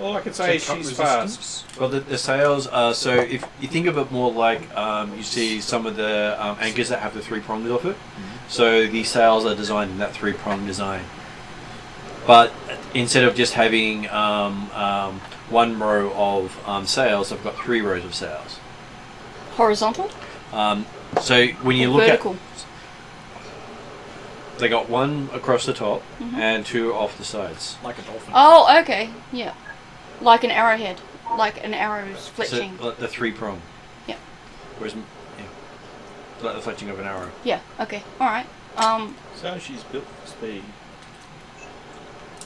All I can say is to cut she's fast. resistance? Well, the sails are so. If you think of it more like you see some of the anchors that have the 3 prongs off it, so the sails are designed in that 3-prong design. But instead of just having 1 row of sails, I've got 3 rows of sails. Horizontal? So when you look Vertical? at, they got 1 across the top Mhm. and 2 off the sides. Like a dolphin. Oh, okay. Yeah. Like an arrowhead. Like an arrow's fletching. So like the 3-prong. Yeah. Whereas, yeah, like the fletching of an arrow. Yeah, okay. Alright. So she's built for speed.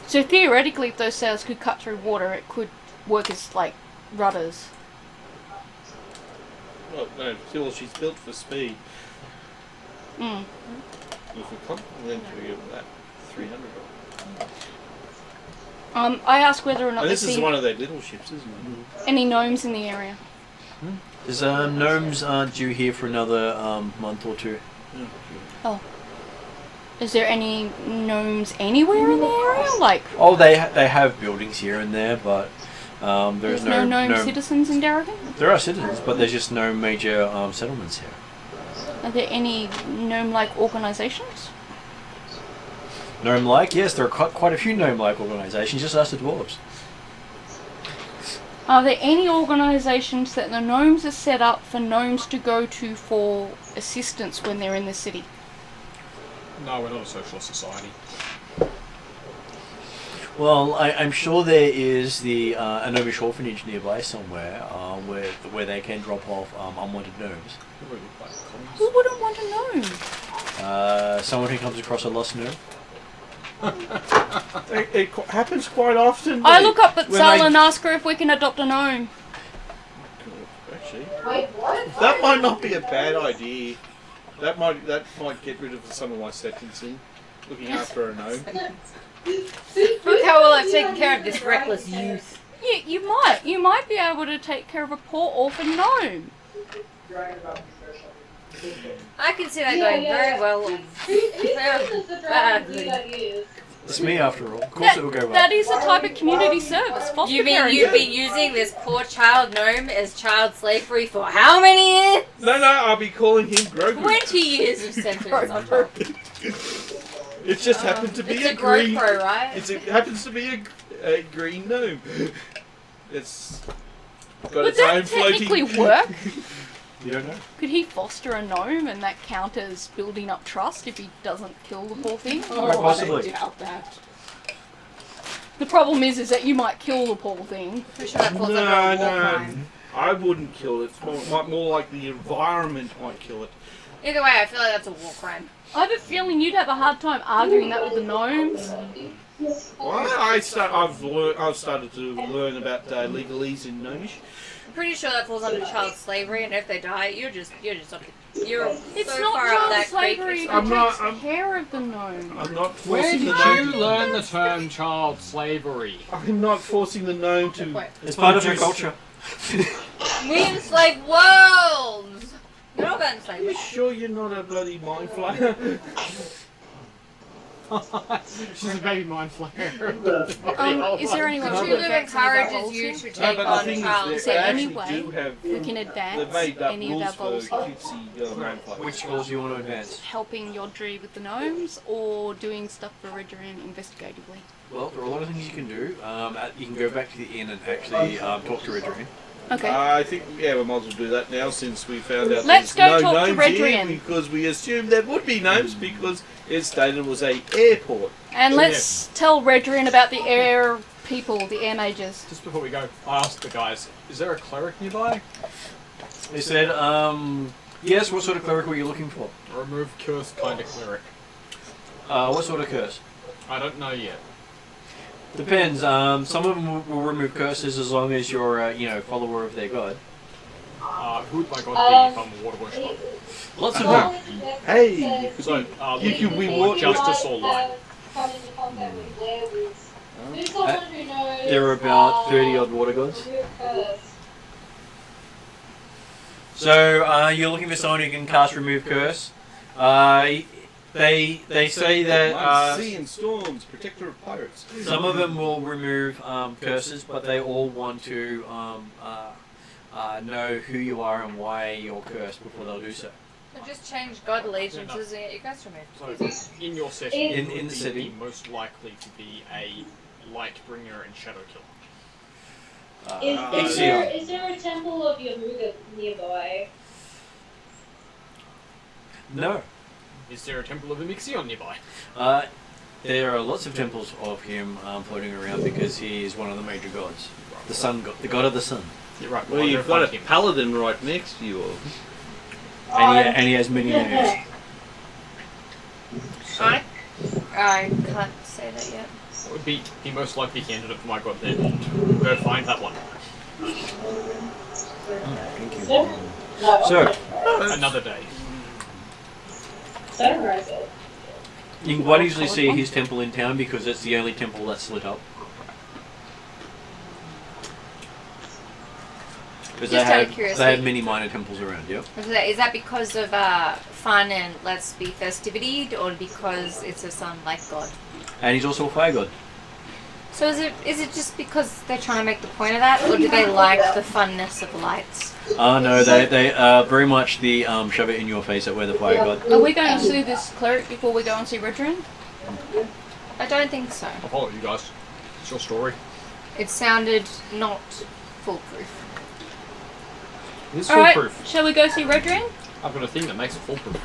So theoretically, if those sails could cut through water, it could work as, like, rudders. Well, no, still she's built for speed. Mm. With a complementary of that 300. I ask whether or not And there's this is one of their little ships, isn't it? any gnomes in the area. There's gnomes aren't due here for another month or 2. Yeah. Is there any gnomes anywhere in the area? Like, Oh, they have buildings here and there, but there's there's no gnome no. citizens in Darragon? There are citizens, but there's just no major settlements here. Are there any gnome-like organisations? Gnome-like, yes, there are quite a few gnome-like organisations. Just ask the dwarves. Are there any organisations that the gnomes are set up for gnomes to go to for assistance when they're in the city? No, we're not a socialist society. Well, I'm sure there is the a gnomish orphanage nearby somewhere where they can drop off unwanted gnomes. Probably look like colonies. Who wouldn't want a gnome? Someone who comes across a lost gnome. It happens quite often. I look up at when Sal they- and ask her if we can adopt a gnome. actually. Wait, what? That might not be a bad idea. That might get rid of some of my sentencing. Looking after a gnome. Look how well I've taken care of this reckless youth. You might be able to take care of a poor orphan gnome. I can see that going very well. Badly. It's me after all. Of course it will go well. That is a type of community service. Foster You mean parenting. you've been using this poor child gnome as child slavery for how many years? No, I'll be calling him Grogu. 20 years of sentence on top. It just happened to be It's a a growth green. pro, right? It happens to be a green gnome. It's got Would its own that technically floating. work? You don't know? Could he foster a gnome and that count as building up trust if he doesn't kill the poor thing? Quite possibly. I doubt that. The problem is that you might kill the poor thing. Pretty sure that falls under a war No, crime. I wouldn't kill it. It's more like the environment might kill it. Either way, I feel like that's a war crime. I have a feeling you'd have a hard time arguing that with the gnomes. Well, I've started to learn about legalese in Gnomish. I'm pretty sure that falls under child slavery, and if they die, you're It's so not far up child that creek. slavery it's if I'm he not- takes I'm- care of the gnome. I'm not Where forcing did the you gnome. learn the term child slavery? I'm not forcing the gnome to. It's part of her culture. We enslave worlds! You're not going to Are enslave you me. sure you're not a bloody mind flayer? She's a baby mind flayer. Is there any way we Cthulhu can advance any of our encourages goals you here? to No, take but the on thing child Is they there slavery. any actually way do have. we can They've advance made up any of our rules for goals here? cutesy gnome flayers. Which goals do you want to advance? Helping Yodri with the gnomes or doing stuff for Ridgeran investigatively? Well, there are a lot of things you can do. You can go back to the inn and actually talk to Redrian. Okay. I think we might as well do that now since we found out Let's there's go no talk to gnomes here Redrian. because we assumed there would be gnomes because it stated it was a airport. And let's tell Redrian about the air people, the air mages. Just before we go, I asked the guys, is there a cleric nearby? They said, yes, what sort of cleric were you looking for? A remove curse kind of cleric. What sort of curse? I don't know yet. Depends. Some of them will remove curses as long as you're a follower of their god. Who would my god be if I'm a water worshipper? Lots of them. Hey, So, You looking can be for what- justice or light. Come into contact with werewolves. Who's someone who knows? There are about 30 odd water gods. So you're looking for someone who can cast remove curse. They say that sea and storms, protector of pirates. some of them will remove curses, but they all want to know who you are and why you're cursed before they'll do so. So just change god allegiances and get your curse removed. So, in your session, In who would the be city. most likely to be a light bringer and shadow killer? Is there a temple of Yamuga nearby? No. Is there a temple of Emixion nearby? There are lots of temples of him floating around because he is one of the major gods. The sun god, the god of the sun. You're right. Well, I'll you've go got a find him. paladin right next to you. And he has many names. I can't say that yet. What would be the most likely candidate for my god then? Go find that one. Thank you. So, Another day. Sunrise it. you can quite easily see his temple in town because it's the only temple that's lit up. Because Just out of they curiosity. have many minor temples around, yep. Is that because of fun and let's be festivity, or because it's a sun like god? And he's also a fire god. So is it just because they're trying to make the point of that, or do they like the funness of lights? No, they very much the shove it in your face that we're the fire god. Are we going to see this cleric before we go and see Redrian? I don't think so. I'll follow you guys. It's your story. It sounded not foolproof. It's Alright, foolproof. shall we go see Redrian? I've got a thing that makes it foolproof.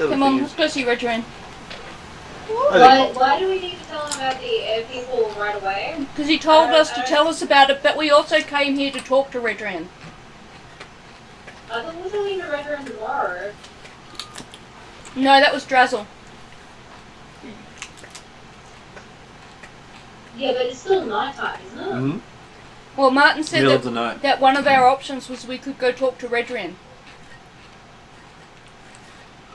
Come on, let's go see Redrian. Why do we need to tell him about the air people right away? Because he told us to tell us about it, but we also came here to talk to Redrian. I thought we were talking to Red Room tomorrow. No, that was Drazzle. Yeah, but it's still nighttime, isn't it? Mm-hmm. Well, Martin said Middle of that, the night. that one of our options was we could go talk to Redrin.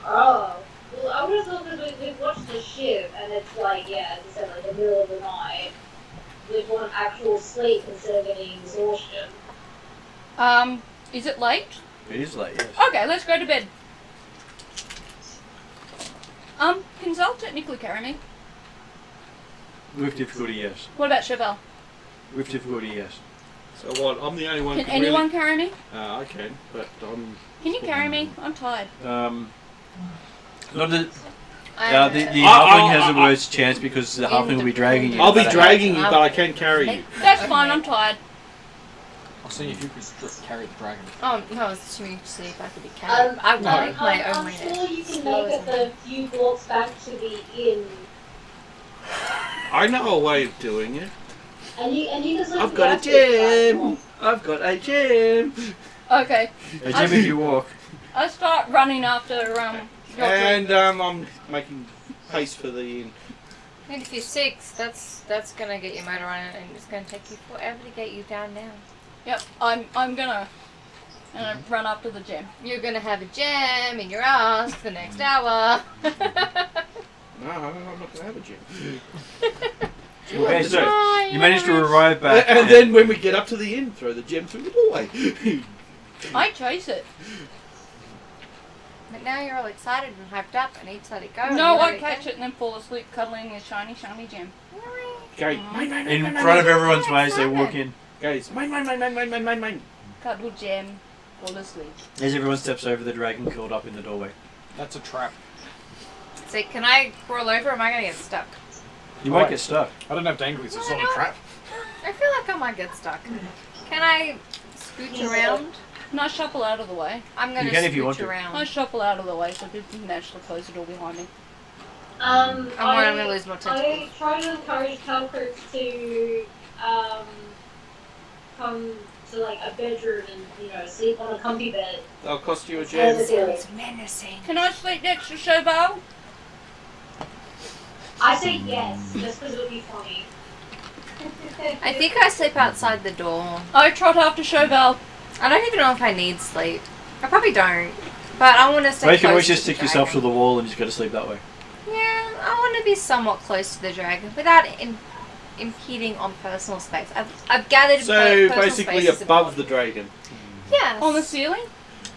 Oh. Well, I would have thought that we've watched the ship and it's like, yeah, as I said, like the middle of the night. We'd want actual sleep instead of getting exhaustion. Is it late? It is late, yes. Okay, let's go to bed. Can Zal technically carry me? With difficulty, yes. What about Chevelle? With difficulty, yes. So what? I'm the only one. Can who anyone really... carry me? I can, but I'm. Can you carry me? I'm tired. Not the I'm- the halfling has a worse chance because the halfling will be dragging you. I'll be But dragging you, but I can carry you. That's fine, I'm tired. I'll see if you can carry the dragon. Oh, no, I was assuming to see if I could be carried. I would make my own I'm way sure there. you can make it the few blocks back to the inn. I know a way of doing it. And you can sleep I've got a gem. I've got a gem. Okay. A gem if you walk. I start running after, your And I'm making pace for the inn. And if you're 6, that's gonna get your motor running, and it's gonna take you forever to get you down now. Yep, I'm gonna run after the gem. You're gonna have a jam in your ass for the next hour. No, I'm not gonna have a gem. Okay, so you managed to arrive back. And then when we get up to the inn, throw the gem through the doorway. I chase it. But now you're all excited and hyped up, and each let it go. No, I catch it and then fall asleep cuddling a shiny gem. Okay, In front of everyone's face, they walk in. guys, mine. Cuddle gem, fall asleep. As everyone steps over the dragon curled up in the doorway. That's a trap. So can I crawl over, or am I gonna get stuck? You might get stuck. I don't have danglies, it's No, not I a trap. I feel like I might get stuck. Can I scooch around? No, shuffle out of the way. I'm gonna You can if you want scooch to. I around. shuffle out of the way so people can actually close the door behind me. I'm worried I'm gonna lose more tentacles. I try to encourage Calcrits to come to like a bedroom and sleep on a comfy bed. That'll cost you a As gem. a theory. menacing. Can I sleep next to Chauvel? I say yes, just because it would be funny. I think I sleep outside the door. I trot after Chauvel. I don't even know if I need sleep. I probably don't. But I want to stay Well, you can close always to just the stick yourself to dragon. the wall and just go to sleep that way. Yeah, I want to be somewhat close to the dragon without impeding on personal space. I've gathered So personal basically space is above the important. dragon. Yes. On the ceiling?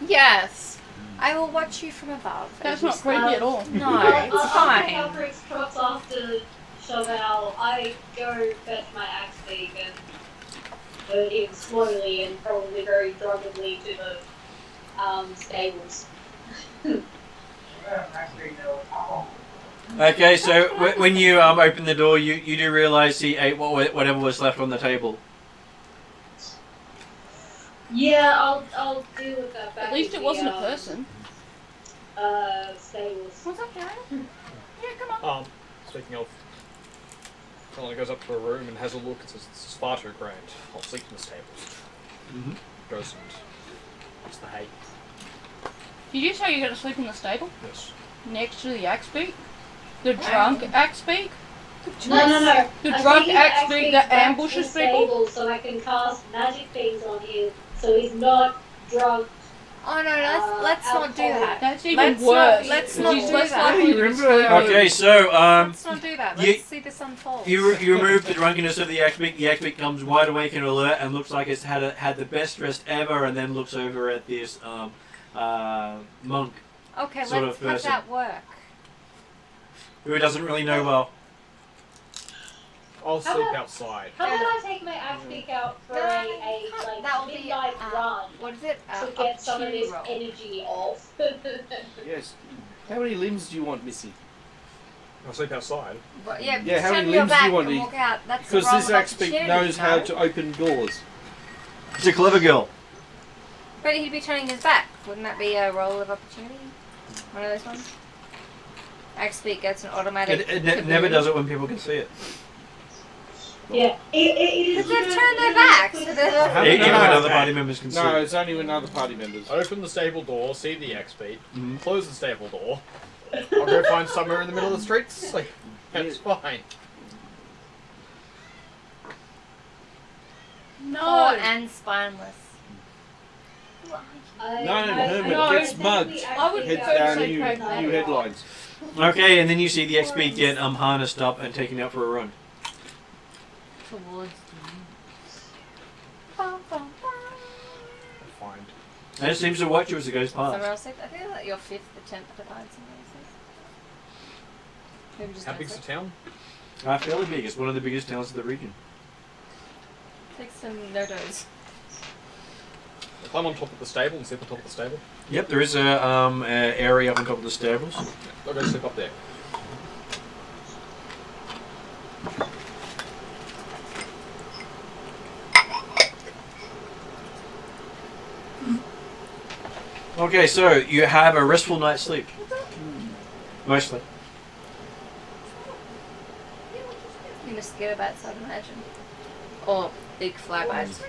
Yes. I will watch you from above. That's as you not sleep. creepy at all. No, it's After fine. Calcrits trots after Chauvel, I go fetch my axe beak and put it slowly and probably very druggedly to the stables. Okay, so when you open the door, you do realise he ate whatever was left on the table. Yeah, I'll deal with that back At least in it wasn't the, a person. Stables. What's up, Karen? Yeah, come on. Speaking of, Colin goes up to a room and has a look and says, "This is far too grand. I'll sleep in the stables." Mhm. Goes and eats the hay. Did you say you're going to sleep in the stable? Yes. Next to the axe beak? The drunk axe beak? No. The I'm drunk taking axe the beak beak that back to ambushes the people? stable so I can cast magic things on him so he's not drunk. Oh no, let's not do that. That's even Let's worse. not- let's Because not he's do less that. likely to be Remember- slurred. Okay, so Let's not do that. you- Let's see this unfold. you remove the drunkenness of the axe beak. The axe beak comes wide awake and alert and looks like it's had the best rest ever, and then looks over at this monk Okay, sort let's of have person. that work. who doesn't really know well. I'll How sleep about- outside. How about I take my axe beak out for No, a that will like be midnight run what is it? to get some of this roll. energy off? Yes. How many limbs do you want, Missy? I'll sleep outside. But yeah, Yeah, how turn many your limbs do back you want and to- walk out. That's Because the roll this of axe beak opportunity, knows how no? to open doors. It's a clever girl. But he'd be turning his back. Wouldn't that be a roll of opportunity? One of those ones? Axe beak gets an automatic. It never does it when people can see it. Yeah, it is. Because they've turned their backs. So they're How Even many when are other there? party members can see No, it. it's only when other party members. Open the stable door, see the axe beat, Mhm. close the stable door. I'll go find somewhere in the middle of the street to sleep. That's fine. Poor and spineless. Hermit No. gets mugged. I would Heads go down, say new pragmatic. headlines. Okay, and then you see the XP get harnessed up and taken out for a run. Towards Find. And it seems to watch you as it goes somewhere past. else. I feel like your 5th attempt to find somewhere else. Maybe just How big's the town? Fairly big. It's one of the biggest towns of the region. Take some notos. I'll climb on top of the stable and sit at the top of the stable. Yep, there is a area up on top of the stables. I'll go sleep up there. Okay, so you have a restful night's sleep. Mostly. You mosquito bats, I'd imagine. Or big flybys.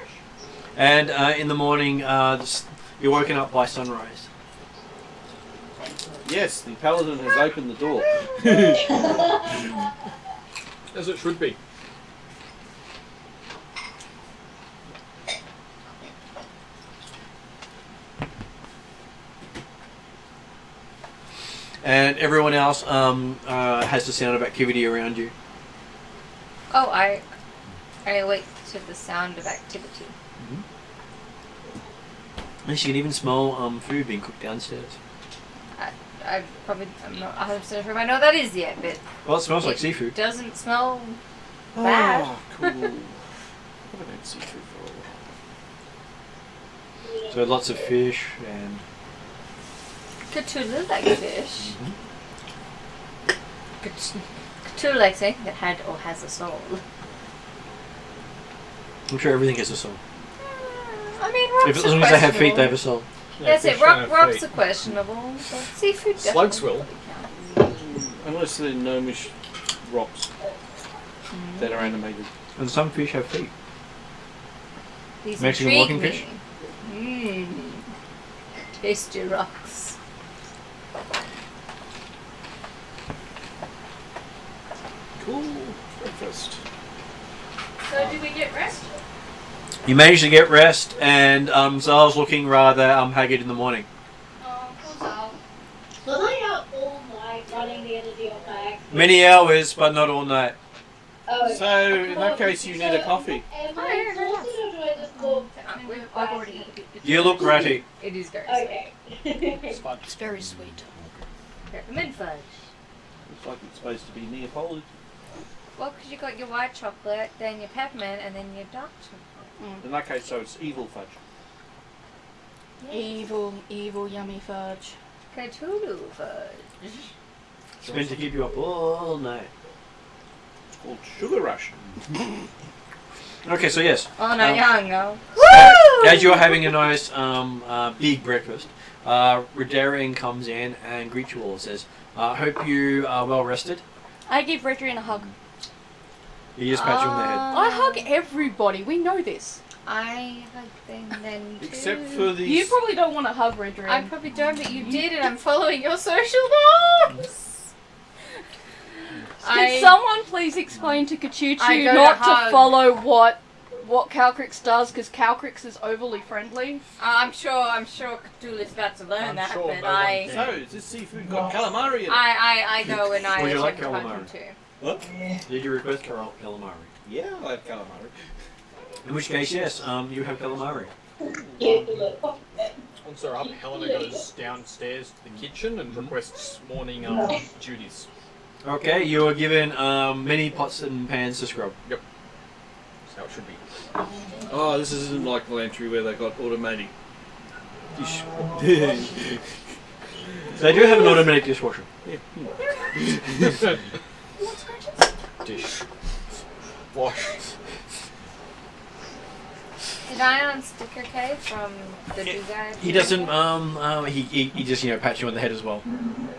And in the morning, you're woken up by sunrise. Yes, the paladin has opened the door. As it should be. And everyone else has the sound of activity around you. Oh, I awake to the sound of activity. And you can even smell food being cooked downstairs. I'm not 100% sure if I know what that is yet, but Well, it smells like it seafood. doesn't smell bad. Oh, cool. I haven't had seafood for a while. So lots of fish and... Cthulhu likes fish. Cthulhu likes anything that had or has a soul. I'm sure everything has a soul. I mean, rocks As are long as they have feet, questionable. they have a soul. That's fish it. don't have Rocks feet. are questionable. But seafood Slugs definitely will. counts. Unless they're gnomish rocks that are animated. And some fish have feet. These Mexican intrigue walking me. fish? Tasty rocks. Cool. Breakfast. So did we get rest? You manage to get rest, and Zal's looking rather haggard in the morning. Oh, poor Zal. Was I out all night running the energy of my axe? Many hours, but not all night. Oh, So, in that case, you need a coffee. Am I exhausted or do I just look? I've already had You look ratty. It is very sweet. Okay. It's fun. It's very sweet. Peppermint fudge. Looks like it's supposed to be Neapolitan. Well, because you got your white chocolate, then your peppermint, and then your dark chocolate. In that case, so it's evil fudge. Evil, evil, yummy fudge. Cthulhu fudge. It's meant to keep you up all night. It's called Sugar Rush. Okay, so yes. Oh no, young, no. As you're having a nice big breakfast, Redarian comes in and greets you all and says, hope you are well rested. I give Redrian a hug. He just pats you on the head. I hug everybody. We know this. I hug them then too. Except for these. You probably don't want to hug Redrian. I probably don't, but you did, and I'm following your social norms. Can someone please explain to I Kachuchu go not to hug. to follow what Calcrix does, because Calcrix is overly friendly. I'm sure Cthulhu's about to learn I'm that, sure but no one I, So, is this seafood got calamari in it? I go and I Would you like attempt to hug him calamari? too. What? Did you request calamari? Yeah, I have calamari. In which case, yes, you have calamari. Once they're up, Helena goes downstairs to the kitchen and requests morning duties. Okay, you are given many pots and pans to scrub. That's how it should be. Oh, this isn't like Lantry where they got automatic dish. They do have an automatic dishwasher. Dish. Wash. Did I unstick okay from the big guy? He doesn't, he just, pats you on the head as well.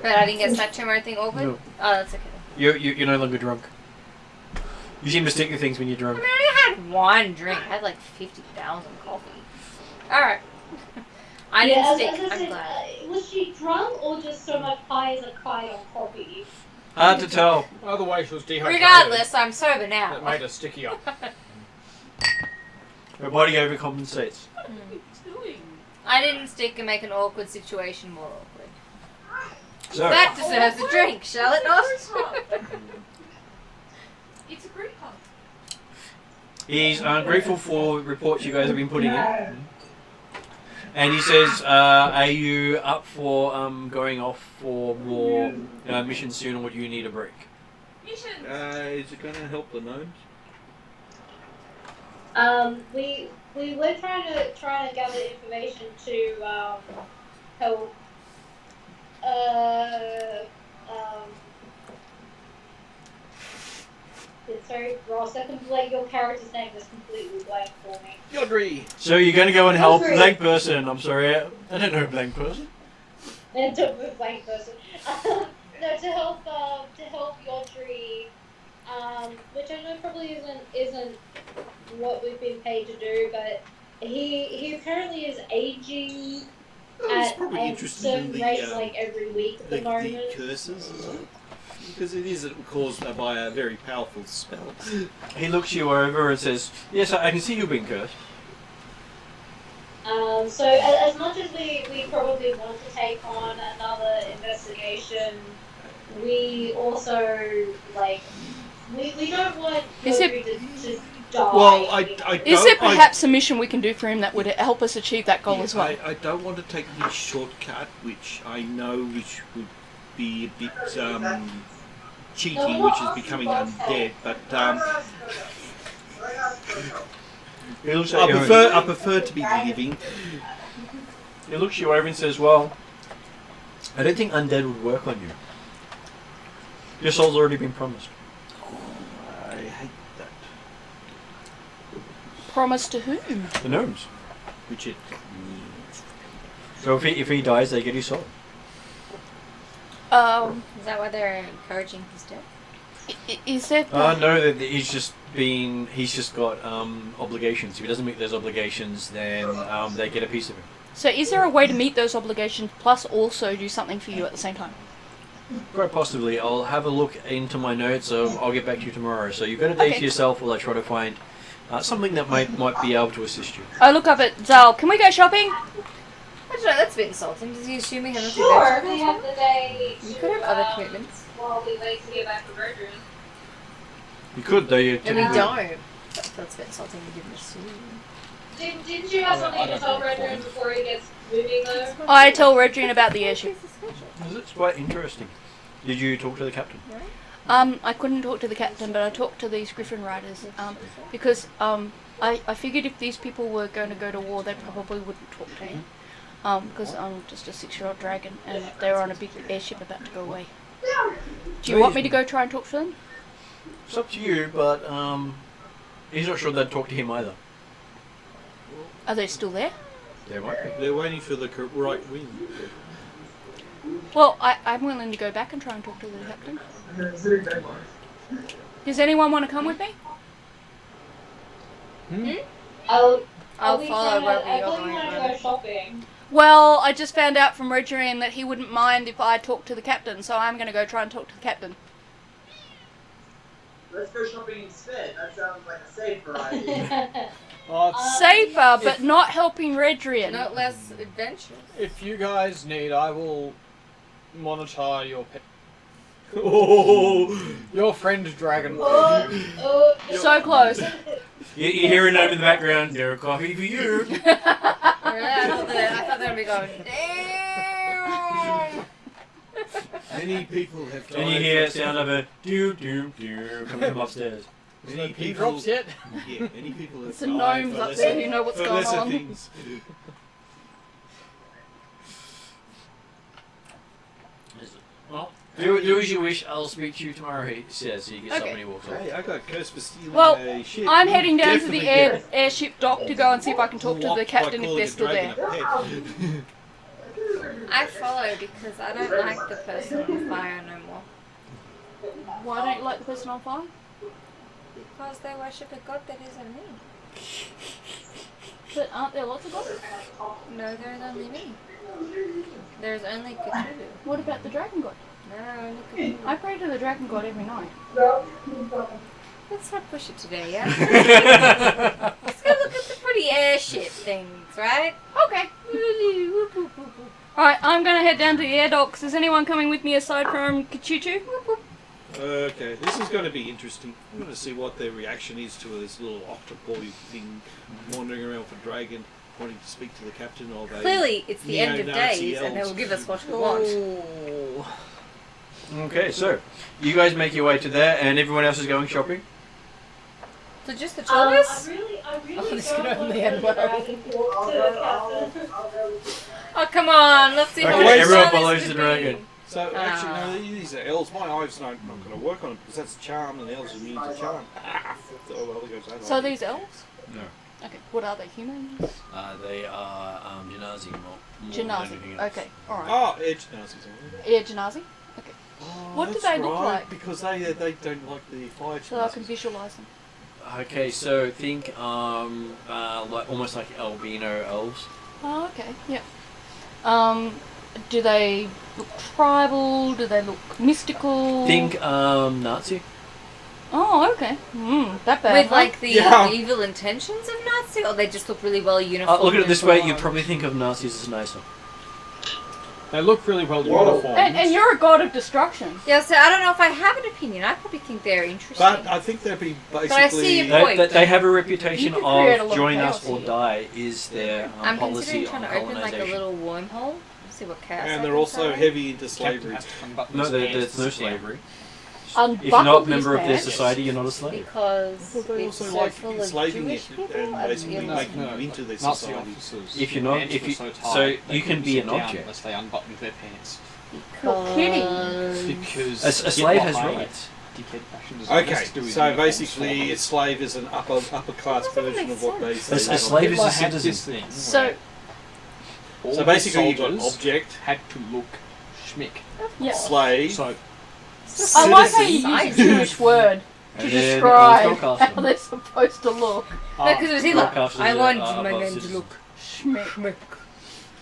But I didn't get stuck to him or anything awkward? No. Oh, that's okay. You're no longer drunk. You seem to stick to things when you're I drunk. mean, I only had one drink. I had like 50,000 coffee. Alright. I didn't stick. As I I'm said, glad. was she drunk or just so much high as a kite on coffee? Hard to tell. Either way, she was dehydrated. Regardless, I'm sober That now. made her stickier. Her body overcompensates. I didn't stick and make an awkward situation more awkward. So, That deserves a drink, shall it not? It's a group hug. he's grateful for reports you guys have been putting in. And he says, are you up for going off for more missions soon, or do you need a break? Missions. Is it going to help the gnomes? We were trying to gather information to help. Sorry, Ross. Your character's name is completely blank for me. Yodri! So you're going to go and help Agree. blank person. I'm sorry, I don't know blank person. And took the blank person. No, to help Yodri, which I know probably isn't what we've been paid to do, but he apparently is aging It's at probably a interested in certain the, rate, like every week at the moment. the curses, isn't it? Because it is caused by a very powerful spell. He looks you over and says, yes, I can see you've been cursed. So as much as we probably want to take on another investigation, we also we don't want Is it- Yodri to die. Well, I don't... Is there perhaps a mission we can do for him that would help us achieve that goal as well? I don't want to take the shortcut, which I know which would be a bit cheaty, which is becoming undead, but He looks at you I prefer to be living. He looks you over and says, well, I don't think undead would work on you. Your soul's already been promised. I hate that. Promise to whom? The gnomes. Which it... So if he dies, they get his soul. Is that why they're encouraging his death? Is there... No, that he's just got obligations. If he doesn't meet those obligations, then they get a piece of him. So is there a way to meet those obligations plus also do something for you at the same time? Quite possibly. I'll have a look into my notes. I'll get back to you tomorrow. So you've got a day Okay. to yourself while I try to find something that might be able to assist you. I look up at Zal. Can we go shopping? I don't know, that's a bit insulting. Does he assume we have nothing Sure, better to we do? have the day You to, could have other commitments. while we wait to get back from Redruin. You could, though. You And we don't. That's a bit insulting. We didn't assume. Didn't you have something to tell Redruin before he gets moving though? I tell Redrian about the airship. It's quite interesting. Did you talk to the captain? I couldn't talk to the captain, but I talked to these Griffin riders because I figured if these people were going to go to war, they probably wouldn't talk to me because I'm just a 6-year-old dragon and they're on a big airship about to go away. Do you want me to go try and talk to them? It's up to you, but he's not sure they'd talk to him either. Are they still there? There might be. They're waiting for the right wind. Well, I'm willing to go back and try and talk to the captain. Does anyone want to come with me? I'll Are we follow trying to- wherever I you're thought you going. wanted to Ronan. go shopping. Well, I just found out from Redrian that he wouldn't mind if I talked to the captain, so I'm going to go try and talk to the captain. Let's go shopping instead. That sounds like a safer idea. Safer, but not helping Redrian. Not less adventurous. If you guys need, I will monitor your your friend dragon. So close. You're hearing over in the background, there a coffee for you. I thought they would be going, damn! Many people have died. And you hear the sound of a doo-doo-doo coming from upstairs. Many He drops yet? Yeah, many people have It's the died gnomes for up lesser- there who know what's for going lesser on. things. Well, do as you wish. I'll speak to you tomorrow, he says. He gets up Okay. and he walks off. Hey, I got cursed for stealing Well, a ship. I'm You heading down to the definitely get airship dock to go and see if I can talk to the whopped by captain if calling they're a still dragon there. a pet. I follow because I don't like the person on fire no more. Why don't you like the person on fire? Because they worship a god that isn't me. But aren't there lots of gods? No, there is only me. There's only Cthulhu. What about the dragon god? No, only Cthulhu. I pray to the dragon god every night. Let's not push it today, yeah? Let's go look at the pretty the airship things, right? Okay. Alright, I'm gonna head down to the air docks. Is anyone coming with me aside from Kachuchu? Okay, this is going to be interesting. I'm going to see what their reaction is to this little octopoid thing wandering around with a dragon, wanting to speak to the captain. Or they Clearly, it's the end of neo-Nazi days, and they elves. will give us what we want. Oh. Okay, so you guys make your way to there, and everyone else is going shopping. So just the two of us? I really Oh, this don't could want only to end well. drag and walk to the captain. Oh, come on, let's see how Okay, much everyone fun this follows could the be. dragon. So actually, no, these are elves. My eyes not going to work on them because that's charm, and elves are immune to charm. Oh, well, there goes that So are idea. these elves? No. Okay, what are they? Humans? They are Janazi more than Genasi. anything else. Okay, alright. Oh, edge Nazis. Yeah, Genasi. Oh, What do that's they look right, like? Because they don't like the fire. So I can visualise them. Okay, so think like almost like albino elves. Oh, okay, yeah. Do they look tribal? Do they look mystical? Think Nazi. Oh, okay. That bad. With like the Yeah. evil intentions of Nazi, or they just look really well uniformed? Look at it and this way, full you on? probably think of Nazis as nicer. They look really well Whoa. uniformed. And you're a god of destruction. Yeah, so I don't know if I have an opinion. I probably think they're interesting. But I think they'd be basically. I see your point. They have a reputation You could create a lot of of join us chaos or here. die is their I'm policy considering on trying to open like a colonization. little wormhole. See what chaos I And they're can also find. heavy into Captain slavery. has to unbutton No, his pants there's to no sit down. slavery. Unbuckle If you're not a his member of their pants. society, you're not a slave. Because Well, they it's also so like full of enslaving Jewish it people and basically you know, making you into their Nazi society. officers. If you're not- pants if were you- so, tight, so they you can couldn't be sit an down object. unless they unbuttoned their pants. You're kidding. Because A slave has Hitler rights. dickhead fashion designers Okay, to do his so uniforms basically, for a slave is an upper class That doesn't version make of what they sense. say. A slave is Hitler a had citizen. this thing So, where all So the basically, you've got soldiers object, had to look schmick. yeah. slave. So I like how you citizen. use a Jewish word to And then, describe spellcaster. how they're supposed to look. No, because it was Hitler. Spellcasters I are- want are my above name to citizens. look Schmick.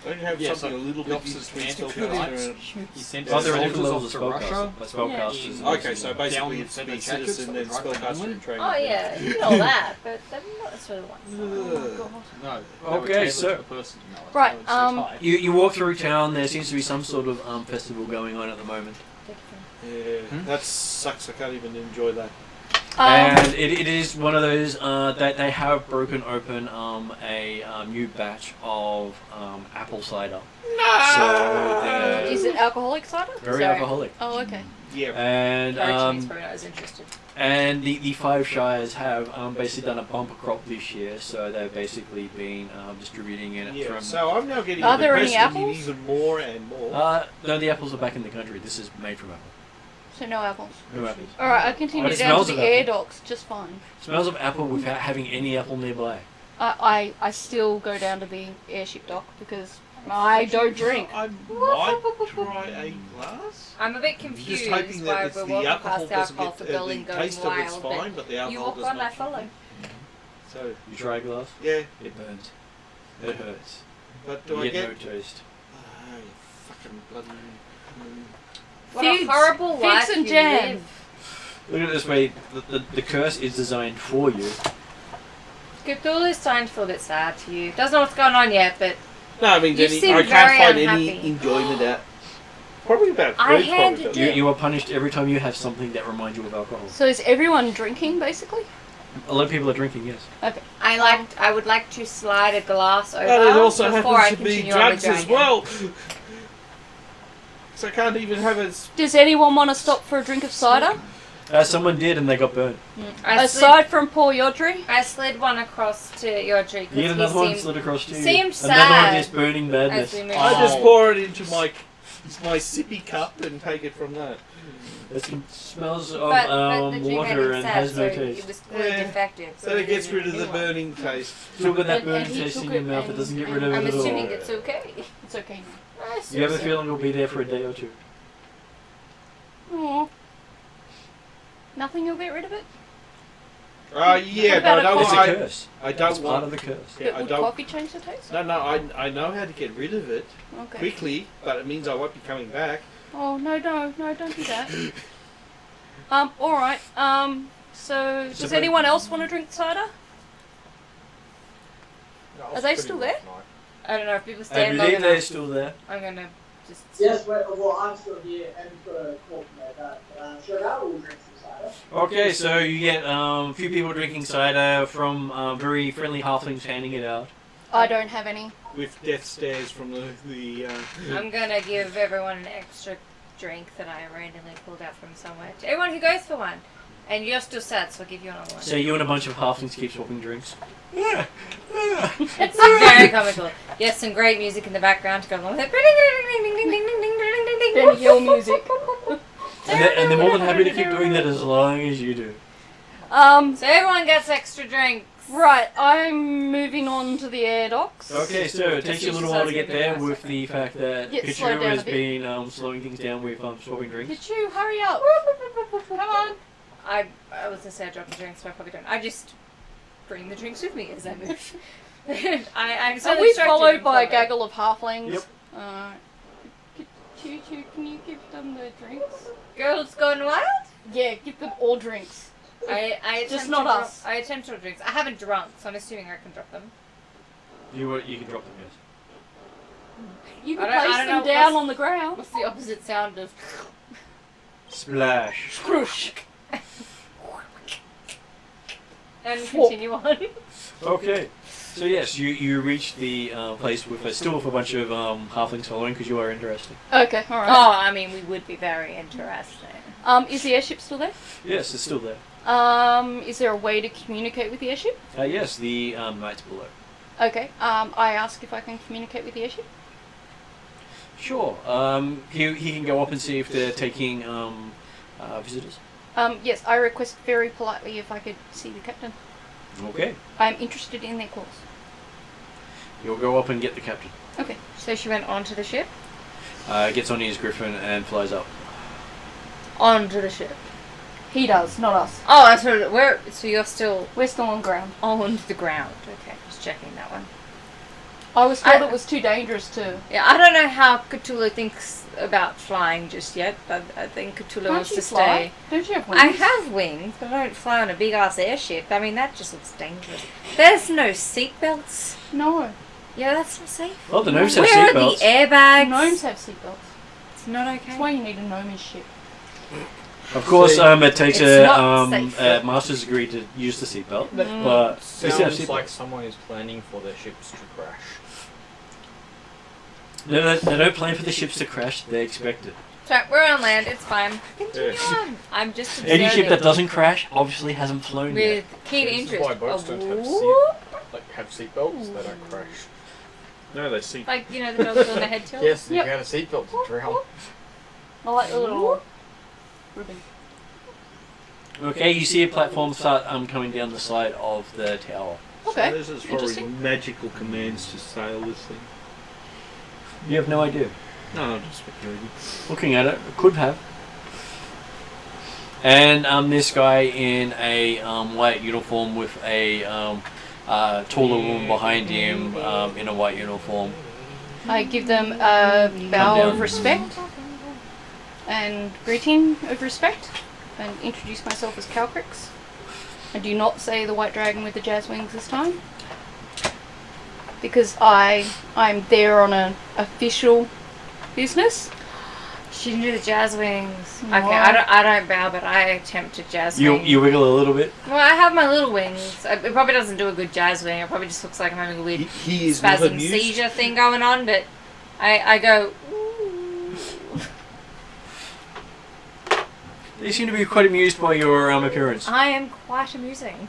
Don't you have Yeah, something so a little the bit officers' between pants were spellcaster and... he sent Oh, his there are different soldiers levels off of to Russia. spellcasters. Okay, so basically it's feather be jackets citizen that and were dragged spellcaster inland. and training. Oh yeah, you know that, but they're not necessarily the ones. Ugh. No, Okay, they were tailored so- to the person, you know, that's Right, why it's so tight. You walk through town. There seems to be some sort of festival going on at the moment, Yeah, that sucks. I can't even enjoy that. and it is one of those that they have broken open a new batch of apple cider. So they're Is it alcoholic cider? very Sorry. alcoholic, Oh, okay. Yeah. and Chinese probably not as interested. and the five shires have basically done a bumper crop this year, so they've basically been distributing it Yeah, from. so I'm now getting Are there any depressed and need apples? even more and more. No, the apples are back in the country. This is made from apple. So no apples. No apples. Alright, I continue But it down to smells the of air apple. docks, just fine. Smells of apple without having any apple nearby. I still go down to the airship dock because I don't drink. I might try a glass. I'm a bit Just confused hoping why that it's we're the walking alcohol past doesn't alcohol get for the building going taste of it's wild, fine, but the you alcohol walk does on, not. I follow. So You try a glass. yeah, It burns. It hurts. but do You I get get? no taste. Oh, you fucking bloody. What Figs. a horrible Figs life and you jam. live. Look at it this way: the curse is designed for you. Cthulhu's starting to feel a bit sad to you. Doesn't know what's going on yet, but No, I mean, You Jenny, seem I can't very find unhappy. any enjoyment out. Probably about I food. handed Probably you- does. You are punished every time you have something that reminds you of alcohol. So is everyone drinking basically? A lot of people are drinking, yes. I would like to slide a glass over But it also before I happens to be continue on with drugs as dragon. well. So I can't even have a. Does anyone want to stop for a drink of cider? Someone did, and they got burned. Aside from poor Yodri? I slid one across to Yodri You get because another he one seemed slid across to you. seemed Another one sad just burning as madness. we moved I just on. pour it into my sippy cup and take it from that. It smells of But the drink made water him and sad, has no so taste. it was clearly Yeah. defective. So it gets rid of we the needed a new one. burning taste. Still got that And burning he taste took in your it mouth. It and- doesn't get rid of I'm it at all. assuming it's okay. It's okay now. I assume You have a so. feeling it'll be there for a day or two. Aw. Nothing will get rid of it? Yeah, What but I about don't It's a want. curse. I It's don't part want. of the curse. Yeah, But I would don't. coffee change the taste? No, I know how to get rid of it Okay. quickly, but it means I won't be coming back. Oh, no, don't do that. Alright, so does So- anyone else want to drink cider? That was Are they pretty still rough there? night. I don't know if people I stand long believe they're enough. still there. I'm gonna just. Yes, well, I'm still here and for talking about that. Chauvel will drink some cider. Okay, so you get a few people drinking cider from very friendly halflings handing it out. I don't have any. With death stares from the I'm gonna give everyone an extra drink that I randomly pulled out from somewhere. To everyone who goes for one. And you're still sad, so I'll give you another one. So you and a bunch of halflings keep swapping drinks. It's very comical. Yes, some great music in the background to go along with it. Benny Hill music. And they're more than happy to keep doing that as long as you do. So everyone gets extra drinks. Right, I'm moving on to the air docks. Okay, so it takes you a little while to get there with the fact that Yeah, slow Pichu down has a bit. been slowing things down with swapping drinks. Pichu, hurry up! Come on. I was gonna say I dropped the drinks, but I probably don't. I just bring the drinks with me as I move. I'm so Are we distracted followed and by a follow. gaggle of halflings? Yep. Choo-choo, can you give them the drinks? Girls Gone Wild? Yeah, give them all drinks. I Just attempt not to drop- us. I attempt to drop drinks. I haven't drunk, so I'm assuming I can drop them. You can drop them, yes. You can I don't place know them down what's- on the ground. What's the opposite sound of? Splash. Scroosh. And continue on. Okay. So yes, you reach the place with still with a bunch of halflings following because you are interesting. Okay, alright. Oh, I mean, we would be very interesting. Is the airship still there? Yes, it's still there. Is there a way to communicate with the airship? Yes, the knight's below. Okay, I ask if I can communicate with the airship. Sure. He can go up and see if they're taking visitors. Yes, I request very politely if I could see the captain. Okay. I'm interested in their cause. You'll go up and get the captain. Okay. So she went onto the ship? Gets on his griffin and flies up. Onto the ship. He does, not us. Oh, that's what so you're still We're still on ground. on the ground. Okay, just checking that one. I was told I- it was too dangerous to... Yeah, I don't know how Cthulhu thinks about flying just yet, but I think Cthulhu Can't wants you to fly? stay. Don't you have wings? I have wings, but I don't fly on a big ass airship. I mean, that just looks dangerous. There's no seatbelts. No. Yeah, that's not safe. Oh, the gnomes have Where are the seatbelts. airbags? Gnomes have seatbelts. It's not okay. That's why you need a gnomish ship. Of course, it takes It's not safe. a master's degree to use the seatbelt, but It they still have sounds seatbelts. like someone is planning for their ships to crash. No, they don't plan for the ships to crash. They expect it. So we're on land. It's fine. Continue Yeah. on. I'm just Any ship that observing doesn't crash obviously hasn't flown yet. with keen This is interest. why boats don't have whoop. have seatbelts, they don't crash. No, they see. Like, you know, the dogs on the head tilt? Yes, Yep. if you had a seatbelt to drown. I like the little ribbon. Okay, you see a platform start coming down the side of the tower. Okay. So this is probably Interesting. magical commands to sail this thing. You have no idea. No, I'm just speculating. Looking at it, it could have. And this guy in a white uniform with a taller woman behind him in a white uniform. I give them a bow down. of respect and greeting of respect and introduce myself as Calcrix. I do not say the white dragon with the jazz wings this time because I'm there on an official business. She didn't do the jazz wings. No. Okay, I don't bow, but I attempt to jazz wing. You wiggle a little bit. Well, I have my little wings. It probably doesn't do a good jazz wing. It probably just looks like I'm having a weird He is not spasm amused. seizure thing going on, but I go, ooh. They seem to be quite amused by your appearance. I am quite amusing.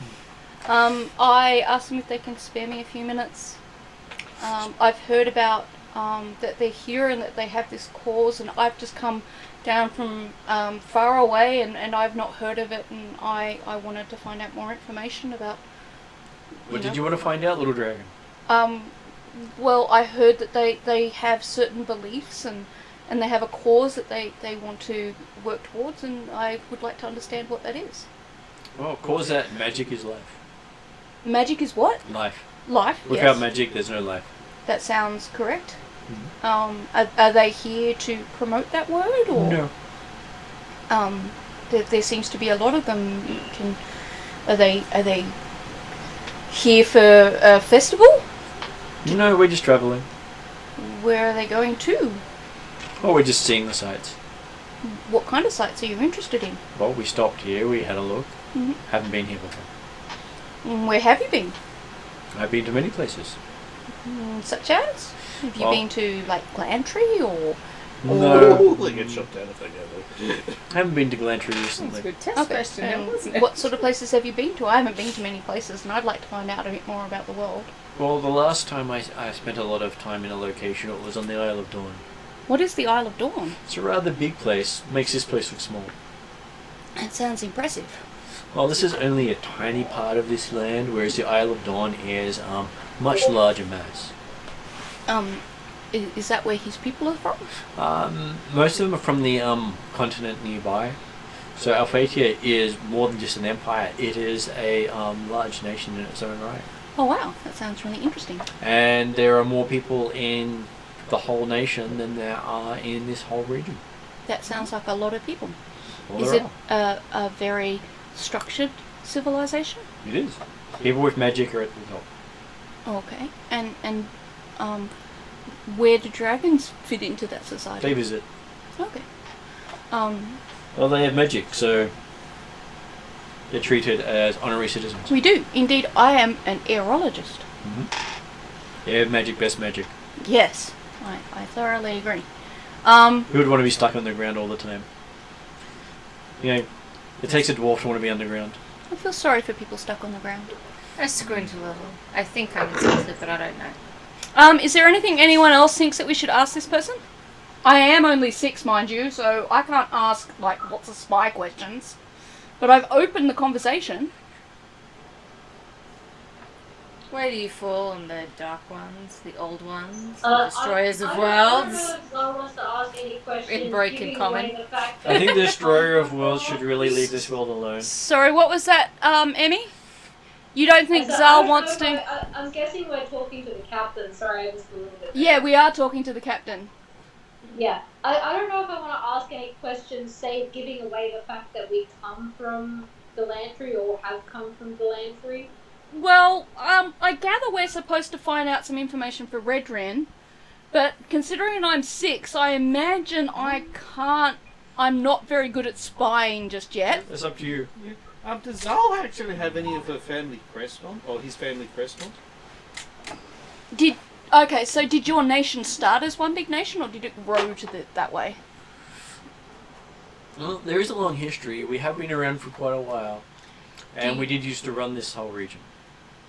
I ask them if they can spare me a few minutes. I've heard about that they're here and that they have this cause, and I've just come down from far away and I've not heard of it, and I wanted to find out more information about. What did you want to find out, little dragon? Well, I heard that they have certain beliefs and they have a cause that they want to work towards, and I would like to understand what that is. Well, cause that magic is life. Magic is what? Life. Life. Without Yes. magic, there's no life. That sounds correct. Are they here to promote that word, or No. there seems to be a lot of them. Are they here for a festival? No, we're just travelling. Where are they going to? Or we're just seeing the sights. What kind of sites are you interested in? Well, we stopped here, we had a look. Mhm. Haven't been here before. Where have you been? I've been to many places. Such as? Have you Well- been to, like, Glantry or... No. They get shot down if they go there. I haven't been to Glantry That's a recently. good test Okay. question, wasn't it? What sort of places have you been to? I haven't been to many places, and I'd like to find out a bit more about the world. Well, the last time I spent a lot of time in a location, it was on the Isle of Dawn. What is the Isle of Dawn? It's a rather big place. Makes this place look small. That sounds impressive. Well, this is only a tiny part of this land, whereas the Isle of Dawn is much larger mass. Is that where his people are from? Most of them are from the continent nearby. So Alphatia is more than just an empire. It is a large nation in its own right. Oh wow, that sounds really interesting. And there are more people in the whole nation than there are in this whole region. That sounds like a lot of people. Well, Is there it a very structured civilization? are. It is. People with magic are at the top. Okay. And where do dragons fit into that society? They visit. Okay. Well, they have magic, so they're treated as honorary citizens. We do. Indeed, I am an aerologist. Yeah, magic, best magic. Yes, I thoroughly agree. Who would want to be stuck on the ground all the time? You know, it takes a dwarf to want to be underground. I feel sorry for people stuck on the ground. I squint a little. I think I'm insulted, but I don't know. Is there anything anyone else thinks that we should ask this person? I am only 6, mind you, so I can't ask, like, lots of spy questions. But I've opened the conversation. Where do you fall on the dark ones, the old ones, the destroyers of worlds? I don't know if Zara wants to ask any questions. In Broken giving Common. away the fact I think the that- Destroyer of Worlds should really leave this world alone. Sorry, what was that, Emmy? You don't think I said, I Zal don't wants know to... if I'm guessing we're talking to the captain. Sorry, I was a little bit. Yeah, we are talking to the captain. Yeah, I don't know if I want to ask any questions, say, giving away the fact that we come from Galantry or have come from Galantry. Well, I gather we're supposed to find out some information for Red Wren, but considering I'm 6, I imagine I can't... I'm not very good at spying just yet. It's up to you. Does Zal actually have any of her family crest on? Or his family crest on? Okay, so did your nation start as one big nation, or did it grow to that way? Well, there is a long history. We have been around for quite a while. And we did used to run this whole region.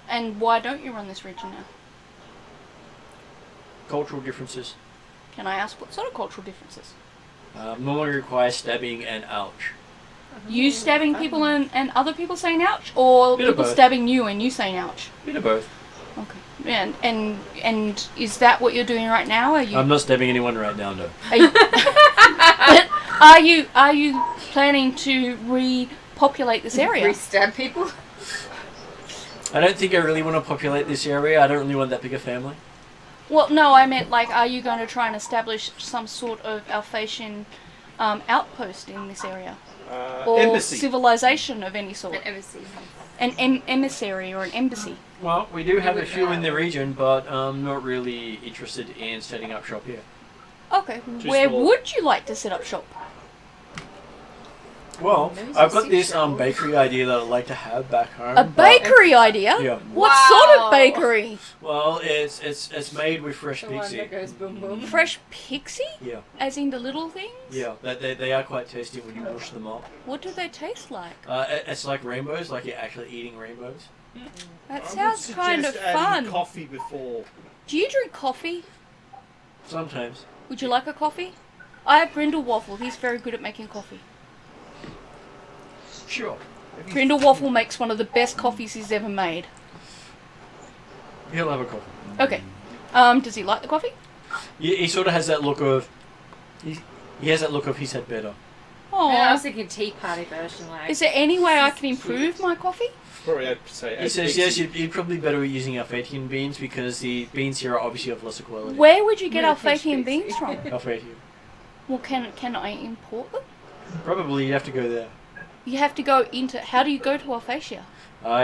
And why don't you run this region now? Cultural differences. Can I ask what sort of cultural differences? No longer requires stabbing and ouch. You stabbing people and other people saying ouch, or Bit of people both. stabbing you and you saying ouch? Bit of both. Okay. And is that what you're doing right now? Are you? I'm not stabbing anyone right now, no. Are you, but are you planning to repopulate this area? Re-stab people? I don't think I really want to populate this area. I don't really want that big a family. Well, no, I meant like, are you going to try and establish some sort of Alphatian outpost in this area? Or Embassy. civilization of any sort? An embassy. An emissary or an embassy? Well, we do have a few in the region, but I'm not really interested in setting up shop here. Okay, Too where small. would you like to set up shop? Well, Maybe I've some got this seashells. bakery idea that I'd like to have back home. A but- bakery idea? Yeah. What sort Wow. of bakery? Well, it's made with fresh The one pixie. that goes boom boom. Fresh pixie? Yeah, As in the little things? yeah. They are quite tasty when you mush them up. What do they taste like? It's like rainbows, like you're actually eating rainbows. That I would sounds kind of suggest adding fun. coffee before. Do you drink coffee? Sometimes. Would you like a coffee? I have Brindle Waffle. He's very good at making coffee. Sure. Brindle Waffle makes one of the best coffees he's ever made. He'll have a coffee. Okay. Does he like the coffee? He sort of has that look of. He has that look of he's had better. Oh. Yeah, I was thinking tea party version, like. Is there any way I can improve my coffee? Probably I'd say. He add says pixie. yes, you'd probably better be using Alphatian beans because the beans here are obviously of lesser quality. Where would you get Yeah, Alphatian fish beans from? Alphatian. Well, can I import them? Probably you'd have to go there. You have to go into... How do you go to Alphatia?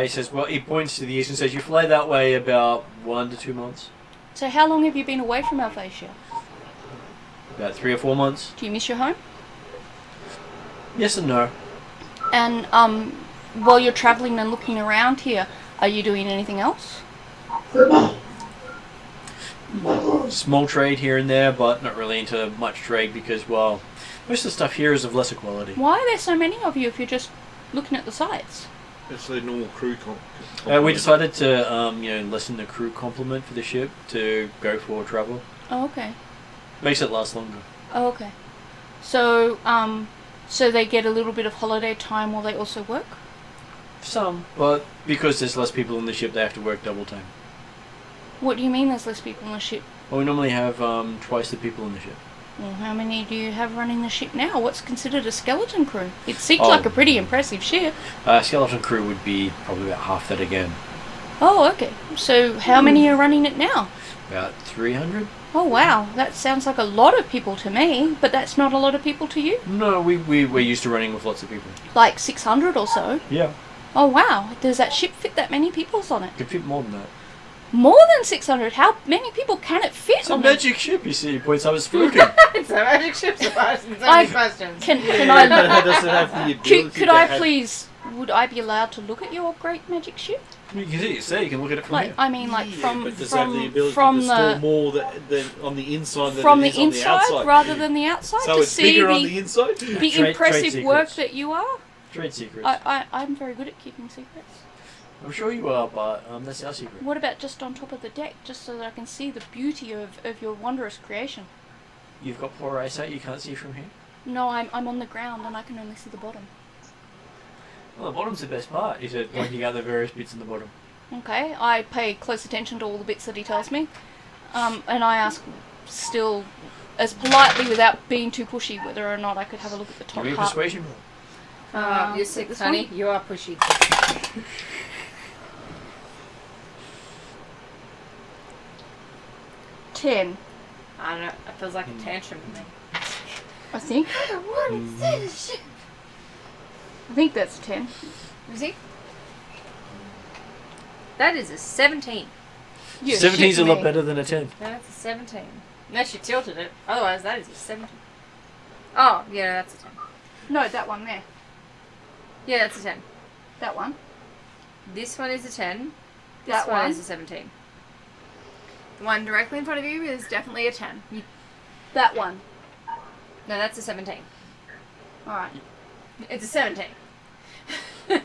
He says, well, he points to the east and says, you fly that way about 1 to 2 months. So how long have you been away from Alphasia? About 3 or 4 months. Do you miss your home? Yes and no. And while you're travelling and looking around here, are you doing anything else? Small trade here and there, but not really into much trade because, well, most of the stuff here is of lesser quality. Why are there so many of you if you're just looking at the sites? It's the normal crew We decided to, lessen the crew complement for the ship to go for travel. Oh, okay. Makes it last longer. Oh, okay. So, so they get a little bit of holiday time while they also work? Some, but because there's less people in the ship, they have to work double time. What do you mean there's less people on the ship? Well, we normally have twice the people in the ship. Well, how many do you have running the ship now? What's considered a skeleton crew? It seems like a pretty impressive ship. Skeleton crew would be probably about half that again. Oh, okay. So how many are running it now? About 300? Oh, wow. That sounds like a lot of people to me, but that's not a lot of people to you? No, we're used to running with lots of people. Like 600 or so? Yeah. Oh, wow. Does that ship fit that many peoples on it? It could fit more than that. More than 600? How many people can it fit It's a on magic ship, you see. Points I was spoken. It's a magic ship, so asking so I- many questions. Can I... Does it have the ability Could to I have- please... Would I be allowed to look at your great magic ship? You can see, you can look at it from Like, here. I mean, like Yeah, from but does it have the ability from to store the more than on the inside than from it the is on the inside outside? rather than the outside So to it's see bigger on the the inside? Trade impressive work secrets. that you are. Trade secrets. I'm very good at keeping secrets. I'm sure you are, but that's our secret. What about just on top of the deck, just so that I can see the beauty of your wondrous creation? You've got poor eyesight, you can't see from here? No, I'm on the ground and I can only see the bottom. Well, the bottom's the best part, is it pointing out the various bits in the bottom. Okay, I pay close attention to all the bits that he tells me, and I ask still as politely without being too pushy whether or not I could have a look at the top Give me a part. persuasion roll. You're 6, this honey. one? You are pushy. 10, I don't know. It feels like a tantrum to me. I think. What is this? I think that's 10. You see? That is a 17. You 17's a shit lot me. better than a 10. That's a 17. Unless you tilted it. Otherwise, that is a 17. Oh, yeah, that's a 10. No, that one there. Yeah, that's a 10. That one. This one is a 10. This That one one. is a 17. The one directly in front of you is definitely a 10. That one. No, that's a 17. Alright. It's a 17. Okay,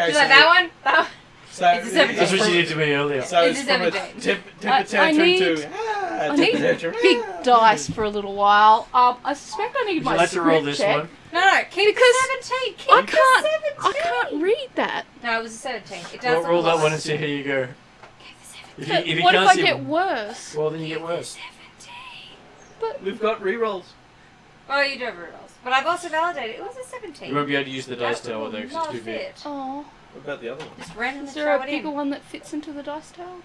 You so, like that one? That one? so It's a 17. That's what you did to me earlier. So It's it's a from a 17. temper I tantrum need- to I temper need tantrum. big dice for a little while. I suspect I need Would you my like to roll script this check. one? No, keep Because the 17. Keep I the can't. 17. I can't read that. No, it was a 17. It does Roll that look one and see how you go. If you, But if you what can't if I see get worse? well, then you get worse. 17. We've got rerolls. Oh, you do have rerolls. But I've also validated it was a 17. You won't be able to use the dice tower though, That because it's will too not big. fit. Oh, What about the other one? Just randomly is there throw a it bigger in. one that fits into the dice tower?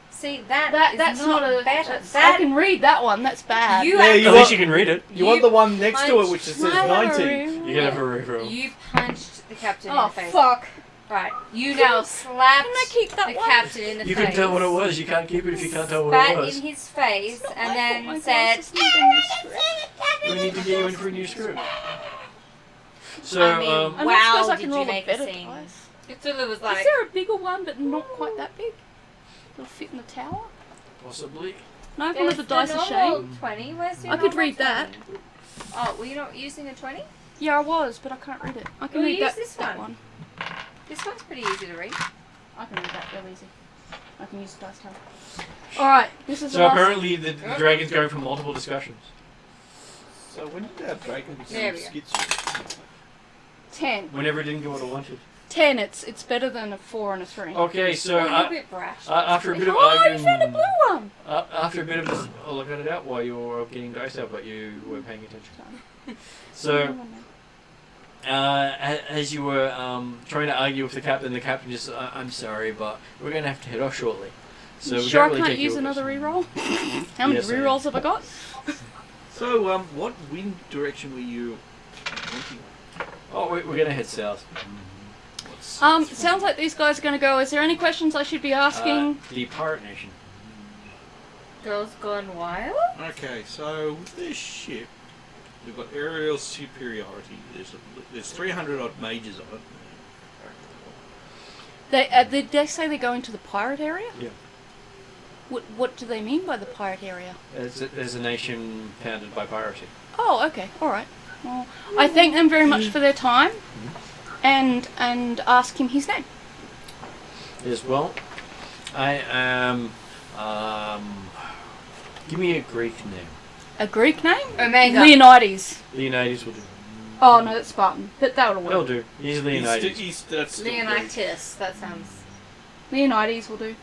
See, that's That's not a. better. that's- That I can read that one. That's bad. You Yeah, have you At want- least you can read it. You want the one next to it, punched which it says I have a 19. room. You can have a reroll. You punched the captain in Oh the face. fuck! Right. You now slapped Can I keep that the one? captain in the You face. can tell what it was. You can't keep it if you can't tell what Spat it was. in his face It's not and my then fault, my said, glasses need a new script. We need to get you in for a new script. So, I mean, And I wow, suppose I did can you roll a make a better scene? dice. It literally was like, Is there a bigger one, but not quite that big? It'll fit in the tower. possibly. No, one of the dice is normal shame. 20. Where's your I could normal read that. 20? Oh, were you not using a 20? Yeah, I was, but I can't read it. I can Well, read use that, this that one. one. This one's pretty easy to read. I can read that real easy. I can use the dice tower. Alright, this is the So last. apparently the dragon's going for multiple discussions. So when did our dragon There become we go. schizo? 10. Whenever it didn't get what it wanted. 10, it's better than a 4 and a 3. Okay, so a little bit brash. after a bit of Oh, you arguing, found a blue one! after a bit of I'll look at it out while you were getting dice out, but you weren't paying attention. So as you were trying to argue with the captain just I'm sorry, but we're going to have to head off shortly. So You we sure I can't really can't take use your another question. reroll? How many Yes, I am. rerolls have I got? So, what wind direction were you wanting? Oh, we're going to head south. Sounds like these guys are going to go. Is there any questions I should be asking? The Pirate Nation. Girls Gone Wild? Okay, so with this ship, we've got aerial superiority. There's 300 odd mages on it. Did they say they're going to the pirate area? Yeah. What do they mean by the pirate area? There's a nation founded by piracy. Oh, okay, all right. Well, I thank them very much for their time, and ask him his name. As well, I am. Give me a Greek name. A Greek name? Omega. Leonidas. Leonidas will do. Oh no, that's Spartan. That'll That'll work. do. He's Leonidas. That's still Greek. Leonidas. That sounds. Leonidas will do.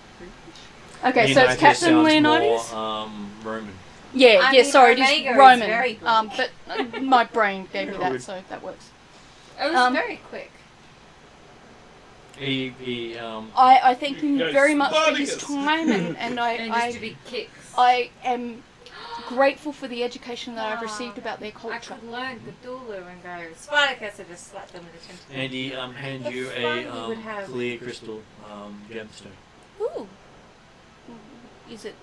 Okay, so Leonidas it's Captain sounds Leonidas. More, Roman. Yeah, I yeah. mean, Sorry, it Omega is is Roman. very Greek. But my brain gave me that, Good. so that works. It was very quick. I thank him Yes, very much for his Spartacus. time, and And I used to be kicks. I am grateful for the education that I've received about their I culture. could learn Cthulhu and go Spartacus and just slap them with a tentacle. And he hands you That's fun, you a would have- clear crystal gemstone. Ooh. Is it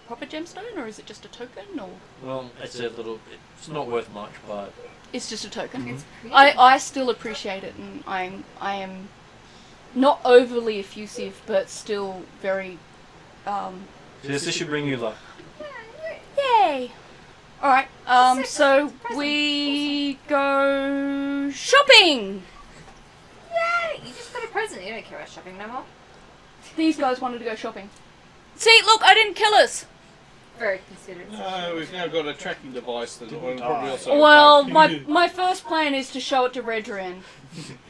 a proper gemstone, or is it just a token, or Well, it's a little. It's not worth much, but it's just a token? It's pretty. I still appreciate it, and I am not overly effusive, but still very this should bring you luck. yay. All right. So Present. we go shopping. Yay! You just got a present. You don't care about shopping no more. These guys wanted to go shopping. See, look, I didn't kill us. Very considerate. No, we've now got a tracking device that will probably also. Well, my first plan is to show it to Redrin,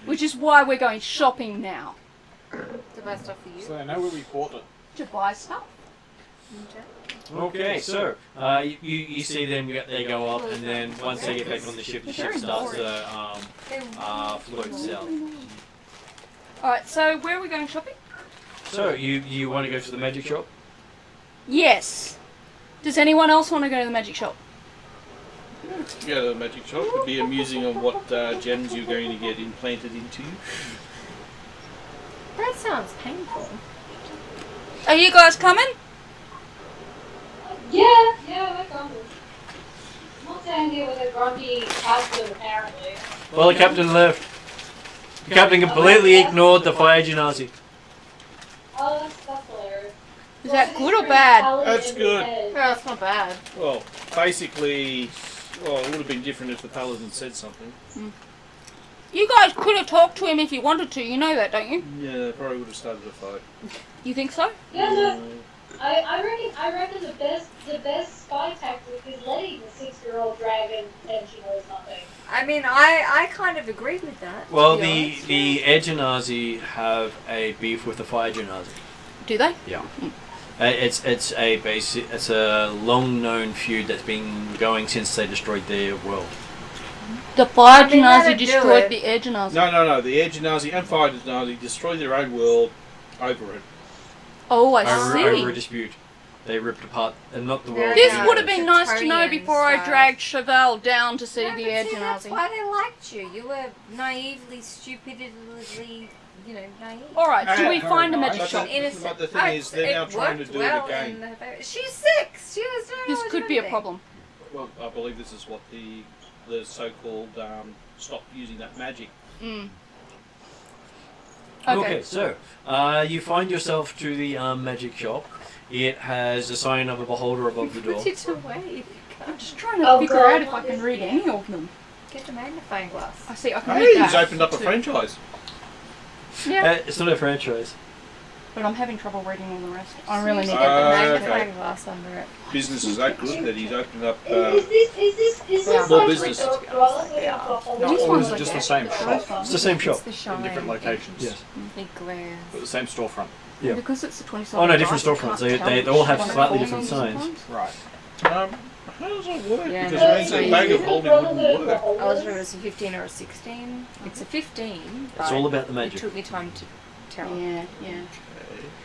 which is why we're going shopping now. To buy stuff for you. So I know where we bought it. To buy stuff. Okay, so you see them. They go up, and then once they get back on the ship starts to float south. All right. So where are we going shopping? So you want to go to the magic shop? Yes. Does anyone else want to go to the magic shop? Yeah, the magic shop would be amusing on what gems you're going to get implanted into you. That sounds painful. Are you guys coming? Yeah, we're coming. Not down here with a grumpy captain, apparently. Well, the captain left. The captain completely ignored the fire genasi. Oh, that's hilarious. Is that good or bad? That's good. Yeah, that's not bad. Well, basically, it would have been different if the paladin said something. You guys could have talked to him if you wanted to. You know that, don't you? Yeah, they probably would have started a fight. You think so? Yeah, no, I reckon the best spy tactic is letting the 6-year-old dragon pretend she knows nothing. I mean, I kind of agree with that. Well, to be honest. the air genasi have a beef with the fire genasi. Do they? Yeah. It's a long known feud that's been going since they destroyed their world. The fire I mean, let genasi it do destroyed it. the air genasi. No. The air genasi and fire genasi destroyed their own world over it. Oh, I Over a see. dispute. They ripped apart, and not the Very world. This Yeah. would have been nice to know Kryptonian before I style. dragged Chevelle down to see No, the but air see, that's genasi. why they liked you. You were naively, stupidly, naive. All right, do we Okay, find a alright. magic But shop? Innocent. But the thing is, they're now trying to worked do well it again. in her favour. She's 6. She was doing This much could be a anything. problem. Well, I believe this is what the so-called stop using that magic. Mm. Okay, so you find yourself to the magic shop. It has a sign of a beholder above the door. Put it away. I'm just trying to Oh, figure God, out if I what can is read this? any of them. Get the magnifying glass. I see, I can Hey, read he's that. opened up a too. franchise. Yeah, It's not a franchise. but I'm having trouble reading all the rest. I really need Get to the okay. magnifying glass under it. Business is that good that he's opened up. Is this Yeah. More like business. or do I look at Yeah. a whole No, These or ones is it look just the good. same Those shop ones. It's the same shop. It's the shine. in different locations? Yes. It glares. But the same storefront. Yeah. Because it's the 27th. Oh, no, different I can't storefronts. tell They which all have one it slightly falls different on signs. sometimes. Right. How does it work? Yeah, Because no, it means so a bag of holding wouldn't work. I was sure it was a 15 or a 16. It's a 15. It's all about the It magic. took me time to tell. Yeah.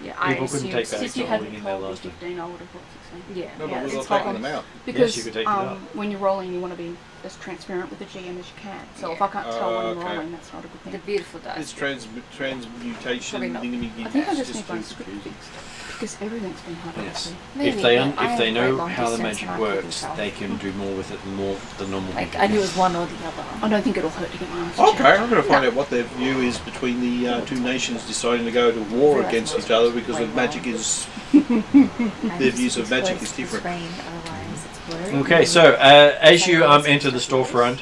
Yeah, I People couldn't assumed take back If you rolling hadn't in there told me last time. 15, I would have thought obviously. Yeah. No, Yeah, but we're it's not taking fine. them out. Because you could take it out. when you're rolling, you want to be as transparent with the GM as you can. So if I can't tell when you're Okay. rolling, that's not a good The thing. beautiful dice. This transmutation Probably not. thingamajig I think I is just need my very script confusing. fixed. Because everything's been hard to Yes. see. Maybe, if but I they am know very how the long magic distance and I couldn't works, tell. they can do more with it than more than normal Like, people I knew it can. was one or the other. I don't think it'll hurt to get my arms Okay, checked. I'm going to find out what their view is between the two nations deciding to go to war against each other because of magic is. Their views of magic is different. Okay, so as you enter the storefront,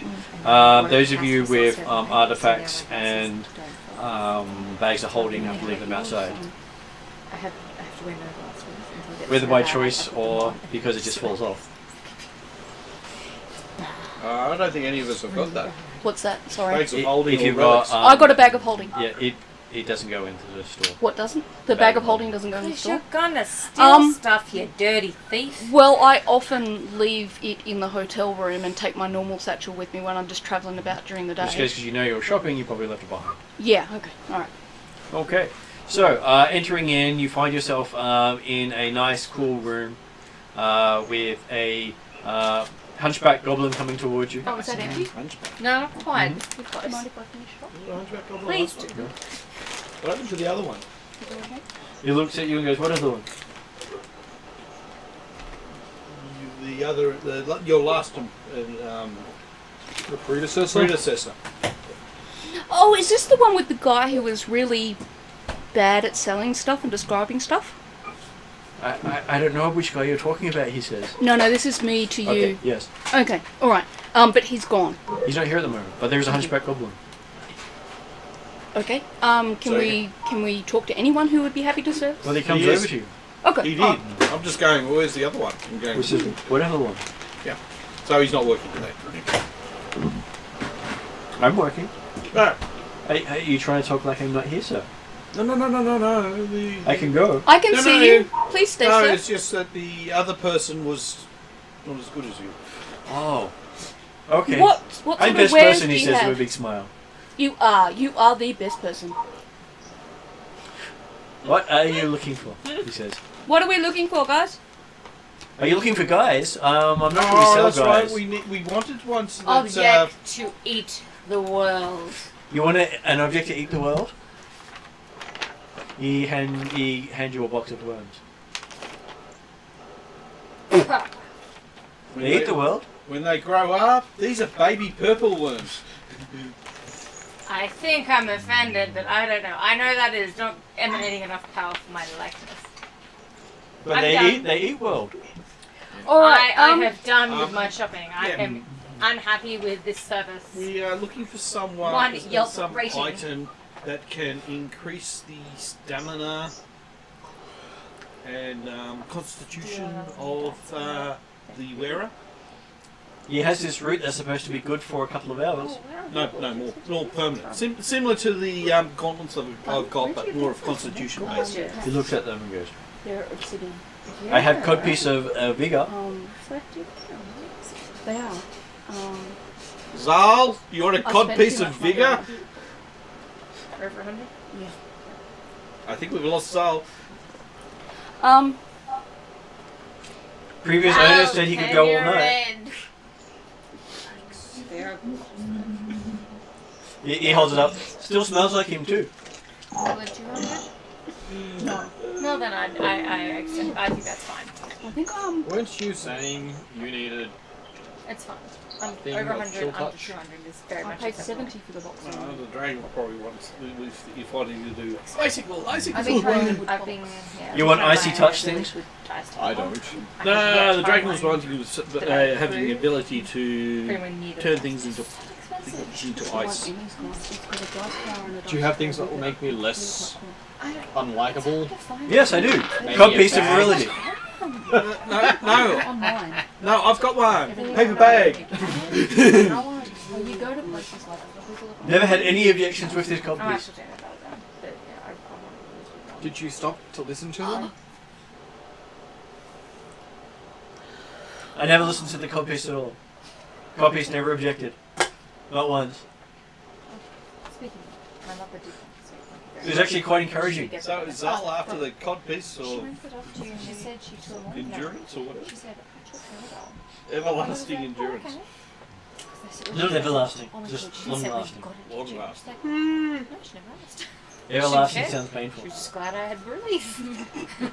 those of you with artifacts and bags of holding have to leave them outside, I have to wear no glasses until I get whether so by bad I choice have to put them or on. because it just falls off. I don't think any of us have got that. What's that? Sorry. Bags of holding If or you've relics. got, I got a bag of holding. yeah, it doesn't go into the store. What doesn't? The bag of holding doesn't go in the Because store? you're gonna steal Um, stuff, you dirty thief. Well, I often leave it in the hotel room and take my normal satchel with me when I'm just travelling about during the In which day. case, because you know you're shopping, you probably left it behind. Yeah, okay, alright. Okay, so entering in, you find yourself in a nice, cool room with a hunchback goblin coming towards you. Oh, is that empty? Hunchback. No, not quite. Do you mind if I finish it off? Hunchback goblin. Please That's do. not good. What happened to the other one? Is it okay? He looks at you and goes, "What other one?" The other, your last The predecessor? predecessor. Oh, is this the one with the guy who was really bad at selling stuff and describing stuff? I don't know which guy you're talking about. He says. No, this is me to Okay. you. Yes. Okay, alright. But he's gone. He's not here at the moment, but there's a hunchback goblin. Okay. So- Can we talk to anyone who would be happy to serve? Well, he comes He is. over to you. Okay. He did. I'm just going, well, where's the other one? I'm going, Which says, "Whatever one." so he's not working today. I'm working. No. Hey, you trying to talk like I'm not here, sir? No. I can go. I can No, see no, you. Please stay, No, sir. it's just that the other person was not as good as you. Oh. Okay. What sort I'm of best wares person, do he you says have? with a big smile. You are the best person. What are you looking for? He says. What are we looking for, guys? Are you looking for guys? I'm not really Oh, sell that's guys. right. We wanted ones that Object to eat the world. You want an object to eat the world? He hand you a box of worms. when They eat the world? When they grow up, these are baby purple worms. I think I'm offended, but I don't know. I know that is not emanating enough power for my likeness. But I'm they done. eat world. Alright, I have done with um, my shopping. I yeah. am unhappy with this service. We are looking for someone, One with Yelp some rating. item that can increase the stamina and constitution of the wearer. He has this root that's supposed to be good for a couple of hours. No, more permanent. Similar to the gauntlets I've got, but more of constitution based. He looks at them and goes, They're obsidian. I have codpiece of vigor. They are. Zal, you want a I cod spent piece too of much money vigor? on it. For over 100? I think we've lost Zal. Previous owner said he could go all night. He holds it up. Still smells like him too. Over 200? No, then I think that's fine. I think Weren't you saying you needed... It's fine. Thing Over of 100, chill under touch? 200 is very I much paid acceptable. 70 for the box. The dragon probably wants, if you're fighting to do icicle. I've been trying, yeah. You want I've been icy trying touch to things? with dice I table. don't. No, the I dragon have was one. wanting to Did I have the approve? ability to Pretty much need turn it. things into ice. Do you have things that will make me less unlikable? Yes, I do. Maybe Codpiece a of bag. virility. No, Online. no, I've got one. Paper bag. When you go to places like that, people look Never had any objections with this I'm codpiece. actually doing about that. But yeah, I want Did you stop to listen to them? I never listened to the codpiece at all. Codpiece never objected. Not once. Speaking of, my mother did that, so thank you It was actually quite encouraging. So is Zal after the codpiece She or went it off to you and she said she took it. endurance or whatever? She said, I took it. Everlasting endurance. Okay. Not everlasting, Oh my just God, she long said when lasting. you got it, Long did you? lasting. She's like, no, she never asked. Everlasting She sounds She painful. was just glad I had relief.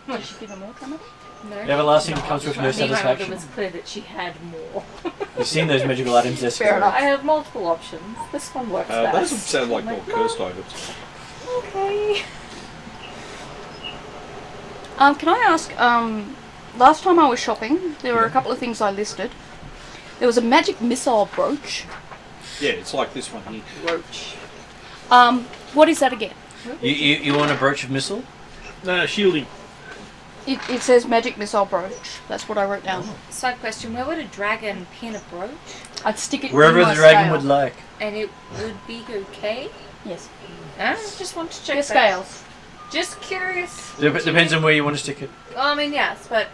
Did she give her more coming? No. Everlasting comes with no I mean, my mother satisfaction. was clear that she had more. You've seen those magical items, they're Fair scary. enough. I have multiple options. This one works best. Those would sound like I'm more cursed items. Okay. Can I ask, last time I was shopping, there were a couple of things I listed. There was a magic missile brooch. Yeah, it's like this one here. Brooch. What is that again? You want a brooch of missile? No, shielding. It says magic missile brooch. That's what I wrote down. Side question, where would a dragon pin a brooch? I'd stick it Wherever in my the dragon scale. would like. And it would be okay? Yes. I just want to check Your that. scales. Just curious. Depends on where you want to stick it. Well, I mean, yes, but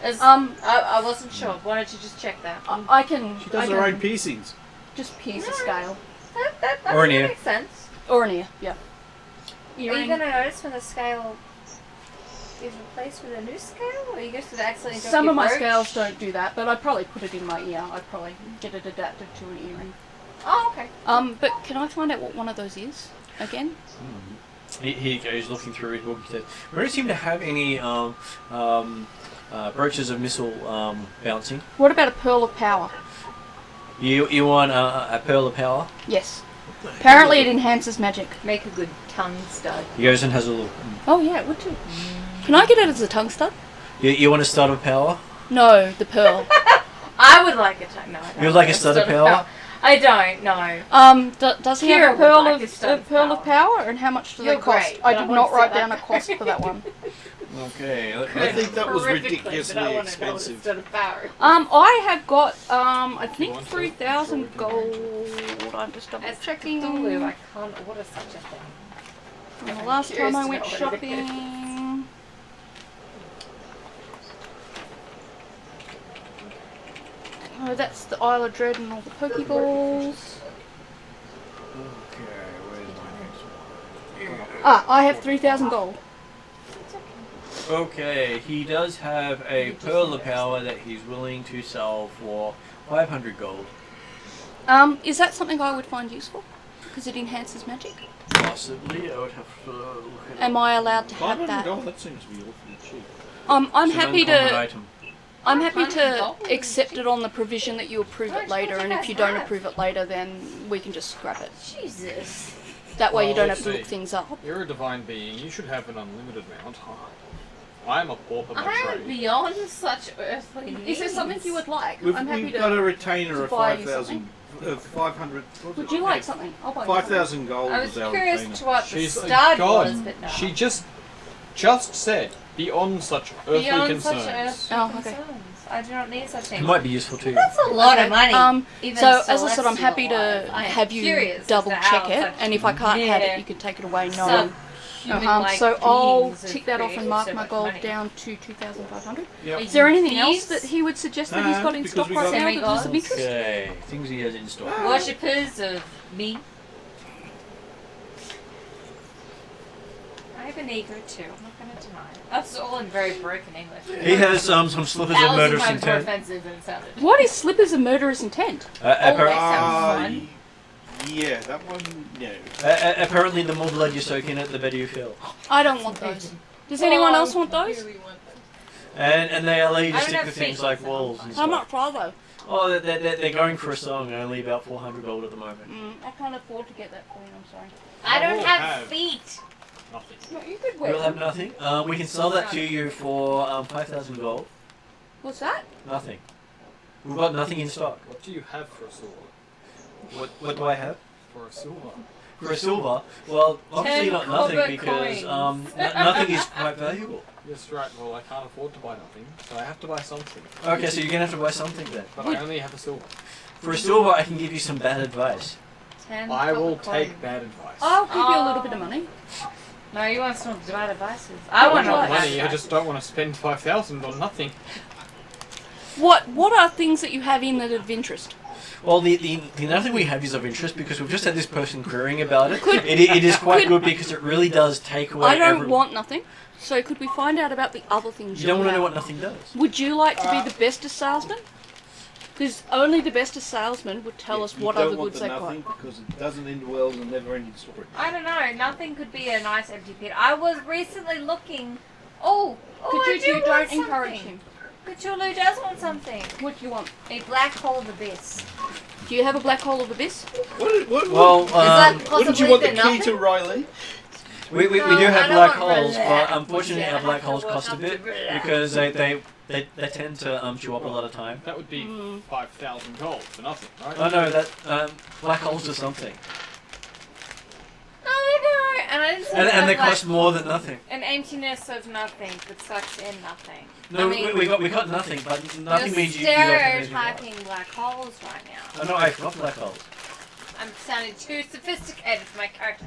as I wasn't sure. Wanted to just check that. I can. She does I her can own piercings. Just pierce a scale. That Or an ear. makes sense. Or an ear, yeah. Are you going to notice when the scale is replaced with a new scale, or you go to the accidentally drop Some your of my brooch? scales don't do that, but I'd probably put it in my ear. I'd probably get it adapted to an earring. Oh, okay. But can I find out what one of those is again? He goes looking through his book and says, we don't seem to have any brooches of missile bouncing. What about a pearl of power? You want a pearl of power? Yes. Apparently it enhances magic. Make a good tongue stud. He goes and has a look. Oh yeah, it would too. Can I get it as a tongue stud? You want a stud of power? No, the pearl. I would like a tongue. No, I don't You would like a stud of power? I don't. No. Does he Kira have a would pearl like a of stud of pearl of power? And how much do You're they cost? great, I but I did wanna not write set down a up. cost for that one. Okay. I think that was Horrifically, ridiculously but I wanna know what expensive. instead of power. I have got I think want to? 3,000 Sure, we gold. I'm just double As checking. Cthulhu, I can't order such a thing. From the last time I went Curious to know what it is. shopping. Oh, that's the Isle of Dread and all the Pokeballs. Okay, where's my next one? I have 3,000 gold. Okay, he does have a pearl of power that he's willing to sell for 500 gold. Is that something I would find useful? Because it enhances magic? Possibly, I would have to look at Am I allowed to have 500 that? gold, that seems to be awfully cheap. I'm It's an happy uncommon to. item. I'm happy to 500 gold? accept it on the provision that you approve How it much later, would and you if you guys don't have? approve it later, then we can just scrap it. Jesus. That way you Well, don't let's have to see. look things up. You're a divine being. You should have an unlimited amount. I'm a pauper by I'm trade. beyond such earthly needs. Is there something you would like? We've, I'm happy we've got a to. retainer to of buy you 5,000, 500. what was Would it? you like Yeah, something? I'll buy you something. 5,000 gold I was was our curious retainer. to what the She's a stud god. was, but no. She just said beyond such earthly Beyond concerns. such earthly Oh, okay. concerns. I do not need such It things. might be useful to you. That's a lot of money. Even So as I said, I'm celestial happy to wise. I am have you curious as double to check how it, such and if I can't have mere it, you can take it away. No. subhuman-like So I'll beings have tick that off and created mark so my much gold money. down to 2,500. Yep. Is there anything else Thieves? that he would suggest that No, he's got in because stock we right got- now that is of Semi-gods. interest? Okay, things he has in stock. Worshippers of me. I have an ego too. I'm not going to deny it. That's all in very broken English. He has some slippers of murderous times more intent. offensive than it sounded. What is slippers of murderous intent? That sounds fun. Yeah, that one, no. Apparently, the more blood you soak in it, the better you feel. I don't want those. Does anyone else want those? And they allow you to I don't stick have with things feet, like so- walls and How stuff. much are they? Oh, they're going for a song, only about 400 gold at the moment. I can't afford to get that for you, I'm sorry. I don't will have have- feet. Nothing. No, you could wear We'll have them. nothing. We can sell that to you for 5,000 gold. What's that? Nothing. We've got nothing in stock. What do you have for a silver? What do I have? For a silver? For a silver? Well, obviously 10 not nothing copper because coins. nothing is quite valuable. Yes, right. Well, I can't afford to buy nothing, so I have to buy something. Okay, so you're gonna have to buy something then. But I only have a silver. For a silver, I can give you some bad advice. 10 I will copper take coins. bad advice. I'll give you a little bit of money. No, you want some bad advices. I I want want to to not like- money. I just don't want to spend 5,000 on nothing. What are things that you have in that are of interest? Well, the nothing we have is of interest because we've just had this person querying about it. It is quite good because it really does take away. I don't want nothing. So could we find out about the other things You don't want to have? know what nothing does. Would you like to be the bestest salesman? Because only the bestest salesman would tell us what other goods they got. Because it doesn't end well in a never-ending story. I don't know. Nothing could be a nice empty pit. I was recently looking. Oh, I do Cthulhu, want don't encourage something. him. Cthulhu does want something. What do you want? A black hole of abyss. Do you have a black hole of abyss? Well, that wouldn't you want the key to Riley? we do No, I have don't black want holes, black. but unfortunately Yeah, our black I holes have to cost a walk bit up to black. because they tend to chew up a lot of time. That would be 5,000 gold for nothing, right? Oh no, that black holes are something, No, and I didn't say and that they like cost more than nothing. an emptiness of nothing that sucks in nothing. No, I mean, we got nothing, but nothing you're means you don't have anything else. stereotyping black holes right now. Oh no, I've got black holes. I'm sounding too sophisticated for my character.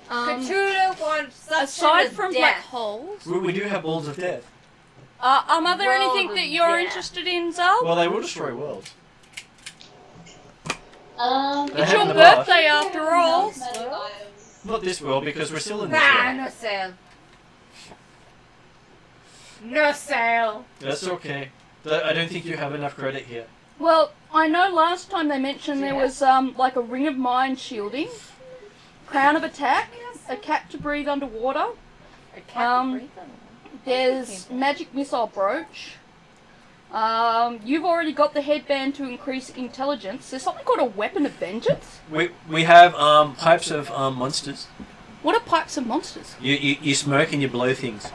Cthulhu wants such Aside as from death. black holes, We do have balls of death. are there World anything of that you're death. interested in, Zal? Well, they will destroy worlds. It's have your in the past. birthday after all. Not this world because we're still in this Ah, world. no sale. No sale. That's okay. I don't think you have enough credit here. Well, I know last time they mentioned there was like a ring of mind shielding, crown of attack, a cat to breathe underwater. I can't breathe them. There's magic missile brooch. You've already got the headband to increase intelligence. There's something called a weapon of vengeance. We have pipes of monsters. What are pipes of monsters? You smoke and you blow things.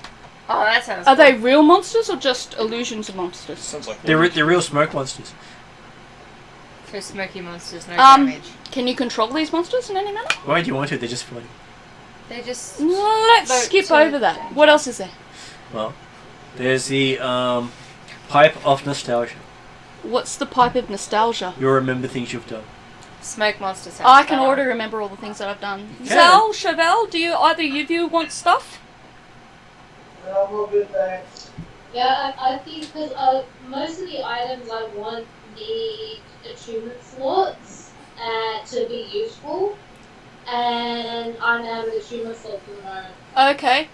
Oh, that sounds Are cool. they real monsters or just illusions of monsters? Sounds like They're real smoke monsters. So smoky monsters, no Um, damage. Can you control these monsters in any manner? Why do you want to? They're just funny. They just... Let's Vote skip to over that. change. What else is there? Well, there's the pipe of nostalgia. What's the pipe of nostalgia? You'll remember things you've done. Smoke monster sounds I can better. already remember all the things that I've done. You can. Zal, Chevelle, do you either of you want stuff? I'm all good, thanks. Yeah, I think because most of the items I want need achievement slots to be useful, and I'm out of achievement slots at the moment. Okay.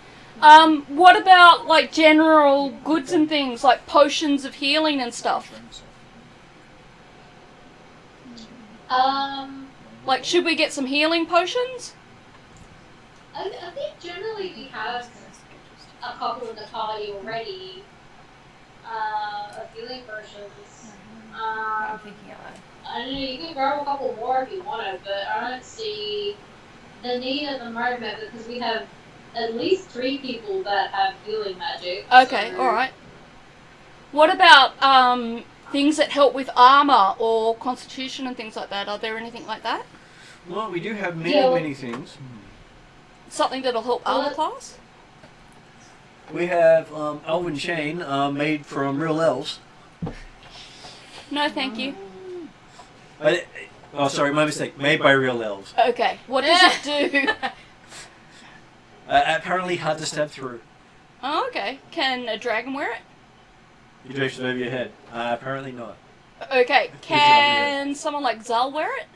What about like general goods and things like potions of healing and stuff? Like, should we get some healing potions? I think generally we have a couple in the party already. Of healing potions. I'm thinking of that. I don't know, you can grab a couple more if you wanted, but I don't see the need at the moment because we have at least 3 people that have healing magic. Okay, so- alright. What about things that help with armor or constitution and things like that? Are there anything like that? Well, we do have Yeah. many things. Something that'll help armor Well, class? We have elven chain made from real elves. No, thank you. Oh, sorry, my mistake. Made by real elves. Okay, what does it do? Apparently hard to stab through. Oh, okay. Can a dragon wear it? You drift it over your head. Apparently not. Okay, Good job, can someone like Zal wear it?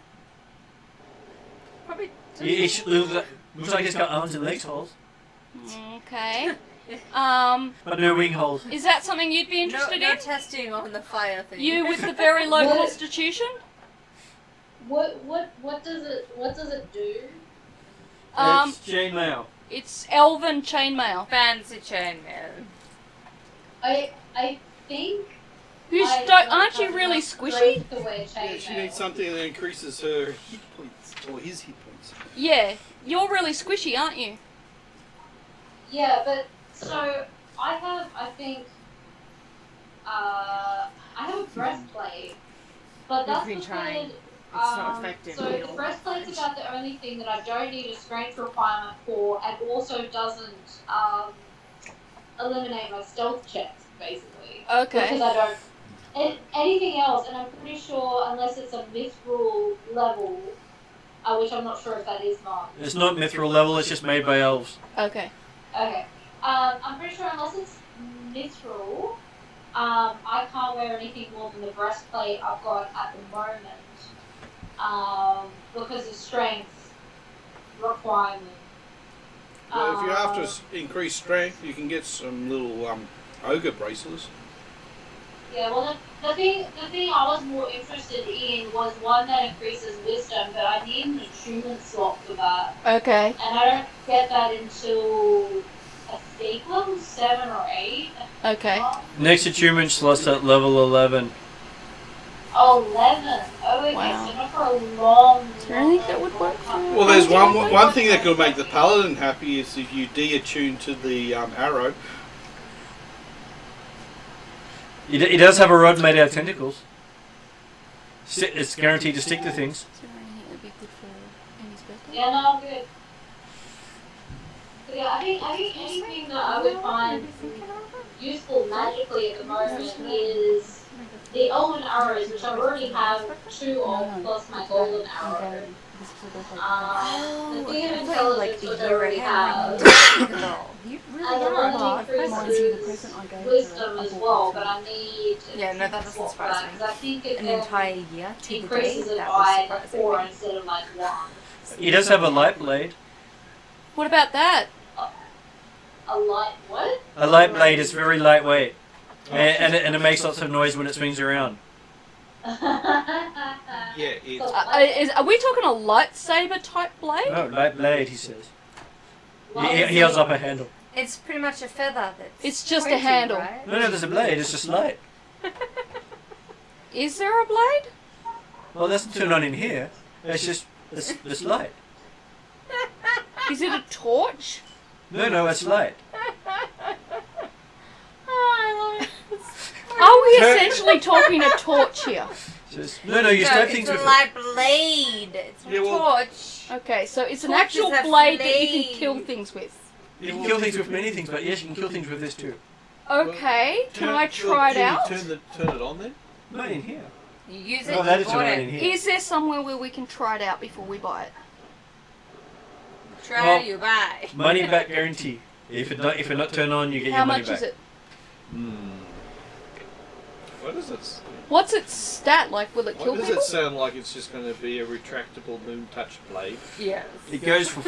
Probably... It looks like it's got arms and legs holes, Okay. but no wing holes. Is that something you'd be interested no in? testing on the fire thing. You with the very low What? constitution? What does it do? It's chainmail. It's elven chainmail. Fancy chainmail. I think Aren't you really squishy? Yeah, she needs something that increases her hit points, or his hit points. Yeah, you're really squishy, aren't you? Yeah, but so I have a breastplate, but that's been just trying. good. It's not effective. So the breastplate's about the only thing that I don't need a strength requirement for, and also doesn't eliminate my stealth checks, basically. Okay. Because I don't. Anything else, and I'm pretty sure, unless it's a mithril level, which I'm not sure if that is not. It's not mithril level. It's just made by elves. Okay. Okay. I'm pretty sure unless it's mithril, I can't wear anything more than the breastplate I've got at the moment, because of strength requirement. Well, if you're after Um, increased strength, you can get some little ogre bracelets. Yeah, well, the thing I was more interested in was one that increases wisdom, but I need an attunement slot for that, Okay. and I don't get that until I think level 7 or 8. Okay. Next attunement slot's at level 11. Oh, 11. Oh, okay, Wow. so not for a long. Is there anything that would work for Well, there's one thing that could make the paladin happy is if you de-attune to the arrow. He does have a rod made out of tentacles. It's guaranteed to stick to things. Is there anything that would be good for Amy's birthday? Yeah, no, I'm good. But yeah, I think anything that I would find useful magically at the moment is the elven arrows, which I already have 2 of, plus my golden arrow. The thing of intelligence, which I already have, You and the one that increases wisdom as well, but I need Yeah, no, that doesn't swap surprise that, me. 'cause I think it An entire year to the day, increases it that by was like surprising 4 me. instead of like 1. He does have a light blade. What about that? A light what? A light blade is very lightweight. And it makes lots of noise when it swings around. Yeah, it's Are we talking a lightsaber type blade? No, light blade, he says. He holds up a handle. It's pretty much a feather that's It's just a pointy, handle. right? No, there's a blade, it's just light. Is there a blade? Well, that's turn on in here. It's just, it's light. Is it a torch? No, it's light. Oh, I love it. Are we essentially talking a torch here? No, you stab things it's with a it. light blade. It's a Yeah, well- torch. Okay, so it's an Torches actual have blade that you can flames. kill things with. You can kill things with many things, but yes, you can kill things with this too. Okay, can I try it out? Turn it on then. Not in here. You use it Oh, that to is board right it. in here. Is there somewhere where we can try it out before we buy it? Try Well, you buy. Money back guarantee. If it not turned on, you get How your money much back. is it? What is it? What's its stat like? Will it kill Why does people? it sound like it's just going to be a retractable moon touch blade? Yes. It goes for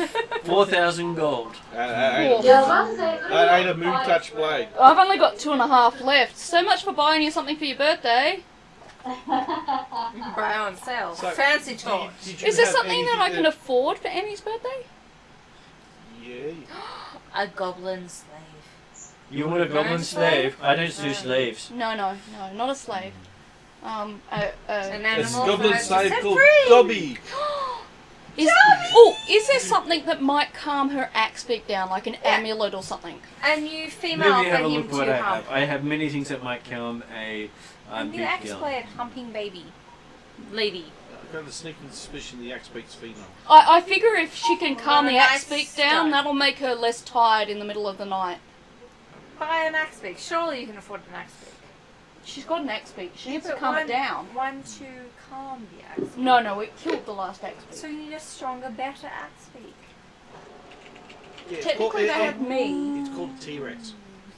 4,000 gold. Cool. Yeah, I was about to say, That ain't a moon touch blade. I've only got 2.5 left. So much for buying you something for your birthday. Buy on sale. So, Fancy torch. Is there something that I can afford for Emmy's birthday? Yeah. A goblin slave. You want a goblin slave? I don't do slaves. No, not a slave. An It's animal goblin for slave set called free. Dobby. Is there something that might calm her axe beak down, like an amulet or something? A new female Let me for have a him look what to I hump. have. I have many things that might calm a A new big axe girl. blade humping baby. Lady. I've got a sneaking suspicion the axe beaks female. I figure if she can calm Well, the a axe nice beak down, start. that'll make her less tired in the middle of the night. Buy an axe beak. Surely you can afford an axe beak. She's got an axe beak. She needs to But calm one- it down. One to calm the axe beak. No, it killed the last axe beak. So you need a stronger, better axe beak. Yeah, it's Technically, they called, have me. it's called T-Rex.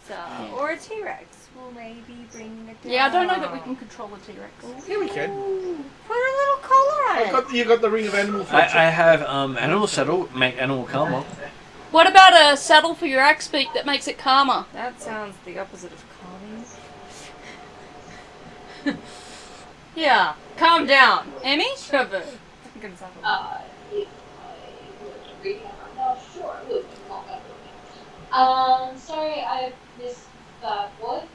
So, or a T-Rex will maybe bring it down. Yeah, I don't know that we can control the T-Rex. Yeah, we can. Put a little collar on it. You got the ring of animal I friendship. have animal saddle, make animal calmer. What about a saddle for your axe beak that makes it calmer? That sounds the opposite of calming. Yeah, calm down. Emmy? Trevor. If I was reading it right now, sure, I would. Sorry, I missed that. What?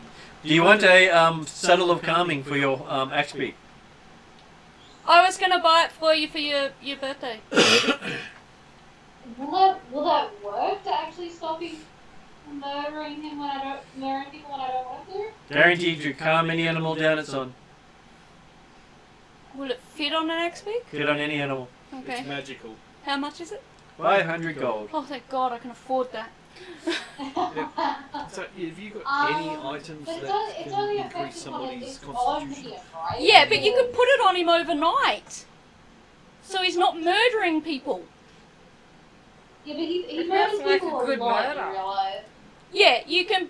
Do you want a saddle of calming for your axe beak? I was going to buy it for you for your birthday. Will that work to actually stop him from murdering people when I don't want to? Guaranteed to calm any animal down it's on. Will it fit on an axe beak? Fit on any animal. Okay. It's magical. How much is it? 500 gold. Oh, thank God, I can afford that. So, have you got any items But that it's can only increase effective somebody's it's on constitution? him, right? Yeah, but you could put it on him overnight. So he's not murdering people. Yeah, but he That's murders like people a good a lot, murder. you realize. Yeah, you can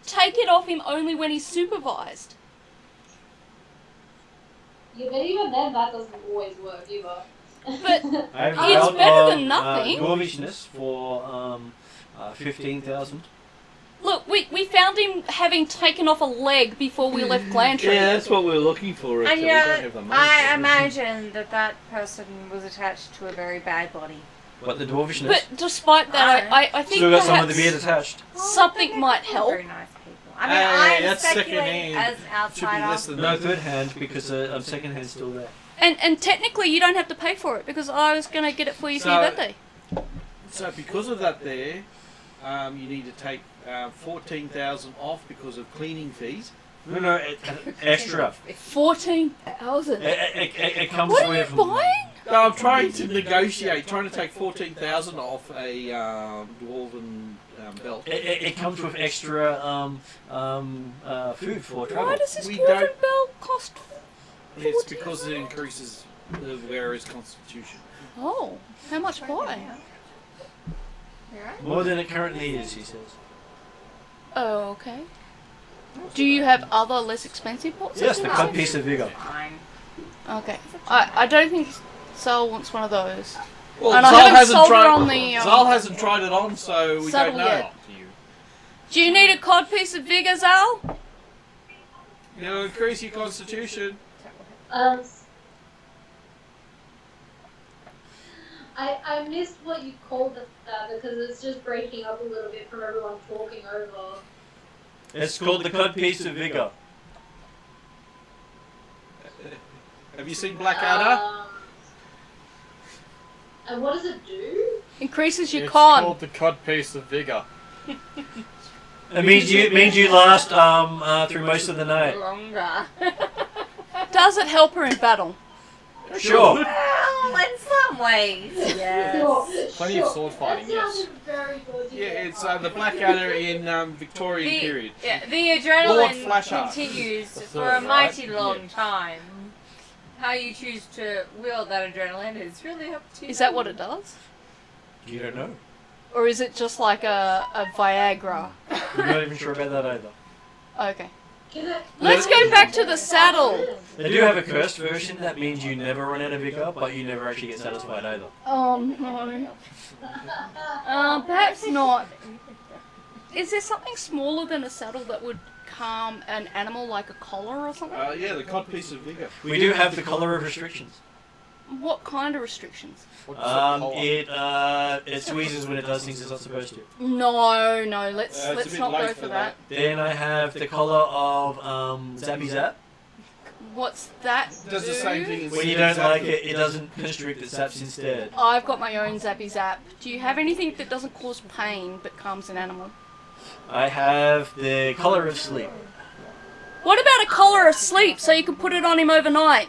take it off him only when he's supervised. Yeah, but even then, that doesn't always work either. But I've It's out better of, than nothing. Dwarvishness for 15,000. look, we found him having taken off a leg before we left Glantry. Yeah, that's what we're looking for. And Actually. We don't have the money I for it. imagine that person was attached to a very bad body. But the dwarvishness But despite that, I think still got some of the perhaps beard attached. something might help. Very nice people. I mean, Hey, I'm that's speculating second-hand. as an Should be less outsider. than No, that. third hand because second hand's still there. And technically, you don't have to pay for it because I was going to get it for you for So- your birthday. So because of that, you need to take 14,000 off because of cleaning fees. No, extra. 14,000. It comes What are with. you buying? No, I'm trying to negotiate, trying to take 14,000 off a dwarven belt. It comes with extra food for travel. Why does this We dwarven don't- belt cost? It's because it increases the wearer's constitution. Oh, how much by? More than it currently is, he says. Oh, okay. Do you have other less expensive pots? Yes, the cut piece of vigor. Fine. Okay. I don't think Sal wants one of those. Well, And I Zal haven't hasn't sold her tried. on the, Zal hasn't tried it on, so we saddle don't know. yet. Do you need a cod piece of vigor, Zal? It'll increase your constitution. I missed what you called it because it's just breaking up a little bit from everyone talking over. It's called the cut piece of vigor. Have you seen Blackadder? And what does it do? Increases your It's con. called the cod piece of vigor. It means you last through most of the night. Longer. Does it help her in battle? Sure. Well, in some ways, yes. Plenty of sword fighting, That yes. sounded very good. Yeah, it's the Blackadder in Victorian period. The Lord adrenaline Flasher. continues The for third, a mighty right? long Yeah. time. How you choose to wield that adrenaline is really up to you. Is that what it does? You don't know. Or is it just like a Viagra? You're not even sure about that either. Okay. Can it, Let's go back to the saddle. They do have a cursed version that means you never run out of vigor, but you never actually get satisfied either. Oh no. Perhaps not. Is there something smaller than a saddle that would calm an animal like a collar or something? Yeah, the cod piece of vigor. We do have the color of restrictions. What kind of restrictions? What does it It squeezes when it does things it's not supposed to. No, let's It's a let's bit not late go for that. Then I have the color of Zappy Zap. What's that? Does the do? same thing as When you don't like it, it doesn't constrict, it zaps instead. I've got my own Zappy Zap. Do you have anything that doesn't cause pain but calms an animal? I have the color of sleep. What about a collar of sleep so you can put it on him overnight?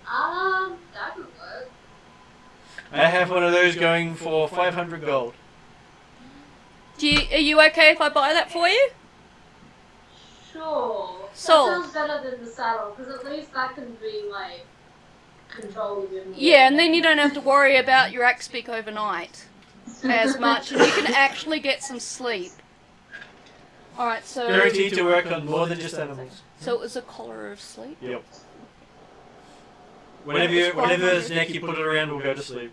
that would work. I have one of those going for 500 gold. Are you okay if I buy that for you? Sure. Sold. That sounds better than the saddle, because at least that can be, like, controlled a bit more. Yeah, and then you don't have to worry about your axe beak overnight as much, and you can actually get some sleep. Alright, so Guaranteed to work on more than just animals. so it was a collar of sleep? Yep. Whenever his neck you put it around, will go to sleep.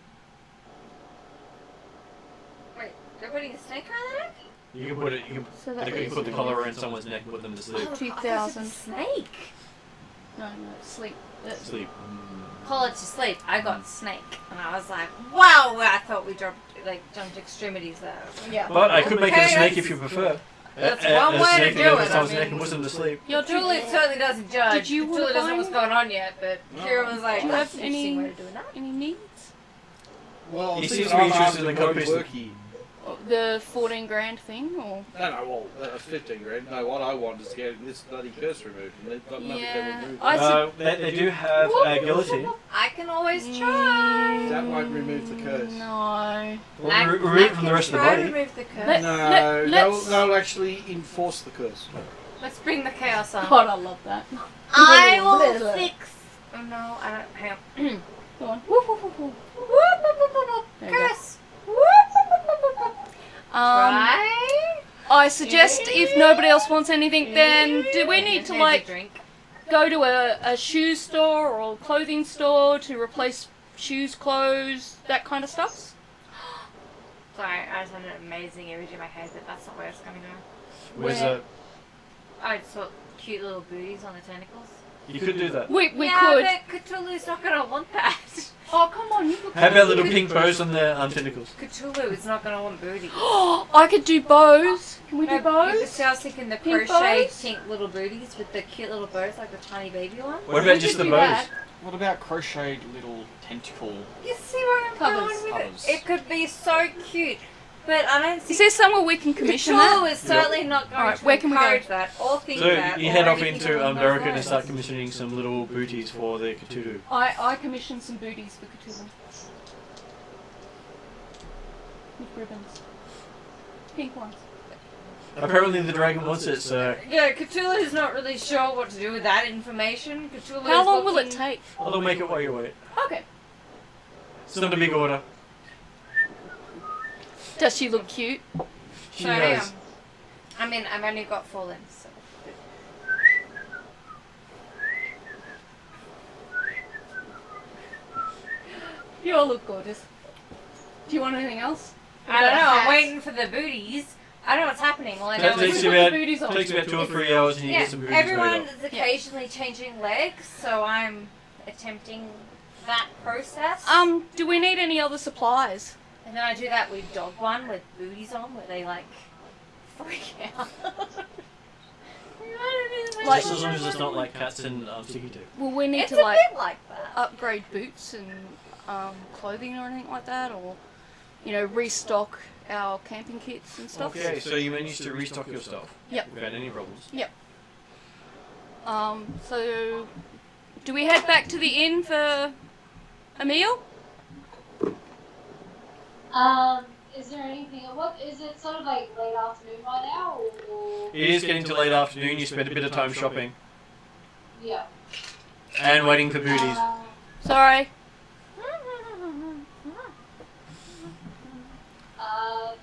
Wait, they're putting a snake around their neck? You can put it. You So that can was put the collar around someone's neck and put them to sleep. 2,000. Snake. No, sleep. Sleep. Call it to sleep. I got snake, and I was like, wow! I thought we jumped extremities there. Yeah. But I could make it a Okay, snake if you prefer. That's A one way snake to that do goes it. someone's I neck mean, and puts them to sleep. Julie certainly doesn't judge. Did you Julie wanna doesn't know buy what's it? going on yet, but Kira was like, Do you that's have an interesting any- way to do it. Any needs? Well, He since seems to be I'm interested in the after cod piece of- worky- The 14 grand thing, or? No, well, that's 15 grand. No, what I want is getting this bloody curse removed, and they've got nothing Yeah. to remove. I They do have a guillotine. I can always try. That won't remove the curse. No. Well, remove from the rest of the Try to body. remove the curse. Let- No, let's- they'll actually enforce the curse. Let's bring the chaos on. God, I love that. I will Little. fix. Oh no, I don't. Hang on. Go on. Whoop, whoop, whoop, whoop. Whoop, whoop, whoop, whoop, whoop. There you go. Curse. Whoop, whoop, whoop, Right? I suggest if nobody else wants anything, then do we need to like drink? go to a shoe store or clothing store to replace shoes, clothes, that kind of stuff? Sorry, I just had an amazing image in my head, but that's not where it's coming from. Where's Where? that? I saw cute little booties on the tentacles. You could do that. We yeah, could. but Cthulhu's not gonna want that. Oh, come on, you look How about little pink bows on the tentacles? Cthulhu is not gonna want booties. I could do bows. Can we do Yeah, bows? so I was thinking the Pink crocheted bows? pink little booties with the cute little bows, like the tiny baby one. What about We just could the do bows? that. What about crocheted little tentacle? You see where I'm Covers. going with Covers. it? It could be so cute, but I don't see. Is there somewhere we can commission Cthulhu that? is certainly not going Alright, to where can we go? encourage that or think So that. you or head off anything into along those America and lines. start commissioning some little booties for the Cthulhu. I commissioned some booties for Cthulhu. With ribbons. Pink ones. Apparently the dragon wants it, so Yeah, Cthulhu's not really sure what to do with that information. Cthulhu. How is long will it looking- take? I'll make it while you wait. Okay. It's not a big order. Does she look cute? She So hang does. on. I mean, I've only got 4 limbs. So. You all look gorgeous. Do you want anything else? I don't know. Hats? I'm waiting for the booties. I don't know what's happening. All I That know takes is you put the about booties on. takes about 2 or 3 hours and you yeah, get some booties made everyone up. is occasionally changing legs, so I'm attempting that process. Do we need any other supplies? And then I do that with dog one with booties on, where they like freak out. Like- Just as long as it's not like cats and sticky tape. Will we need It's to a like bit like that. upgrade boots and clothing or anything like that, or restock our camping kits and stuff? Okay, so you managed to restock your stuff. Yep. Without any problems. So do we head back to the inn for a meal? Is there anything? What is it? Sort of like late afternoon by now, or It is getting to late afternoon, you spend a bit of time shopping yeah. and waiting for booties. Sorry.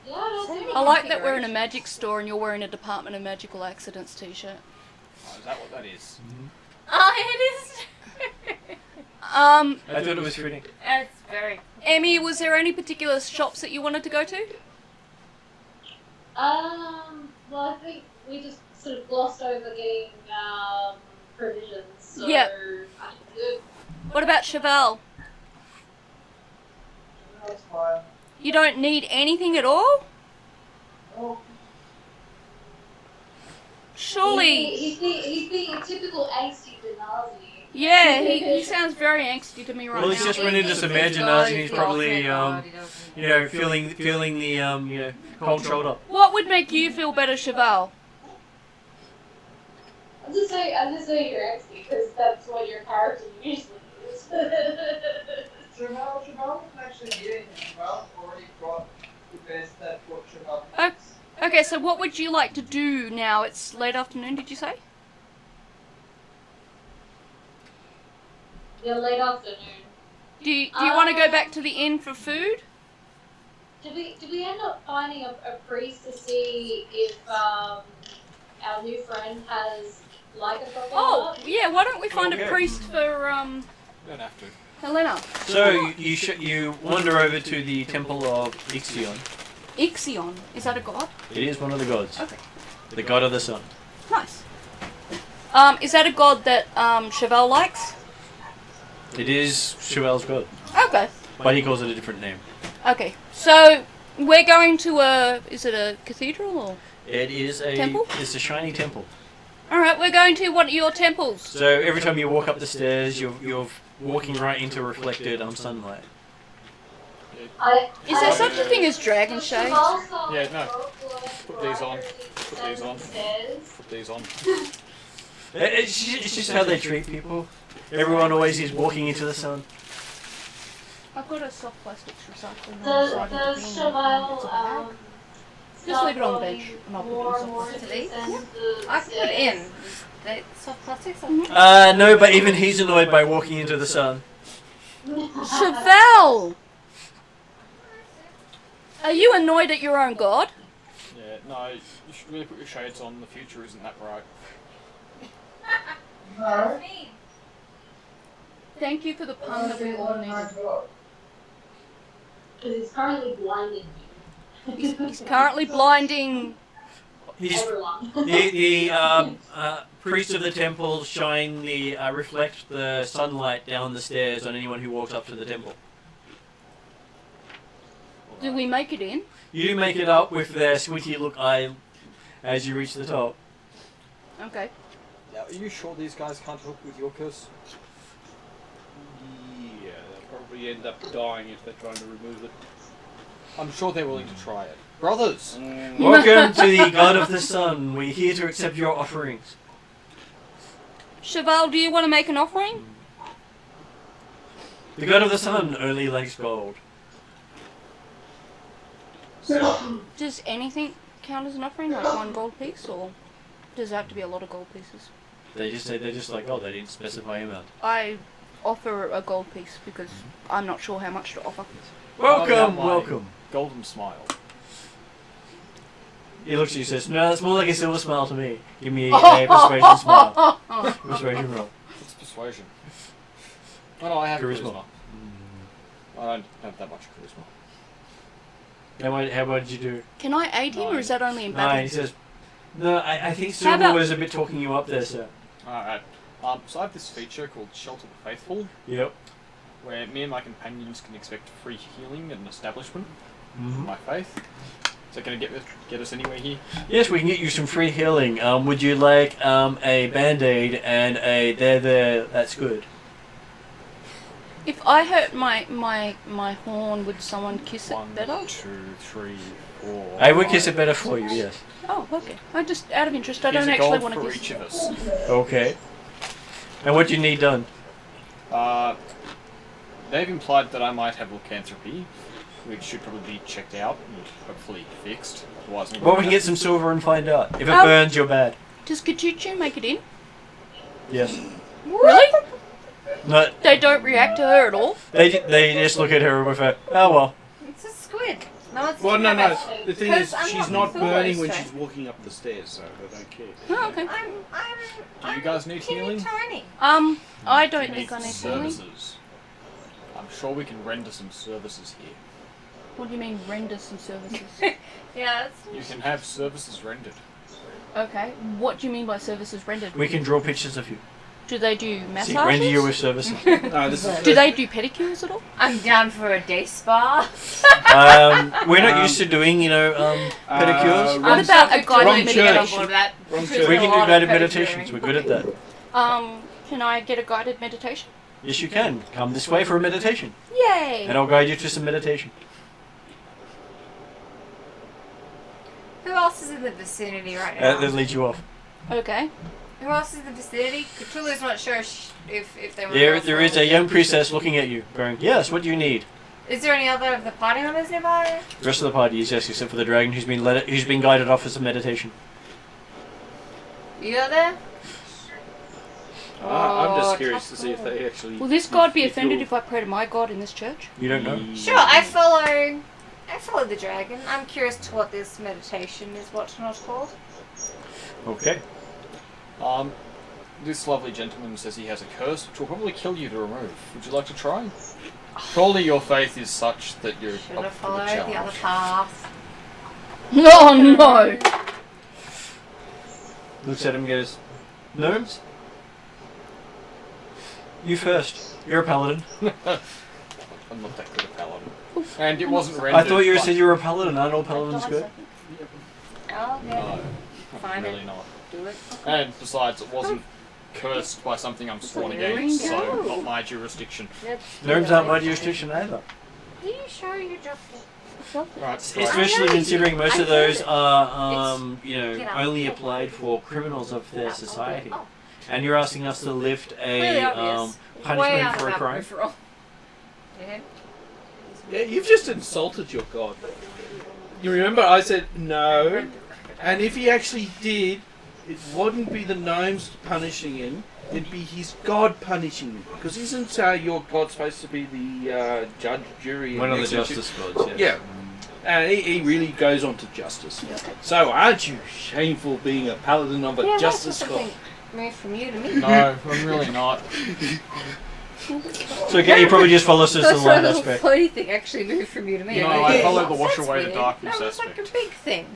Yeah, I don't see I like that we're in a magic store and you're wearing a Department of Magical Accidents t-shirt. Oh, is that what that is? Oh, it is. Um, I thought it was fitting. It's very. Emmy, was there any particular shops that you wanted to go to? Well, I think we just sort of glossed over getting provisions. So Yeah. I think good. What about Chevelle? That's fine. You don't need anything at all? Oh, Surely. He's being a typical angsty Benazi. Yeah, he sounds very angsty to me right Well, he's now. just run into some edge and us and he's probably, feeling the, cold shoulder. What would make you feel better, Chevelle? I'm just saying you're angsty because that's what your character usually is. Chevelle can actually get anything. Chevelle's already got the best that what Chevelle Oh. needs. Okay, so what would you like to do now? It's late afternoon, did you say? Yeah, late afternoon. Do you want to go back to the inn for food? Did we end up finding a priest to see if our new friend has like a problem? Oh, yeah, why don't we find a Okay. priest for, You don't have to. Helena? So you wander over to the temple of Ixion. Ixion, is that a god? It is one of the gods. Okay. The god of the sun. Nice. Is that a god that, Chevelle likes? It is Chevelle's god, Okay. but he calls it a different name. Okay, so we're going to is it a cathedral or? It is a Temple? It's a shiny temple. Alright, we're going to one of your temples. So every time you walk up the stairs, you're walking right into reflected sunlight. Is there such a thing as dragon shade? Yeah, no. Put these on. Put these on. Put these on. It's just how they treat people. Everyone always is walking into the sun. I've got a soft plastics recycling on the side Does of the bin. It's a Cheval bag. Just leave it on the bench and I'll put it in more soft and more plastic. Delete? descend the I can put it stairs? in. They soft plastics. No, but even he's annoyed by walking into the sun. Chevelle! Are you annoyed at your own god? Yeah, no, you should really put your shades on. The future isn't that bright. No. Thank you for the pun that we all needed. Because he's currently blinding you. He's currently blinding. He's Everyone. the priest of the temple reflect the sunlight down the stairs on anyone who walks up to the temple. Do we make it in? You do make it up with their squinty look eye as you reach the top. Okay. Now, are you sure these guys can't help with your curse? Yeah, they'll probably end up dying if they're trying to remove it. I'm sure they're willing to try it. Brothers! Welcome to the God of the Sun. We're here to accept your offerings. Cheval, do you want to make an offering? The God of the Sun only likes gold. Does anything count as an offering, like 1 gold piece, or does it have to be a lot of gold pieces? They just say they're just like, oh, they didn't specify amount. I offer a gold piece because I'm not sure how much to offer. Welcome, my welcome. Golden smile. He looks at you and says, no, it's more like a silver smile to me. Give me a persuasion smile. Persuasion roll. What's persuasion? Oh no, I have Charisma. charisma. I don't have that much charisma. How much did you do? Can I aid him, or is that only in No, battle? he says, no, I think How Silver about- was a bit talking you up there, sir. Alright. So I have this feature called Shelter the Faithful, Yep. where me and my companions can expect free healing at an establishment for Mm-hmm. my faith. Is that going to get us anywhere here? Yes, we can get you some free healing. Would you like a band-aid and a there, that's good? If I hurt my horn, would someone kiss it 1, better? 2, 3, 4. I would kiss it better for you, yes. Oh, okay. I just, out of interest, I Here's don't a actually gold want to for kiss each it. of us. Okay. And what do you need done? They've implied that I might have lycanthropy, which should probably be checked out and hopefully fixed. Otherwise, Well, we can get some silver and find out. If it Oh. burns, you're bad. Does Kachuchu make it in? Yes. Really? No, They don't react to her at all? they just look at her with a, oh well. It's a squid. No, it's Well, no. The thing Because is, I'm she's not not burning when Phil's she's walking up the stairs, so they don't care. Oh, okay. Do you guys need healing? tiny. I don't You think I need healing. services. I'm sure we can render some services here. What do you mean, render some services? Yeah, You can have services rendered. Okay. What do you mean by services rendered? We can draw pictures of you. Do they do See, render you massages? with services. No, this is Do they do pedicures at all? I'm down for a day spa. We're not used to doing, pedicures. What about a wrong guided church. meditation? that. Wrong There's church. We a can lot do of guided pedicuring. meditations. We're good at that. Can I get a guided meditation? Yes, you can. Come this way for a meditation. Yay! And I'll guide you to some meditation. Who else is in the vicinity right now? That leads you off. Okay. Who else is in the vicinity? Cthulhu's not sure if they were. There is a young priestess looking at you, going, yes, what do you need? Is there any other of the party members nearby? The rest of the party is yes, except for the dragon who's been guided off for some meditation. You go there? I'm just Oh, curious tough to see if call. they actually. Will this god be if offended you're- if I pray to my god in this church? You don't know? Sure, I follow the dragon. I'm curious to what this meditation is what's not called. Okay. This lovely gentleman says he has a curse, which will probably kill you to remove. Would you like to try? Surely your faith is such that you're Should up have for the followed the other challenge. path. No, no! Looks at him and goes, Gnomes? You first. You're a paladin. I'm not that good a paladin. And it wasn't rendered. I thought you but- said you were a paladin. Aren't all paladins good? Oh, No, yeah. Fine. really not. Do it. And besides, it wasn't cursed by something I'm sworn against, so not my jurisdiction. Gnomes aren't my jurisdiction either. Are you sure you just... Right, Especially considering most of those are, It's- only applied for criminals of their society. And you're asking us to lift Really a obvious. Way punishment out for of a our crime. peripheral. Yeah. Yeah, you've just insulted your god. You remember I said no, and if he actually did, it wouldn't be the gnomes punishing him, it'd be his god punishing him. Because isn't your god supposed to be the judge, jury, One and of the execution? justice gods, Yeah. And he really goes on to justice. Yeah. So, aren't you shameful being a paladin of a justice god? Move from you to me. No, I'm really not. So okay, he probably just follows us That's the why line the little aspect. floaty thing actually moved from you to me. No, I'm like, I follow the "That's wash away the weird." darkness That was like aspect. a big thing.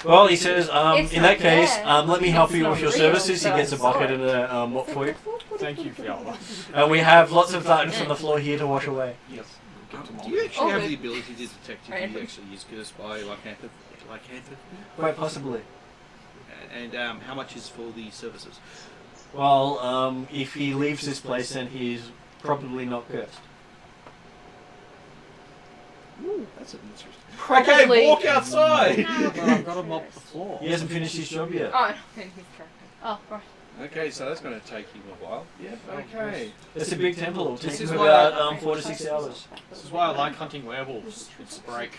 Well, he says, It's in not that case, there. let me help It's you not with your real, services. so He gets a I saw bucket it. and a mop for you. Thank you, Fiala. And we have lots of items from the floor here to wash away. Yes. Do you actually Oh, have good. the ability to detect if Right. he actually is cursed by lycanthropy? Quite possibly. And how much is for the services? Well, if he leaves this place, then he's probably not cursed. Ooh, that's an interesting. Probably. Okay, walk outside! But I've got to mop the floor. He hasn't finished his job yet. Oh, he's correct. Oh, right. Okay, so that's going to take him a while. Yeah. Okay. It's a big temple. It'll take This him is why about 4 to 6 hours. This is why I like hunting werewolves. It's a break.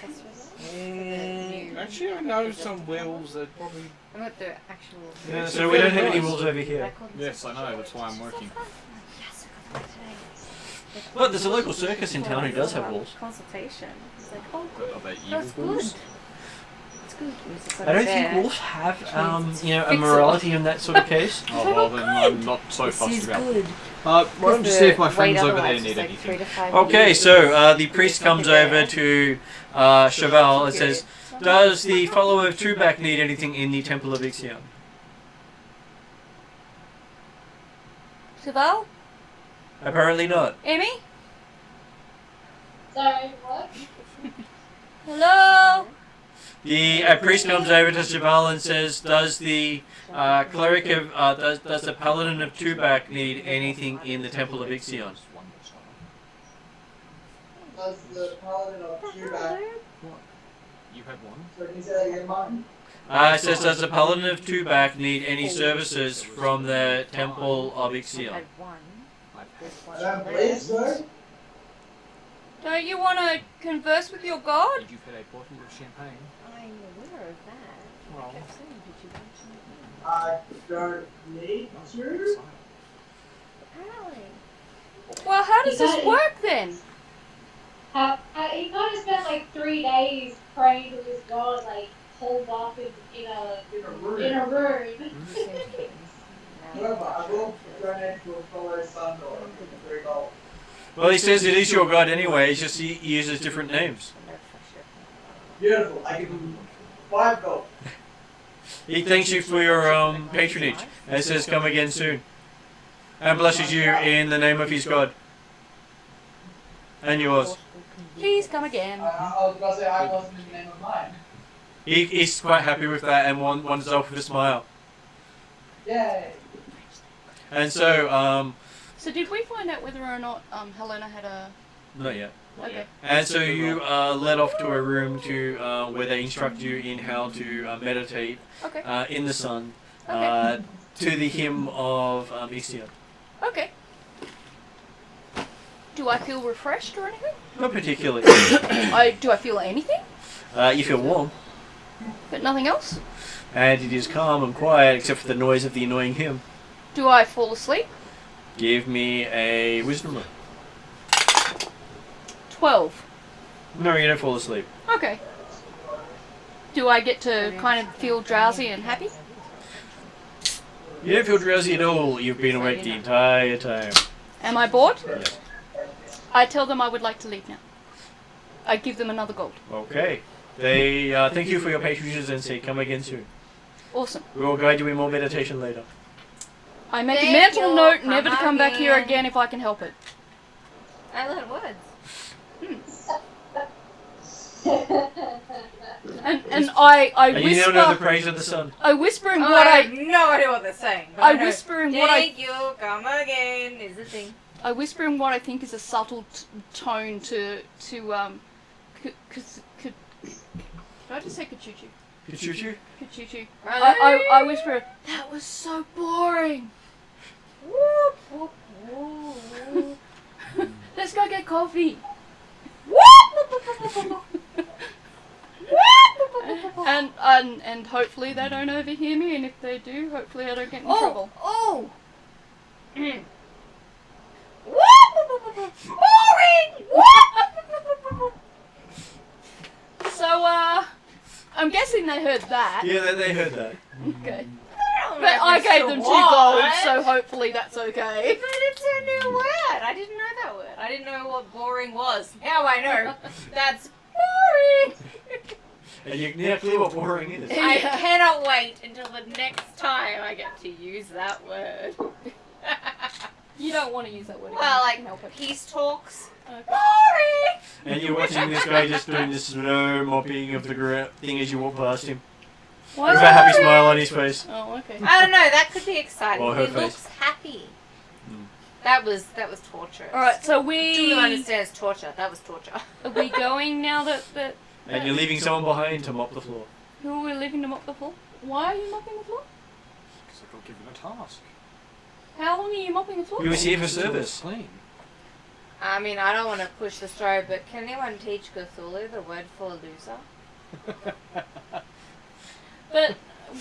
Actually, I know some werewolves that probably. I'm at the actual. Yeah, so we don't have any wolves over here. Yes, I know. That's why I'm working. But there's a local circus in town who does have wolves. Consultation. It's like, oh, But good. are they That's evil good. wolves? It's good. It's just I like don't there. think wolves have, a Fix it. morality in that sort of case. Oh, well, then I'm not so This fussed is about good. Why don't you see if my Wait, friends over there otherwise need it's like anything? 3 to 5 Okay, years. so the priest comes over to Cheval and says, "Does the follower of Trueback need anything in the Temple of Ixion?" Cheval? Apparently not. Amy? Sorry, what? Hello? The priest comes over to Cheval and says, "Does the cleric of does the paladin of Trueback need anything in the Temple of Ixion?" Does the paladin of Cuba? You had one? So can you say that again, Martin? It says, "Does the paladin of Trueback need any services from the Temple of Ixion?" Had one. I don't believe so. Don't you want to converse with your god? Did you put a bottle of champagne? I'm aware of that. Well, I don't need to. Apparently. Well, how does this work then? He kind of spent like 3 days praying to his god, like holed up in a room. However, I will donate to a fellow son or $3. Well, he says it is your god anyway. It's just he uses different names. Beautiful. I give him $5. He thanks you for your patronage and says, "Come again soon," and blesses you in the name of his god and yours. Please come again. I was about to say I wasn't in the name of mine. He's quite happy with that and wants off with a smile. Yay. And so, So did we find out whether or not Helena had a... not yet. Okay. And so you led off to a room to where they instruct you in how to meditate Okay. in the sun Okay. to the hymn of Ixion. Okay. Do I feel refreshed or anything? Not particularly. Do I feel anything? You feel warm, But nothing else? and it is calm and quiet except for the noise of the annoying hymn. Do I fall asleep? Give me a wisdom roll. 12. No, you don't fall asleep. Okay. Do I get to kind of feel drowsy and happy? You don't feel drowsy at all. You've been awake the entire time. Am I bored? Yes. I tell them I would like to leave now. I give them another gold. Okay. They thank you for your patronage and say, "Come again soon." Awesome. We will guide you in more meditation later. I make a Thank mental you. note never to Come come back here again. again if I can help it. I learned words. And I And you now know the whisper praise of the sun. I whisper in Oh, what I I have no idea what they're saying. But I know, whisper in what I Thank you, come again is the thing. I whisper in what I think is a subtle tone to did I just say kachuchu? Kachuchu? Kachuchu. Really? I whisper, that was so boring. Whoop, whoop, whoop. Let's go get coffee. and hopefully they don't overhear me, and if they do, hopefully I don't get in trouble. Oh! Boring! they heard that. Yeah, they heard that. Okay. don't But I gave them 2 what? gold, so hopefully that's okay. But it's a new word. I didn't know that word. I didn't know what boring was. Now I know. That's boring. And you now clear what boring is. I cannot wait until the next time I get to use that word. You don't want to use that word again. Well, like Can help it. peace talks. Okay. Boring. And you're watching this guy just doing this slow mopping of the thing as you walk past him. Why With is a that- happy smile on his face. Oh, okay. I don't know. That could be exciting. Well, her He face. looks happy. Mm. That was torture. Alright, so Julie understands torture. That was torture. are we going now that And you're leaving someone behind to mop the floor. who are we leaving to mop the floor? Why are you mopping the floor? Because I got given a task. How long are you mopping the floor? You was here for Still service. clean. I mean, I don't want to push the story, but can anyone teach Cthulhu the word for loser? But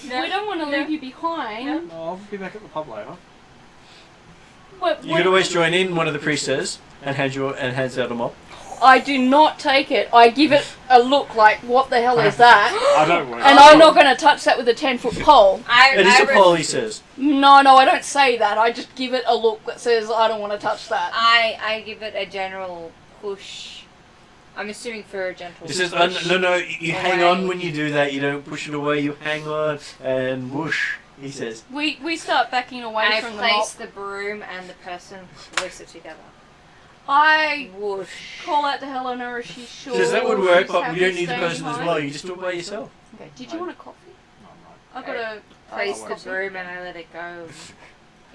No. we don't want to leave you behind. No, I'll be back at the pub later. You could always join in, one of the priests says, and hands out a mop. I do not take it. I give it a look like, what the hell is that? I don't work. And I'm not going to touch that with a 10-foot pole. It is a pole, he says. No, I don't say that. I just give it a look that says, I don't want to touch that. I give it a general push. I'm assuming for a gentle He says, push. no, you hang away. on when you do that. You don't push it away, you hang on, and whoosh, he says. We start backing away I from the mop. place the broom and the person closer together. I Whoosh. call out to Helena if she's sure. Says that would work, she's but happy we don't need the staying person as behind. well. You just do it by yourself. Okay. Did you want a coffee? No, I've got a Place Oh, the well. broom and I let it go.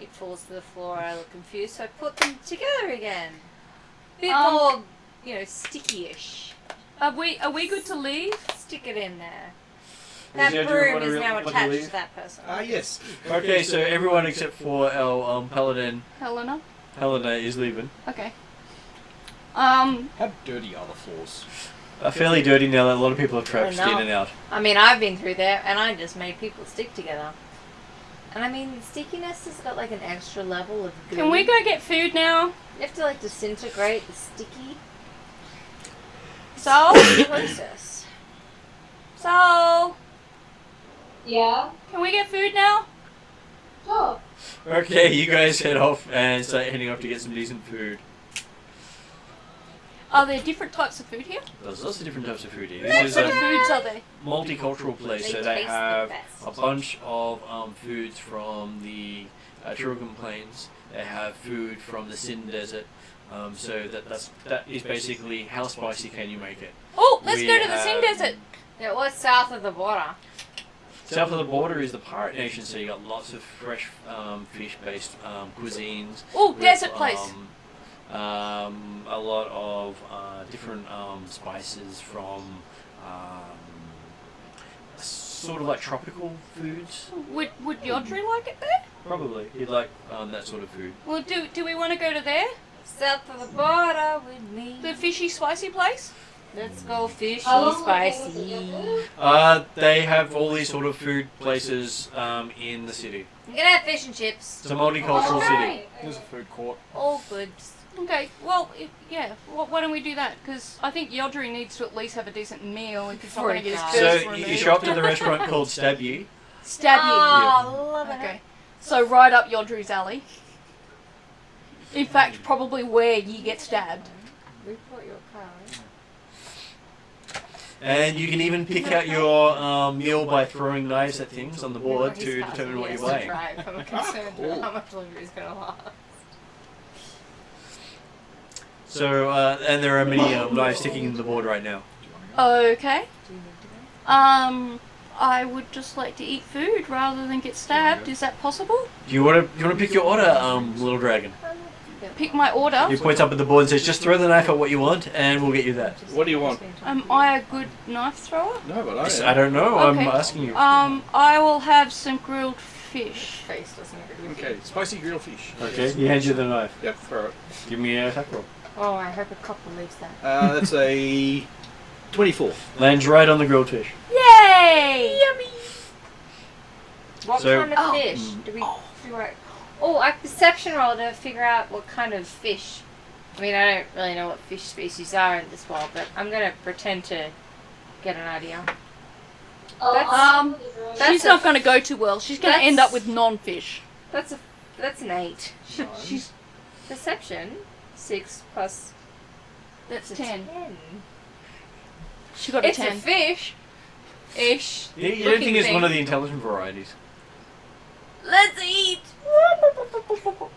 It falls to the floor. I look confused, so I put them together again. Bit more, sticky-ish. Are we good to leave? Stick it in there. Does That the other broom one is now want to attached leave? to that person. Yes. Okay, so everyone except for our paladin, Helena? Helena, is leaving. Okay. How dirty are the floors? Fairly dirty now that a lot of people have traipsed I know. in and out. I mean, I've been through there, and I just made people stick together. And I mean, stickiness has got like an extra level of glue. Can we go get food now? You have to like disintegrate the sticky Sol? process. Sol? Yeah. Can we get food now? Sure. Okay, you guys head off and start heading off to get some decent food. Are there different types of food here? There's lots of different types of food here. What This is sort of a foods are there? multicultural place, They so they taste the have best. a bunch of foods from the Turrican Plains. They have food from the Sin Desert. So that is basically how spicy can you make it. Oh, let's We go to the Sin have- Desert. Yeah, what's south of the border? South of the border is the Pirate Nation, so you got lots of fresh fish-based cuisines. Oh, with, desert place. A lot of different spices from sort of like tropical foods. Would Yodri like it there? Probably. He'd like that sort of food. Well, do we want to go to there? South of the border with me. The fishy spicy place? Let's go fishy How long will it take us to spicy. get there? They have all these sort of food places in the city. You can have fish and chips. It's a multicultural city. Alright. There's a food court. All goods. Okay, well, yeah. Why don't we do that? Because I think Yodri needs to at least have a decent meal if he's not going to get his So thirst So removed. you show up to the restaurant called Stab You. Stab you. Oh, love it. Okay. So right up Yodri's alley. In fact, probably where you get stabbed. Report your car. And you can even pick out your meal by throwing knives at things on the board to determine what you're buying. I'm concerned about how much longer he's going to last. So, and there are many knives sticking in the board right now. Okay. I would just like to eat food rather than get stabbed. Is that possible? Do you want to pick your order, little dragon? Pick my order. He points up at the board and says, "Just throw the knife at what you want, and we'll get you that." What do you want? Am I a good knife thrower? No, but Yes, I I don't know. Okay. I'm asking you. I will have some grilled fish. Face doesn't agree with Okay, spicy grilled fish. Okay. He hands you the knife. Yep, throw it. Give me an attack roll. you. Oh, I hope a couple leaves that. That's a 24. Lands right on the grilled fish. Yay! Yummy. What So- kind of fish? Do we figure out? Oh, I perception roll to figure out what kind of fish. I mean, I don't really know what fish species are in this world, but I'm gonna pretend to get an idea. She's not going to go too well. She's going to end up with non-fish. That's an 8. She's Perception 6 plus. that's a 10. 10. She got a It's 10. a fish. Ish. You don't think it's one of the intelligent varieties? Let's eat.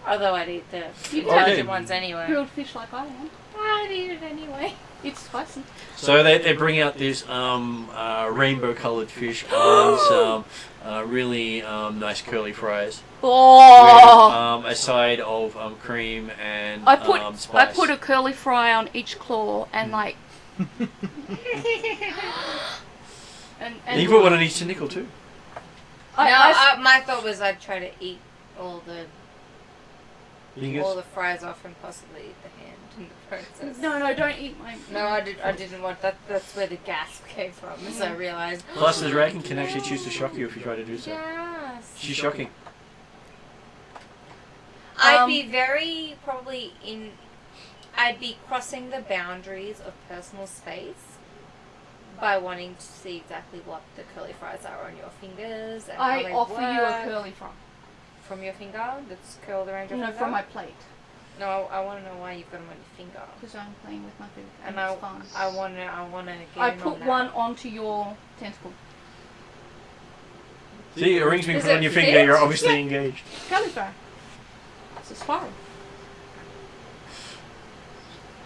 Although I'd eat the intelligent ones anyway. Grilled fish like I am. I'd eat it anyway. It's spicy. So they bring out this rainbow-coloured fish on some really nice curly fries. Oh! With a side of cream and I spice. put a curly fry on each claw and like. And you put one on each tentacle too. My thought was I'd try to eat all the fries off and possibly eat the hand in the process. No, don't eat my. No, I didn't want that. That's where the gasp came from, as I realised. Plus, the dragon can actually choose to shock you if you try to do so. Yes. She's shocking. I'd be very probably in. I'd be crossing the boundaries of personal space by wanting to see exactly what the curly fries are on your fingers. And how I they offer you a work. curly fry. From your finger that's curled around your No, finger? from my plate. No, I want to know why you've got them on your finger. Because I'm playing with my food. And it's fun. I want to get I in put on that. one onto your tentacle. See, a ring's been Does put on it your finger, fit? you're obviously Yeah. engaged. Curly fry. It's a spiral.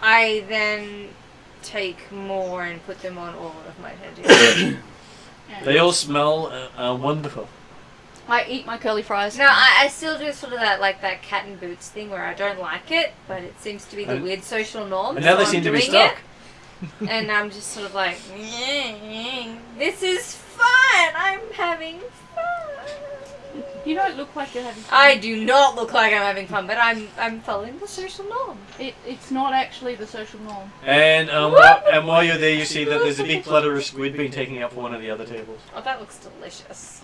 I then take more and put them on all of my tentacles. They all smell wonderful. I eat my curly fries. No, I still do sort of that cat and boots thing where I don't like it, but it seems to be the weird social norm. And now they so seem I'm to be doing stuck. it, and I'm just sort of like, this is fun. I'm having fun. You don't look like you're having fun. I do not look like I'm having fun, but I'm following the social norm. It's not actually the social norm. And while you're there, you see that there's a big flutter of squid being taken out for one of the other tables. Oh, that looks delicious.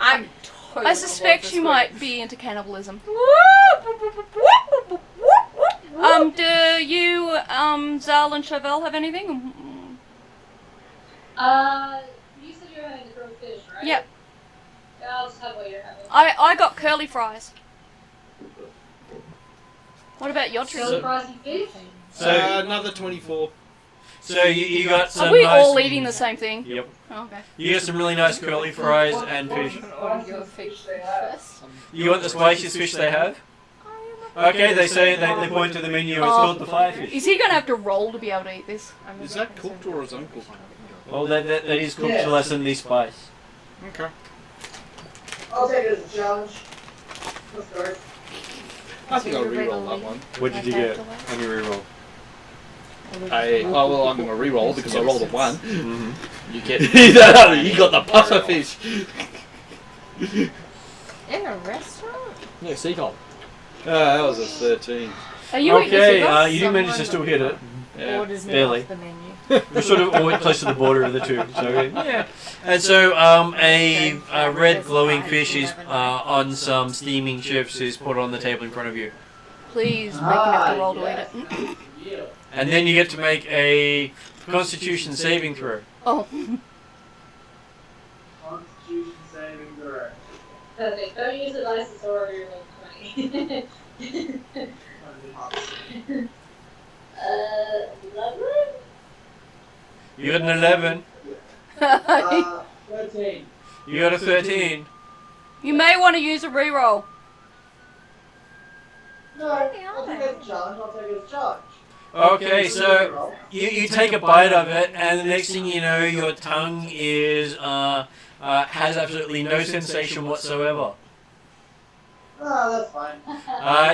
I'm totally. I suspect she might be into cannibalism. Do you, Zal and Chauvel have anything? You said you were having the grilled fish, right? Yep. Yeah, I'll just have what you're having. I got curly fries. What about your treat? Grilled fries and fish? So Another 24. So you got some Are we nice, all eating the same thing? Yep. Oh, okay. You got some really nice curly fries and fish. You want the spiciest fish they have? Okay, they point to the menu. It's called the firefish. Is he going to have to roll to be able to eat this? Is that cooked or is uncooked? Oh, that is cooked to lessen the spice. Okay. I'll take it as a challenge. Let's go. I think I'll re-roll that one. What did you get on your reroll? I'm going to re-roll because I rolled a 1. Mm-hmm. You get you got the puffer fish. In a restaurant? Yeah, seagull. That was a 13. Are you eating this? Okay, you do manage to still hit it. Yeah. Orders me barely. off the menu. You're sort of always close to the border of the two. So yeah. And so a red glowing fish is on some steaming chips is put on the table in front of you. Please make him have to roll to eat it. And then you get to make a Constitution saving throw. Oh. Constitution saving throw. Perfect. Don't use the dice or you roll 20. 11? You got an 11. 13. You got a 13. You may want to use a reroll. No, I'll take it as a challenge. I'll take it as a challenge. Okay, so you take a bite of it, and the next thing you know, your tongue is has absolutely no sensation whatsoever. Ah, that's fine.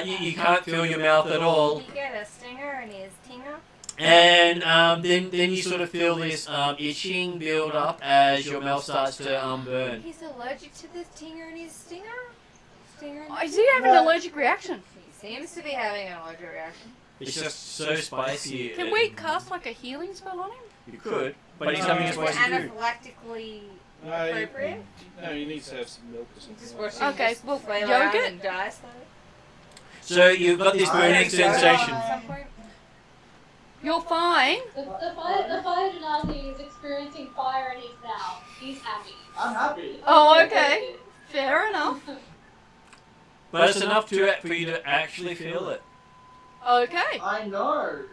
You can't feel your mouth at all, Did he get a stinger in his tinger? and then you sort of feel this itching build up as your mouth starts to burn. He's allergic to the stinger in his stinger? Stinger in Oh, his is he having an allergic reaction? He seems to be having an allergic reaction. It's just so spicy. Can we cast like a healing spell on him? You could, but he's having a Is it spicy food. anaphylactically No, appropriate? you need to have some milk or something. Just like watch that. him Okay, just well, flail around yogurt? and die slowly? So you've got this burning sensation. At some point? You're fine. The fire Denali is experiencing fire in his mouth. He's happy. I'm happy. Oh, okay. Fair enough. But it's enough for you to actually feel it. Okay. I know.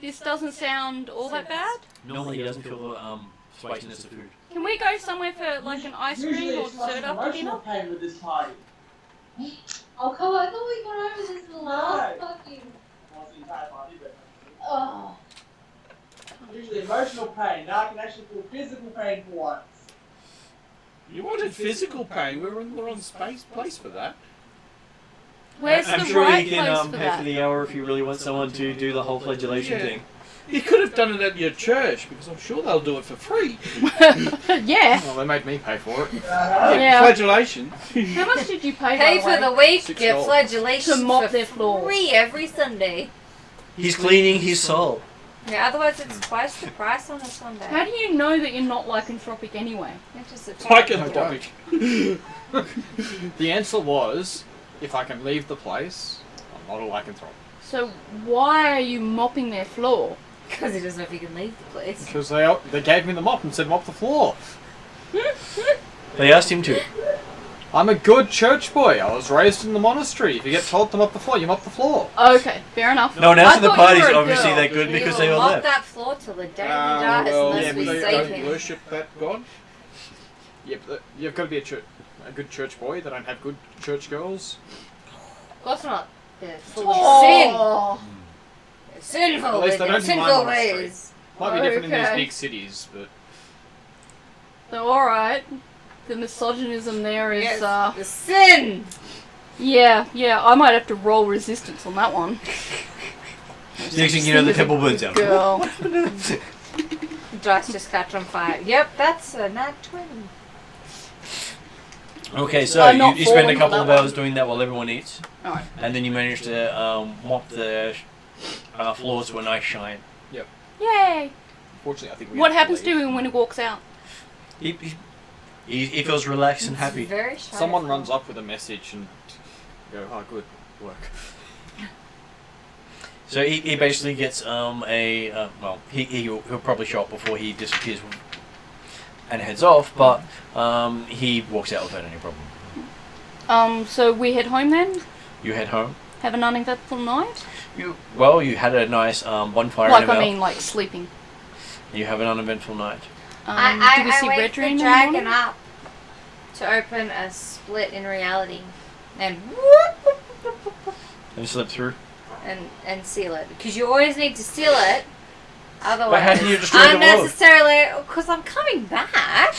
This doesn't sound all that bad. Normally he doesn't feel the spiciness of food. Can we go somewhere for like an ice cream or dessert after dinner? Emotional pain with this party. Oh, come on. I thought we got over this the last No. fucking... Well, it's the entire party, but Oh. usually emotional pain. Now I can actually feel physical pain for once. You wanted physical pain. We're in the wrong place for that. Where's I'm the sure right you can place for pay that? for the hour if you really want someone to do the whole flagellation Yeah. thing. You could have done it at your church because I'm sure they'll do it for free. Yeah. Well, they made me pay for it. Yeah. Flagellation. How much did you pay? Pay by for the the way? week, $6. get flagellation To mop for their floor. free every Sunday. He's cleaning his soul. Yeah, otherwise it's twice the price on a Sunday. How do you know that you're not lycanthropic anyway? It's just a Lycanthropic. The answer was, if I can leave the place, I'm not a lycanthrope. So why are you mopping their floor? Because he doesn't know if he can leave the place. Because they gave me the mop and said mop the floor. They asked him to. I'm a good church boy. I was raised in the monastery. If you get told to mop the floor, you mop the floor. Okay, fair enough. No one else I in the thought you party's were a obviously girl. that good He because will they all mop left. that floor till the day he dies Well, unless yeah, we but they save don't him. worship that god. Yeah, but you've got to be a good church boy. They don't have good church girls. Of course not. They're full of sin. Oh. They're sinful At least with they their don't do my sinful monastery. ways. Might be different in these Okay. big cities, but So alright. The misogynism there is Yes, the sin! yeah, I might have to roll resistance on that one. Next thing you know, the temple burns down. Girl. Dice just catch on fire. Yep, that's a nat 20. Okay, so I'm not you spend a falling couple for of that hours doing that while everyone eats, Alright. and then you manage to mop the floors to a nice shine. Yay! unfortunately, I think we What have happens to leave. him when he walks out? He feels relaxed and happy. It's very shy. Someone runs up with a message and go, "Oh, good work." So he basically gets he'll probably show up before he disappears and heads off, but he walks out without any problem. So we head home then? You head home. Have an uneventful night? You had a nice bonfire. Like, in a I bell. mean, like sleeping. You have an uneventful night. Did we see wait Red for Dream in the dragon morning? up to open a split in reality and And slip through. and seal it, because you always need to seal it, otherwise But how can you destroy the world? unnecessarily, because I'm coming back.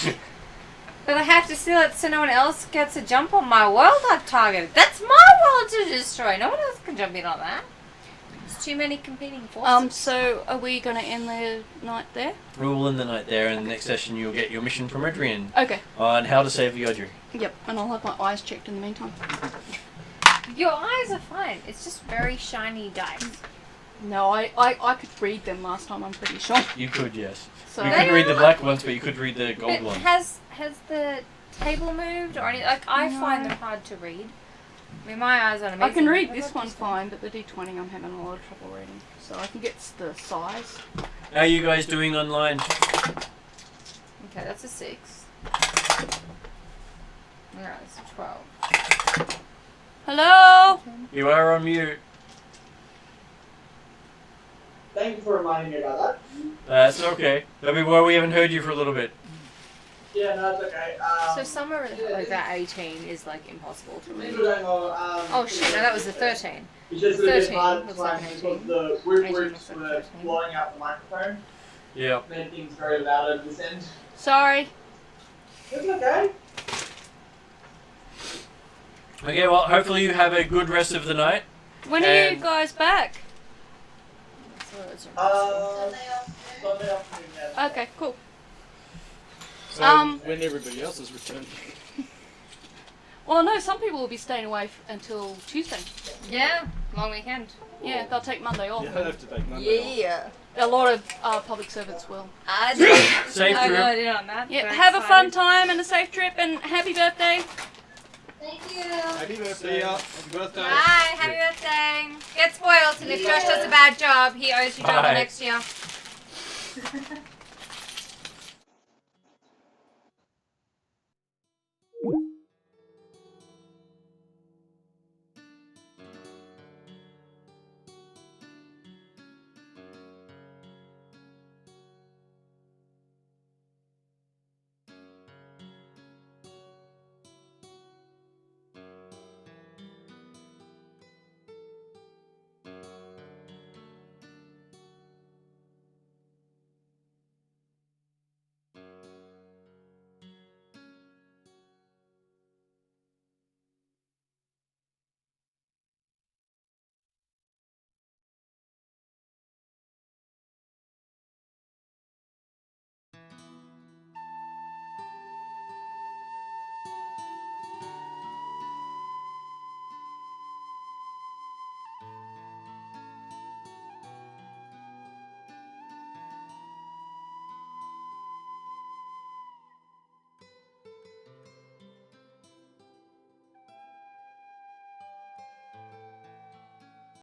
But I have to seal it so no one else gets a jump on my world I've targeted. That's my world to destroy. No one else can jump in on that. There's too many competing forces. So are we gonna end the night there? We will end the night there, and the next session you'll get your mission from Adrian Okay. on how to save the Audrey. Yep, and I'll have my eyes checked in the meantime. Your eyes are fine. It's just very shiny dice. No, I could read them last time, I'm pretty sure. You could, yes. So You couldn't read the black ones, but you could read the gold But ones. has the table moved or anything? Like, I find them hard to read. I mean, my eyes are amazing. I can read but this I've one just- fine, but the D20 I'm having a lot of trouble reading. So I can get the size. How are you guys doing online? Okay, that's a 6. Alright, it's a 12. Hello? You are on mute. Thank you for reminding me about that. That's okay. Maybe why we haven't heard you for a little bit. Yeah, no, it's okay. So somewhere like that 18 is like impossible to Things read. were going on. Oh shit, no, that was the 13. It's just a bit 13 hard to looks like find 18. because the whip 18 whips looks like were 13. blowing out the microphone. Yeah. Made things very loud at this end. Sorry. It's okay. Okay, well, hopefully you have a good rest of the night. When are you And- guys back? So it's Sunday afternoon, yeah. Okay, cool. So when everybody else is returned. Well, no, some people will be staying away until Tuesday. yeah, long weekend. Yeah, they'll take Monday off. Yeah, I'd have to take Monday Yeah. A lot of public servants will. I did. Safe I trip. got it on that. Yeah, Very have a fun excited. time and a safe trip and happy birthday. Thank you. off. Happy birthday. Happy birthday. Bye, happy birthday. Get spoiled and If Josh does a bad job, he owes you double Bye. next year.